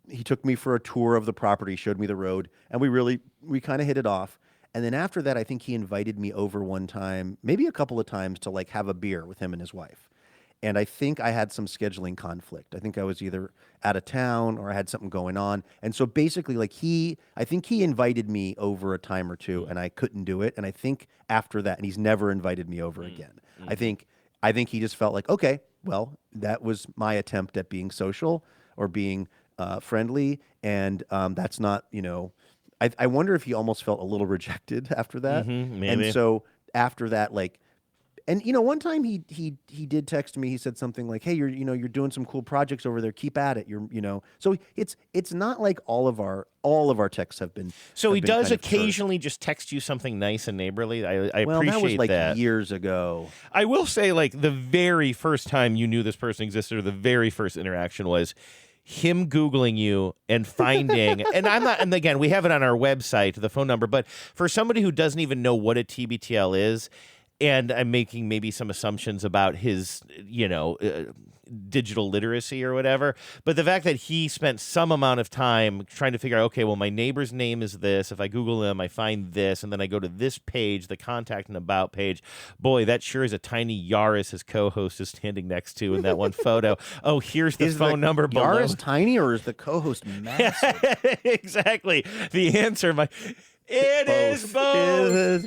He took me for a tour of the property, showed me the road, and we kind of hit it off. And then after that, I think he invited me over one time, maybe a couple of times, to like have a beer with him and his wife. And I think I had some scheduling conflict. I think I was either out of town or I had something going on. And so basically, like I think he invited me over a time or two, and I couldn't do it. And I think after that, and he's never invited me over again. I think he just felt like, okay, well, that was my attempt at being social or being friendly, and that's not, I wonder if he almost felt a little rejected after that. Maybe. And so after that, like, and one time he did text me. He said something like, "Hey, you're doing some cool projects over there. Keep at it. So it's not like all of our texts have been. So he does kind of occasionally just text you something nice and neighborly. I well, appreciate that was like that. years ago. I will say, like, the very first time you knew this person existed, or the very first interaction was him Googling you and finding, and again, we have it on our website, the phone number, but for somebody who doesn't even know what a TBTL is, and I'm making maybe some assumptions about his, digital literacy or whatever, but the fact that he spent some amount of time trying to figure out, okay, well, my neighbor's name is this. If I Google him, I find this, and then I go to this page, the contact and about page. Boy, that sure is a tiny Yaris his co-host is standing next to in that one photo. Oh, here's the phone number below. Yaris tiny, or is the co-host massive? Exactly. The answer, It is both.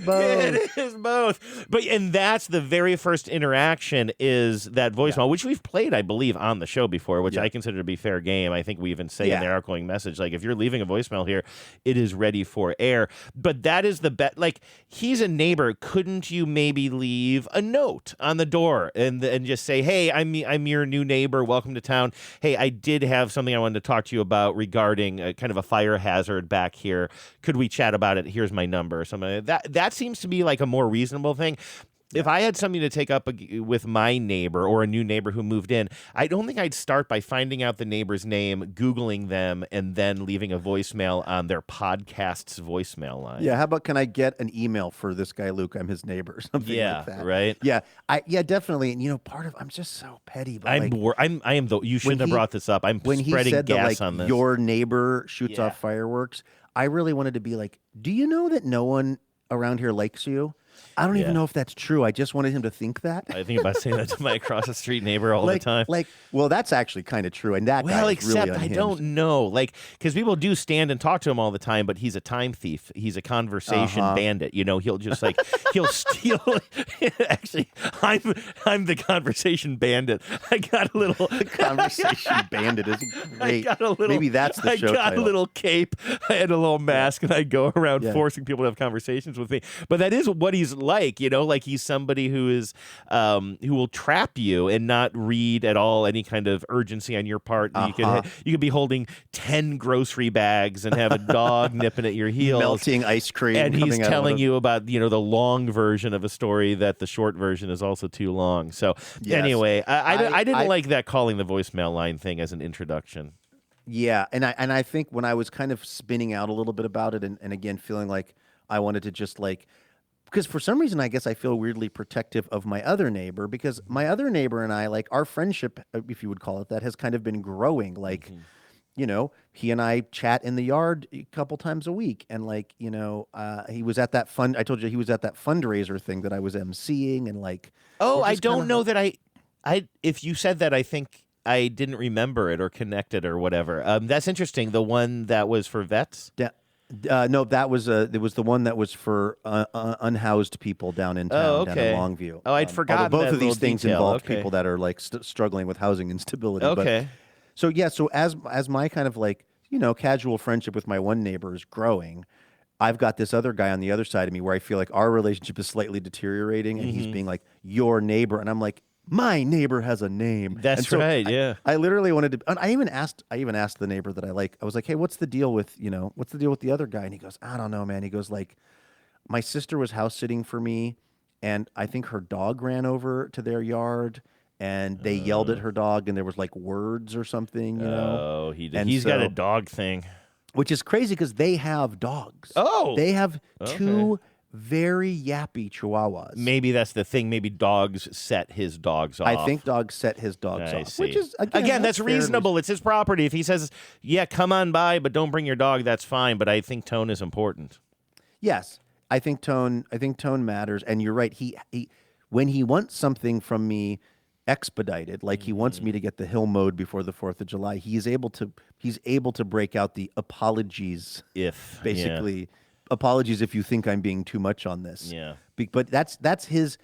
And that's the very first interaction is that voicemail, which we've played, I believe, on the show before, which I consider to be fair game. I think we even say in the outgoing message, like, if you're leaving a voicemail here, it is ready for air. But that is the bet. Like, he's a neighbor. Couldn't you maybe leave a note on the door and just say, hey, I'm your new neighbor. Welcome to town. Hey, I did have something I wanted to talk to you about regarding kind of a fire hazard back here. Could we chat about it? Here's my number or something. That seems to be like a more reasonable thing. If I had something to take up with my neighbor or a new neighbor who moved in, I don't think I'd start by finding out the neighbor's name, Googling them, and then leaving a voicemail on their podcast's voicemail line. Yeah, how about, can I get an email for this guy, Luke? I'm his neighbor, something like that. Right? Yeah, definitely. And part of I'm just so petty. But you shouldn't have brought this up. I'm spreading gas on this. Your neighbor shoots off fireworks. I really wanted to be like, do you know that no one around here likes you? I don't even know if that's true. I just wanted him to think that. I think about saying that to my across the street neighbor all the time. Well, that's actually kind of true. And that guy is really unhinged. I don't know. Because people do stand and talk to him all the time, but he's a time thief. He's a conversation bandit. He'll just he'll steal. Actually, I'm the conversation bandit. I got a little. The conversation bandit is great. I got a little. Maybe that's the show I got title. a little cape. I had a little mask, and I go around forcing people to have conversations with me. But that is what he's like, like he's somebody who is who will trap you and not read at all any kind of urgency on your part. You could be holding 10 grocery bags and have a dog nipping at your heels, melting ice cream, and he's telling you about the long version of a story that the short version is also too long. So anyway, I didn't like that calling the voicemail line thing as an introduction. Yeah, and I think when I was kind of spinning out a little bit about it, and again feeling like I wanted to just because for some reason I guess I feel weirdly protective of my other neighbor, because my other neighbor and I, our friendship, if you would call it that, has kind of been growing. He and I chat in the yard a couple times a week, and he was at that I told you he was at that fundraiser thing that I was emceeing, and I don't know that I if you said that, I think I didn't remember it or connect it or whatever. That's interesting. The one that was for vets? No, that was it was the one that was for unhoused people down in town, down in Longview. Oh, I'd forgotten both that of these things detail. involve people that are struggling with housing instability. Okay. So as my kind of casual friendship with my one neighbor is growing, I've got this other guy on the other side of me where I feel like our relationship is slightly deteriorating, and he's being like, your neighbor, and I'm like, my neighbor has a name. That's right. Yeah. I literally wanted to. And I even asked the neighbor that I like. I was like, "Hey, what's the deal with the other guy?" And he goes, "I don't know, man." He goes, my sister was house sitting for me, and I think her dog ran over to their yard, and they yelled at her dog, and there was words or something. Oh, he did. He's got a dog thing, which is crazy because they have dogs. Oh, they have two very yappy chihuahuas. Maybe that's the thing. Maybe dogs set his dogs off. I think dogs set his dogs off, which is again that's reasonable. It's his property. If he says, "Yeah, come on by, but don't bring your dog," that's fine. But I think tone is important. Yes, I think tone matters. And you're right. He when he wants something from me expedited, he wants me to get the hill mowed before the 4th of July, he's able to break out the apologies. Apologies if you think I'm being too much on this. Yeah. But that's his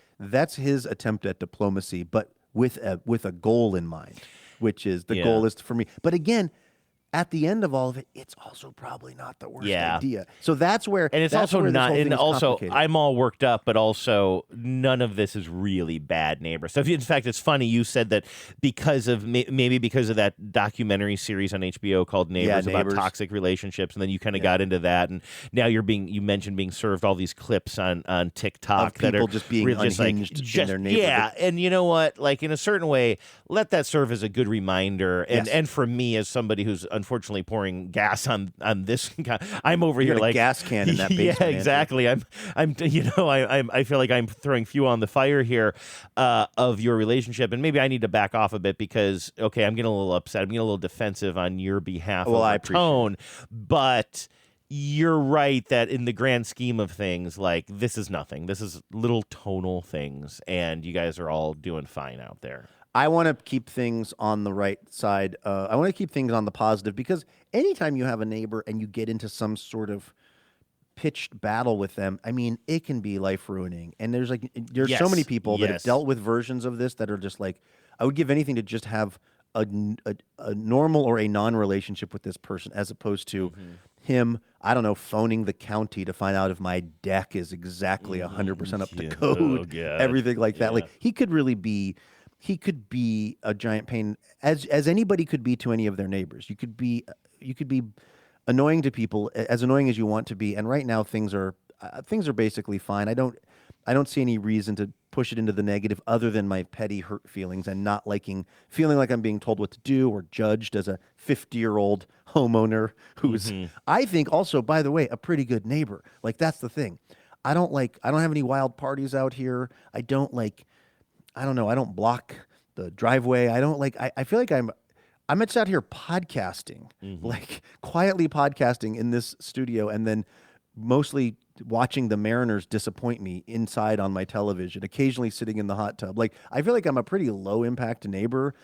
attempt at diplomacy, but with a goal in mind, which is the goal is for me. But again, at the end of all of it, it's also probably not the worst idea. So that's where, and it's also not, and also I'm all worked up, but also none of this is really bad neighbor stuff. In fact, it's funny you said that because of maybe because of that documentary series on HBO called Neighbors about toxic relationships, and then you kind of got into that, and now you mentioned being served all these clips on TikTok of people that are just being unhinged in their neighborhood. Yeah, and you know what? In a certain way, let that serve as a good reminder, and for me as somebody who's unfortunately pouring gas on this guy. I'm over here a gas can in that basement. Yeah, exactly. I feel like I'm throwing fuel on the fire here of your relationship, and maybe I need to back off a bit because I'm getting a little upset. I'm getting a little defensive on your behalf. Well, I appreciate tone, but you're right that in the grand scheme of things, this is nothing. This is little tonal things, and you guys are all doing fine out there. I want to keep things on the right side. I want to keep things on the positive, because anytime you have a neighbor and you get into some sort of pitched battle with them, I mean, it can be life ruining. And there's so many people that have dealt with versions of this that are just I would give anything to just have a normal or a non-relationship with this person, as opposed to him, I don't know, phoning the county to find out if my deck is exactly 100% up to code, everything like that. He could really be. He could be a giant pain, as anybody could be to any of their neighbors. You could be annoying to people, as annoying as you want to be. And right now things are basically fine. I don't see any reason to push it into the negative, other than my petty hurt feelings and not feeling like I'm being told what to do or judged as a 50-year-old homeowner who's, I think, also, by the way, a pretty good neighbor. That's the thing. I don't have any wild parties out here. I don't block the driveway. I feel like I'm just out here podcasting, quietly podcasting in this studio, and then mostly watching the Mariners disappoint me inside on my television, occasionally sitting in the hot tub. Like, I feel like I'm a pretty low impact neighbor.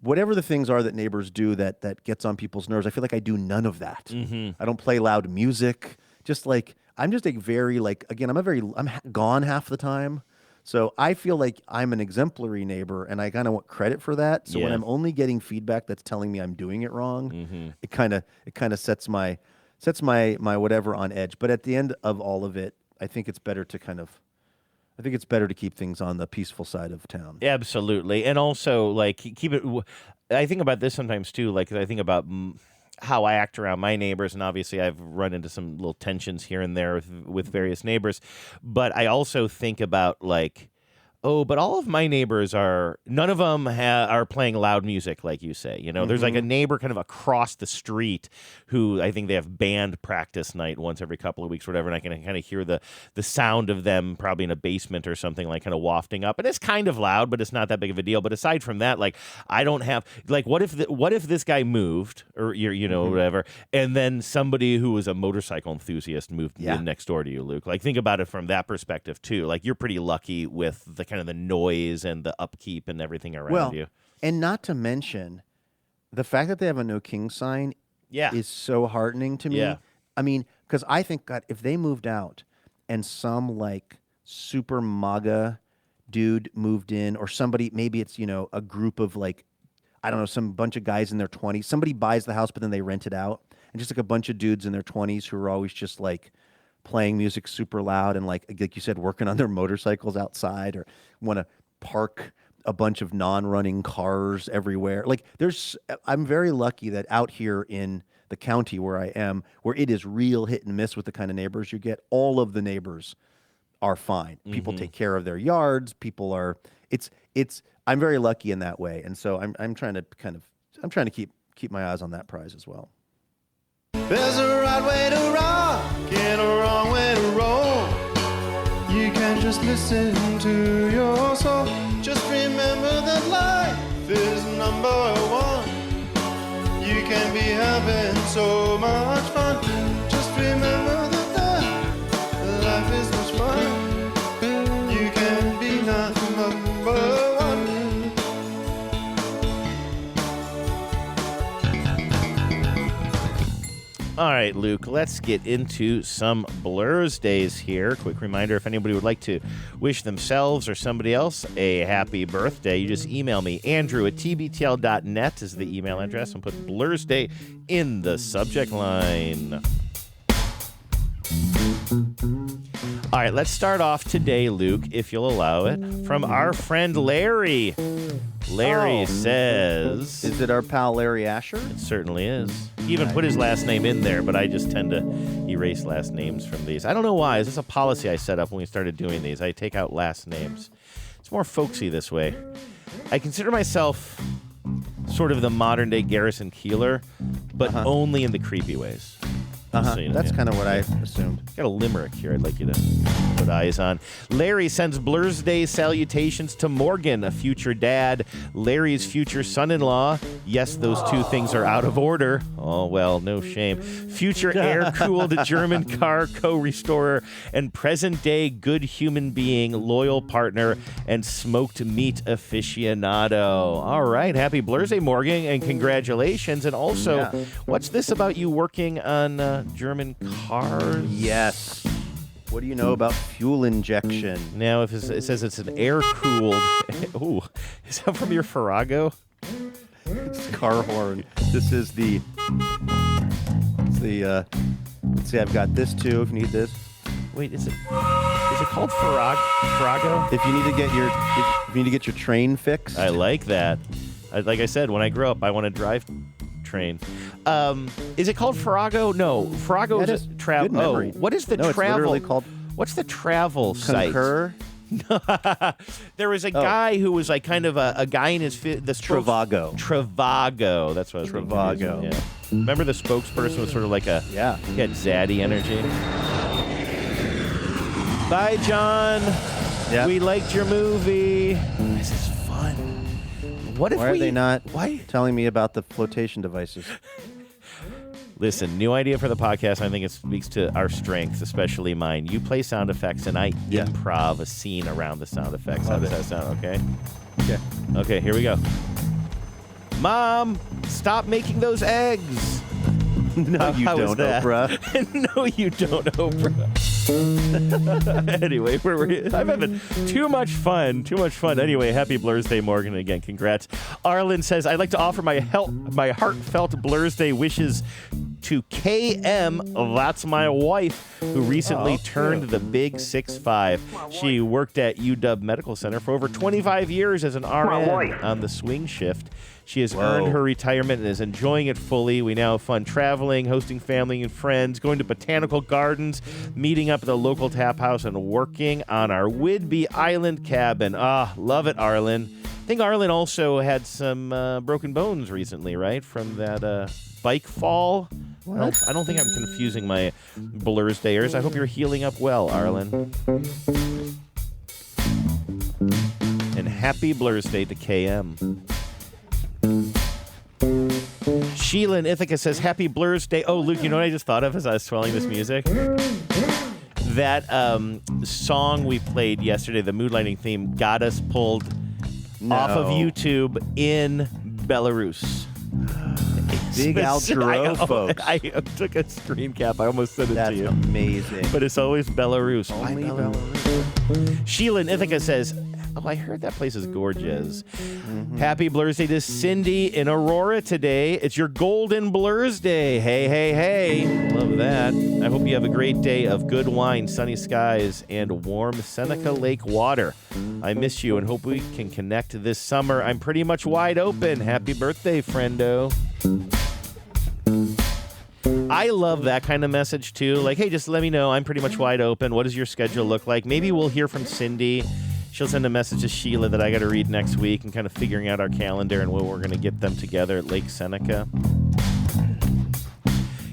Whatever the things are that neighbors do that gets on people's nerves, I feel like I do none of that. Mm-hmm. I don't play loud music. Just like, I'm just a very, like, again, I'm gone half the time. So I feel like I'm an exemplary neighbor, and I kind of want credit for that. So when I'm only getting feedback that's telling me I'm doing it wrong, it kind of sets my whatever on edge. But at the end of all of it, I think it's better to keep things on the peaceful side of town. Absolutely. And also, like, keep it. I think about this sometimes too. Like, I think about how I act around my neighbors, and obviously I've run into some little tensions here and there with various neighbors. But I also think about, like, but all of my neighbors none of them are playing loud music, like you say. You know, there's like a neighbor kind of across the street who I think they have band practice night once every couple of weeks or whatever, and I can kind of hear the sound of them probably in a basement or something, like kind of wafting up. And it's kind of loud, but it's not that big of a deal. But aside from that, like, I don't have, like, what if this guy moved or, you know, whatever, and then somebody who was a motorcycle enthusiast moved in next door to you, Luke? Like, think about it from that perspective too. Like, you're pretty lucky with the kind of the noise and the upkeep and everything around you. And not to mention the fact that they have a no king sign is so heartening to me. Yeah. I mean, because I think, God, if they moved out and some like super MAGA dude moved in, or somebody, maybe it's, you know, a group of like, I don't know, some bunch of guys in their 20s, somebody buys the house, but then they rent it out, and just like a bunch of dudes in their 20s who are always just like playing music super loud and like you said, working on their motorcycles outside, or want to park a bunch of non-running cars everywhere. Like, I'm very lucky that out here in the county where I am, where it is real hit and miss with the kind of neighbors you get, all of the neighbors are fine. People take care of their yards. People are, I'm very lucky in that way. And so I'm trying to keep my eyes on that prize as well. There's a right way to rock and a wrong way to roll. You can just listen to your soul. Just remember that life is number one. You can be having so much fun. Just remember that life is much fun. You can be number one. All right, Luke, let's get into some Blur's Days here. Quick reminder, if anybody would like to wish themselves or somebody else a happy birthday, you just email me. Andrew at tbtl.net is the email address, and put Blur's Day in the subject line. All right, let's start off today, Luke, if you'll allow it, from our friend Larry. Larry says... Is it our pal Larry Asher? It certainly is. He even put his last name in there, but I just tend to erase last names from these. I don't know why. Is this a policy I set up when we started doing these? I take out last names. It's more folksy this way. I consider myself sort of the modern-day Garrison Keillor, but only in the creepy ways. So, you know, That's kind of what I assumed. Got a limerick here I'd like you to put eyes on. Larry sends Blur's Day salutations to Morgan, a future dad, Larry's future son-in-law. Yes, those two things are out of order. Oh, well, no shame. Future air-cooled German car co-restorer and present-day good human being, loyal partner, and smoked meat aficionado. All right, happy Blur's Day, Morgan, and congratulations. And also, what's this about you working on German cars? Yes. What do you know about fuel injection? Now, if it says it's an air-cooled... Ooh, is that from your Farrago? It's car horn. This is the... let's see, I've got this too, if you need this. Wait, is it called Farrago? If you need to get your train fixed. I like that. Like I said, when I grow up, I want to drive train. Is it called Farrago? No, Farrago is travel. Oh, what is the travel? It's literally called. What's the travel Concur? site? There was a guy who was like kind of a guy in his Travago. Travago. That's what I was Travago. thinking. Yeah. Remember the spokesperson was sort of like he had zaddy energy. Bye, John. Yeah. We liked your movie. This is fun. What if Why are they not telling me about the flotation devices? Listen, new idea for the podcast. I think it speaks to our strengths, especially mine. You play sound effects, and I improv a scene around the sound effects. How does that sound? Okay. Okay. Here we go. Mom, stop making those eggs. No, you don't, Oprah. No, you don't, Oprah. Anyway, I'm having too much fun. Anyway, happy Blur's Day, Morgan. Again, congrats. Arlen says, I'd like to offer my heartfelt Blur's Day wishes to KM. That's my wife, who recently turned the big 6'5". She worked at UW Medical Center for over 25 years as an RN on the swing shift. She has earned her retirement and is enjoying it fully. We now have fun traveling, hosting family and friends, going to botanical gardens, meeting up at the local tap house, and working on our Whidbey Island cabin. Love it, Arlen. I think Arlen also had some broken bones recently, right? From that bike fall. I don't think I'm confusing my Blur's Dayers. I hope you're healing up well, Arlen. And happy Blur's Day to KM. Sheila in Ithaca says, Happy Blur's Day. Oh, Luke, you know what I just thought of as I was swelling this music? That song we played yesterday, the Mood Lighting theme, got us pulled off of YouTube in Belarus. Big outro, folks. I took a screen cap. I almost sent it to you. That's amazing. But it's always Belarus. Only Belarus. Sheila in Ithaca says, I heard that place is gorgeous. Happy Blur's Day to Cindy in Aurora today. It's your Golden Blur's Day. Hey. Love that. I hope you have a great day of good wine, sunny skies, and warm Seneca Lake water. I miss you and hope we can connect this summer. I'm pretty much wide open. Happy birthday, friendo. I love that kind of message, too. Like, hey, just let me know. I'm pretty much wide open. What does your schedule look like? Maybe we'll hear from Cindy. She'll send a message to Sheila that I got to read next week and kind of figuring out our calendar and when we're going to get them together at Lake Seneca.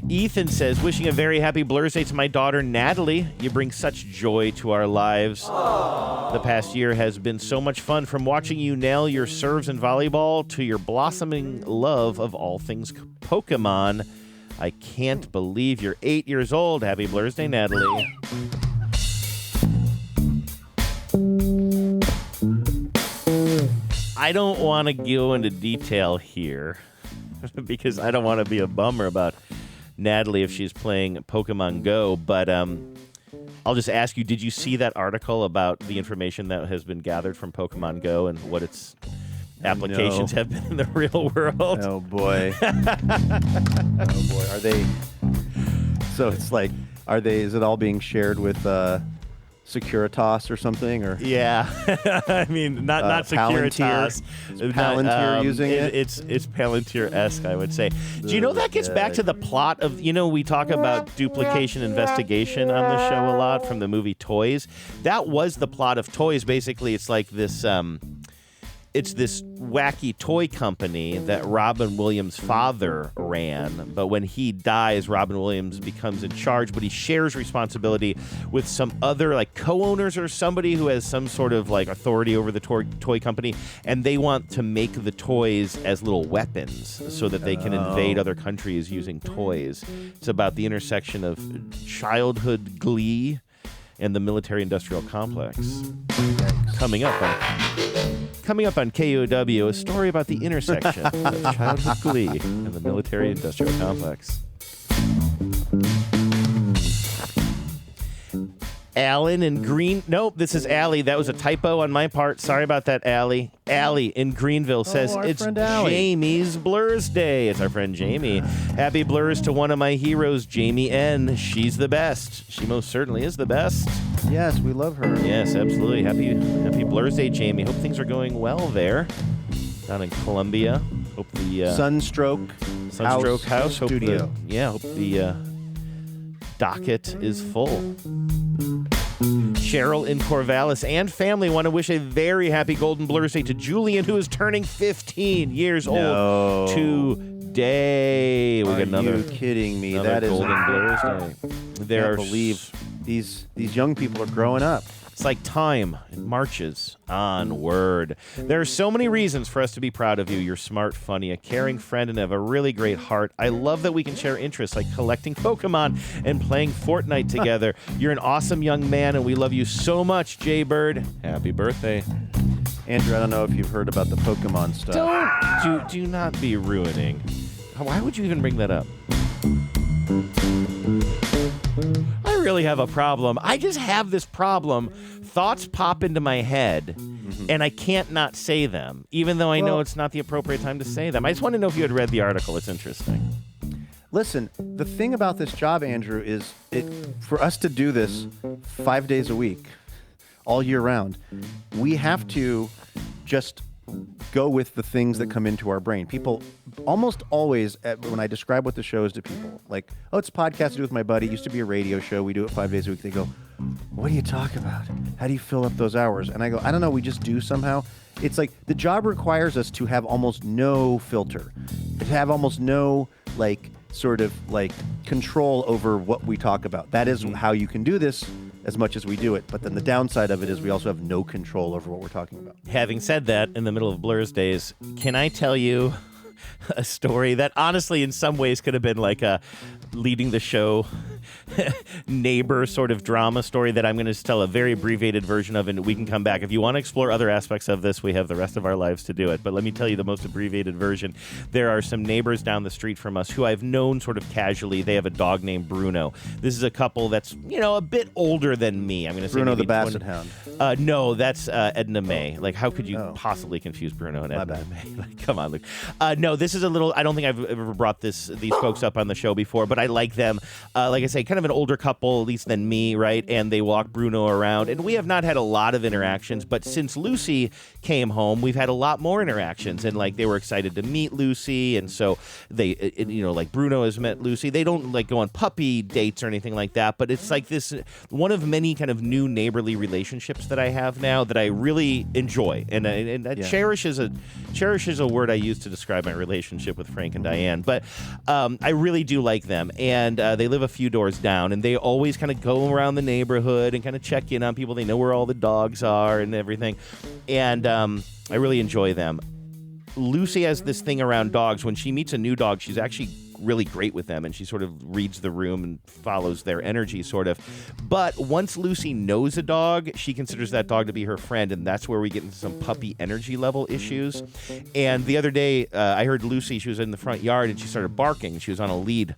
Ethan says, wishing a very happy Blur's Day to my daughter, Natalie. You bring such joy to our lives. The past year has been so much fun, from watching you nail your serves in volleyball to your blossoming love of all things Pokemon. I can't believe you're 8 years old. Happy Blur's Day, Natalie. I don't want to go into detail here because I don't want to be a bummer about Natalie if she's playing Pokemon Go, but I'll just ask you, did you see that article about the information that has been gathered from Pokemon Go and what its applications have been in the real world? Oh, boy. Oh, boy. Are they... So it's like, is it all being shared with... Securitas or something, or I mean, not Securitas. Is Palantir using it? It's Palantir-esque, I would say. Do you know that gets back to the plot of? We talk about duplication investigation on the show a lot from the movie Toys. That was the plot of Toys. Basically, it's like this. It's this wacky toy company that Robin Williams' father ran, but when he dies, Robin Williams becomes in charge, but he shares responsibility with some other like co-owners or somebody who has some sort of like authority over the toy company, and they want to make the toys as little weapons so that they can invade other countries using toys. It's about the intersection of childhood glee and the military-industrial complex. Coming up on KUOW, a story about the intersection of childhood glee and the military-industrial complex. Alan in Green... Nope, this is Allie. That was a typo on my part. Sorry about that, Allie. Allie in Greenville says, it's Jamie's Blur's Day. It's our friend Jamie. Happy Blurs to one of my heroes, Jamie N. She's the best. She most certainly is the best. Yes, we love her. Yes, absolutely. Happy Blur's Day, Jamie. Hope things are going well there down in Columbia. Hope the... Sunstroke House. Studio. Hope the docket is full. Cheryl in Corvallis and family want to wish a very happy Golden Blur's Day to Julian, who is turning 15 years old today. We got another. Are you kidding me? That is Golden Blur's Day. I can't believe these young people are growing up. It's like time. It marches onward. There are so many reasons for us to be proud of you. You're smart, funny, a caring friend, and have a really great heart. I love that we can share interests like collecting Pokemon and playing Fortnite together. You're an awesome young man, and we love you so much, Jay Bird. Happy birthday. Andrew, I don't know if you've heard about the Pokemon stuff. Do not be ruining. Why would you even bring that up? I really have a problem. I just have this problem. Thoughts pop into my head, and I can't not say them, even though I know it's not the appropriate time to say them. I just want to know if you had read the article. It's interesting. Listen, the thing about this job, Andrew, is for us to do this 5 days a week, all year round, we have to just go with the things that come into our brain. People almost always, when I describe what the show is to people, like, oh, it's a podcast to do with my buddy. It used to be a radio show. We do it 5 days a week. They go, what do you talk about? How do you fill up those hours? And I go, I don't know. We just do somehow. It's like the job requires us to have almost no filter, to have almost no, sort of control over what we talk about. That is how you can do this as much as we do it. But then the downside of it is we also have no control over what we're talking about. Having said that, in the middle of Blur's days, can I tell you a story that honestly in some ways could have been like a leading the show neighbor sort of drama story that I'm going to tell a very abbreviated version of, and we can come back. If you want to explore other aspects of this, we have the rest of our lives to do it. But let me tell you the most abbreviated version. There are some neighbors down the street from us who I've known sort of casually. They have a dog named Bruno. This is a couple that's, a bit older than me. I'm going to say Bruno the Basset Hound. No, that's Edna May. Like, how could you possibly confuse Bruno and Edna May? Like, come on, Luke. No, this is a little, I don't think I've ever brought these folks up on the show before, but I like them. Like I say, kind of an older couple, at least than me, right? And they walk Bruno around. And we have not had a lot of interactions, but since Lucy came home, we've had a lot more interactions. And they were excited to meet Lucy. And so they, Bruno has met Lucy. They don't go on puppy dates or anything like that, but it's like this, one of many kind of new neighborly relationships that I have now that I really enjoy. And cherish is a word I use to describe my relationship with Frank and Diane. But I really do like them. And they live a few doors down, and they always kind of go around the neighborhood and kind of check in on people. They know where all the dogs are and everything. And I really enjoy them. Lucy has this thing around dogs. When she meets a new dog, she's actually really great with them, and she sort of reads the room and follows their energy, sort of. But once Lucy knows a dog, she considers that dog to be her friend, and that's where we get into some puppy energy level issues. And the other day, I heard Lucy, she was in the front yard, and she started barking. She was on a lead.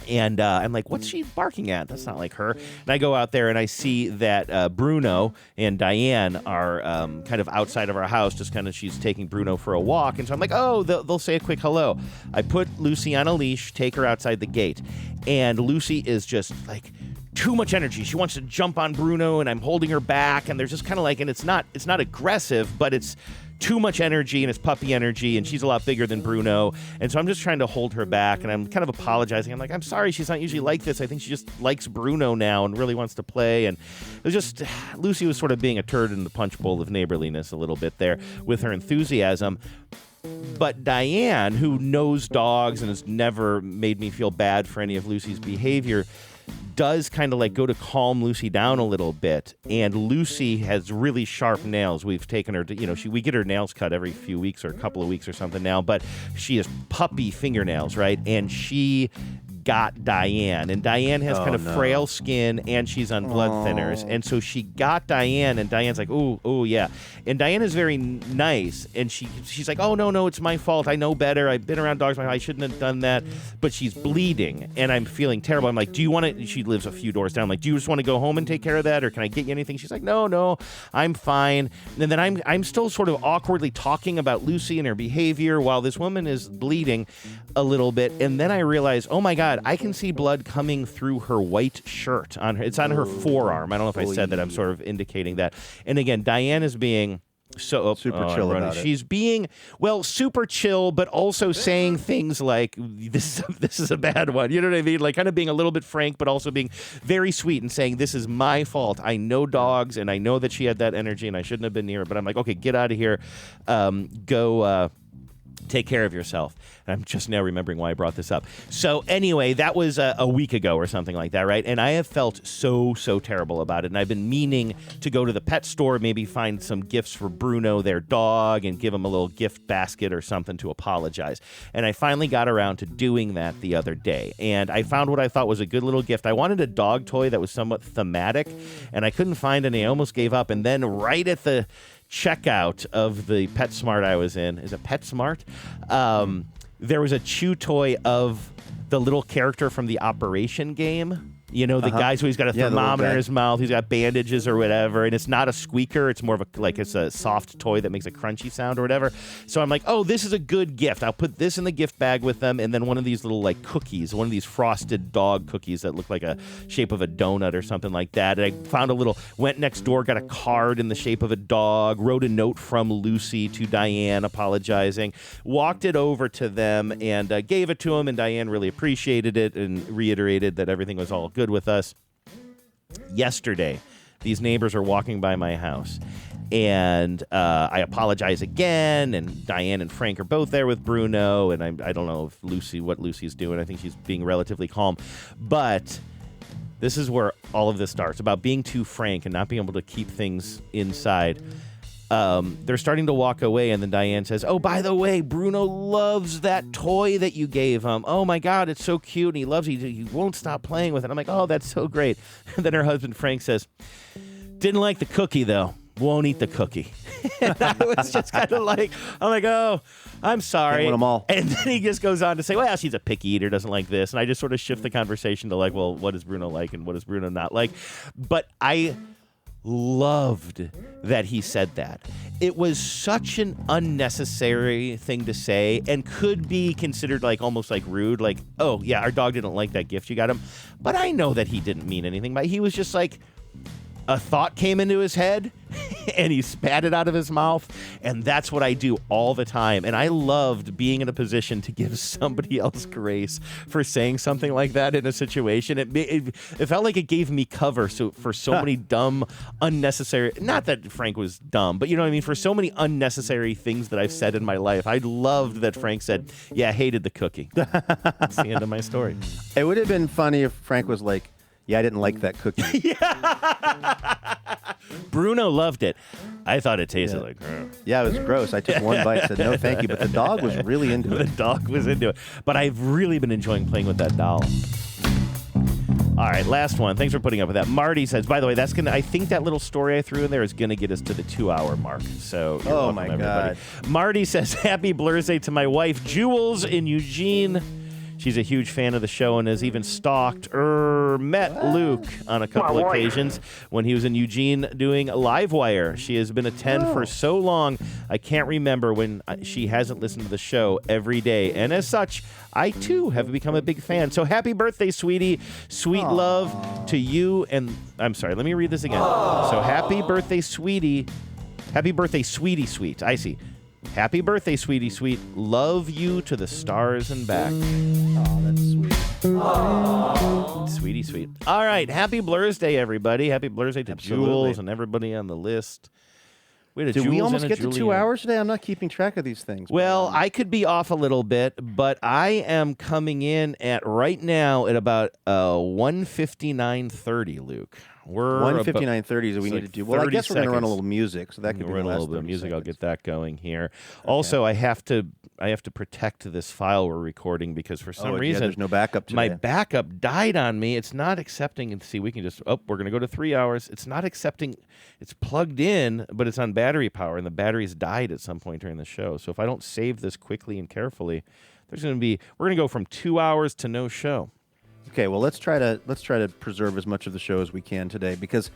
And I'm like, what's she barking at? That's not like her. And I go out there and I see that Bruno and Diane are kind of outside of our house, just kind of, she's taking Bruno for a walk. And so I'm like, oh, they'll say a quick hello. I put Lucy on a leash, take her outside the gate. And Lucy is just too much energy. She wants to jump on Bruno, and I'm holding her back. And there's just kind of and it's not aggressive, but it's too much energy, and it's puppy energy, and she's a lot bigger than Bruno. And so I'm just trying to hold her back, and I'm kind of apologizing. I'm like, I'm sorry, she's not usually like this. I think she just likes Bruno now and really wants to play. And it was just, Lucy was sort of being a turd in the punch bowl of neighborliness a little bit there with her enthusiasm. But Diane, who knows dogs and has never made me feel bad for any of Lucy's behavior, does kind of go to calm Lucy down a little bit. And Lucy has really sharp nails. We've taken her to, we get her nails cut every few weeks or a couple of weeks or something now, but she has puppy fingernails, right? And she got Diane, and Diane has kind of frail skin, and she's on blood thinners, and so she got Diane, and Diane's like, oh yeah, and Diane is very nice, and she's like, oh no, it's my fault, I know better, I've been around dogs, I shouldn't have done that, but she's bleeding, and I'm feeling terrible. I'm like, do you want to? She lives a few doors down. I'm like, do you just want to go home and take care of that, or can I get you anything? She's like, no, I'm fine. And then I'm still sort of awkwardly talking about Lucy and her behavior while this woman is bleeding a little bit, and then I realize, oh my God, I can see blood coming through her white shirt. It's on her forearm. I don't know if I said that. I'm sort of indicating that. And again, Diane is being super chill about it. She's being, super chill, but also saying things like, this is a bad one. You know what I mean? Kind of being a little bit frank, but also being very sweet and saying, this is my fault. I know dogs, and I know that she had that energy, and I shouldn't have been near her. But I'm like, okay, get out of here. Take care of yourself. And I'm just now remembering why I brought this up. So anyway, that was a week ago or something like that, right? And I have felt so terrible about it. And I've been meaning to go to the pet store, maybe find some gifts for Bruno, their dog, and give him a little gift basket or something to apologize. And I finally got around to doing that the other day. And I found what I thought was a good little gift. I wanted a dog toy that was somewhat thematic, and I couldn't find any. I almost gave up. And then right at the checkout of the PetSmart I was in, is it PetSmart? There was a chew toy of the little character from the Operation game. You know, the guys who he's got a thermometer in his mouth, he's got bandages or whatever, and it's not a squeaker, it's more of it's a soft toy that makes a crunchy sound or whatever. So I'm like, oh, this is a good gift. I'll put this in the gift bag with them, and then one of these little cookies, one of these frosted dog cookies that look like a shape of a donut or something like that. And I found went next door, got a card in the shape of a dog, wrote a note from Lucy to Diane apologizing, walked it over to them and gave it to them, and Diane really appreciated it and reiterated that everything was all good with us. Yesterday, these neighbors are walking by my house, and I apologize again, and Diane and Frank are both there with Bruno, and I don't know what Lucy's doing. I think she's being relatively calm, but this is where all of this starts, about being too frank and not being able to keep things inside. They're starting to walk away, and then Diane says, oh, by the way, Bruno loves that toy that you gave him. Oh, my God, it's so cute, and he loves it. He won't stop playing with it. I'm like, oh, that's so great. And then her husband, Frank, says, didn't like the cookie, though. Won't eat the cookie. And I was just kind of like, oh, I'm sorry. Can't win 'em all. And then he just goes on to say, well, she's a picky eater, doesn't like this. And I just sort of shift the conversation to well, what does Bruno like and what does Bruno not like? But I loved that he said that. It was such an unnecessary thing to say and could be considered almost rude. Oh, yeah, our dog didn't like that gift you got him. But I know that he didn't mean anything. But he was just a thought came into his head and he spat it out of his mouth, and that's what I do all the time. And I loved being in a position to give somebody else grace for saying something like that in a situation. It felt like it gave me cover for so many dumb, unnecessary, not that Frank was dumb, but you know what I mean, for so many unnecessary things that I've said in my life. I loved that Frank said, yeah, I hated the cookie. That's the end of my story. It would have been funny if Frank was like, yeah, I didn't like that cookie. Bruno loved it. I thought it tasted like her. Yeah, it was gross. I took one bite and said, no, thank you. But the dog was really into it. The dog was into it. But I've really been enjoying playing with that doll. All right, last one. Thanks for putting up with that. Marty says, by the way, I think that little story I threw in there is going to get us to the 2-hour mark. So, you're welcome, my everybody. God. Marty says, happy Blur's Day to my wife, Jules, in Eugene. She's a huge fan of the show and has even met Luke on a couple occasions when he was in Eugene doing Livewire. She has been a 10 for so long, I can't remember when she hasn't listened to the show every day. And as such, I, too, have become a big fan. So happy birthday, sweetie. Sweet love to you. And I'm sorry, let me read this again. So happy birthday, sweetie. Happy birthday, sweetie sweet. I see. Happy birthday, sweetie sweet. Love you to the stars and back. Oh, that's sweet. Aww. Sweetie sweet. All right. Happy Blur's Day, everybody. Happy Blur's Day to Jules and everybody on the list. Did we almost get to 2 hours today? I'm not keeping track of these things. Well, I could be off a little bit, but I am coming in at right now at about 1:59:30, Luke. We're 1:59:30 is what we need to do. Well, I guess we're going to run a little music, so that could be run a little bit of music. I'll get that going here. Okay. Also, I have to protect this file we're recording because for some reason there's no backup today. My backup died on me. It's not accepting. And see, we can just we're going to go to 3 hours. It's not accepting. It's plugged in, but it's on battery power, and the batteries died at some point during the show. So if I don't save this quickly and carefully, we're going to go from 2 hours to no show. Okay, well, let's try to preserve as much of the show as we can today because,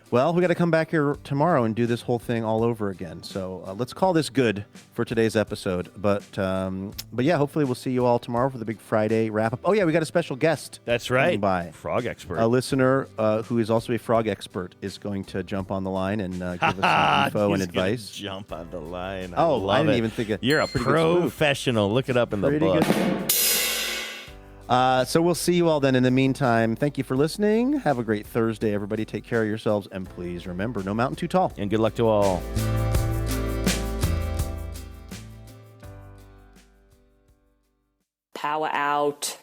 well, we got to come back here tomorrow and do this whole thing all over again. So let's call this good for today's episode. But yeah, hopefully we'll see you all tomorrow for the big Friday wrap up. Oh yeah, we got a special guest. That's right. By frog expert. A listener who is also a frog expert is going to jump on the line and give us some info and advice. Jump on the line. I didn't even think you're a professional. Look it up in the book. Good. So we'll see you all then. In the meantime, thank you for listening. Have a great Thursday, everybody. Take care of yourselves. And please remember, no mountain too tall. And good luck to all. power out.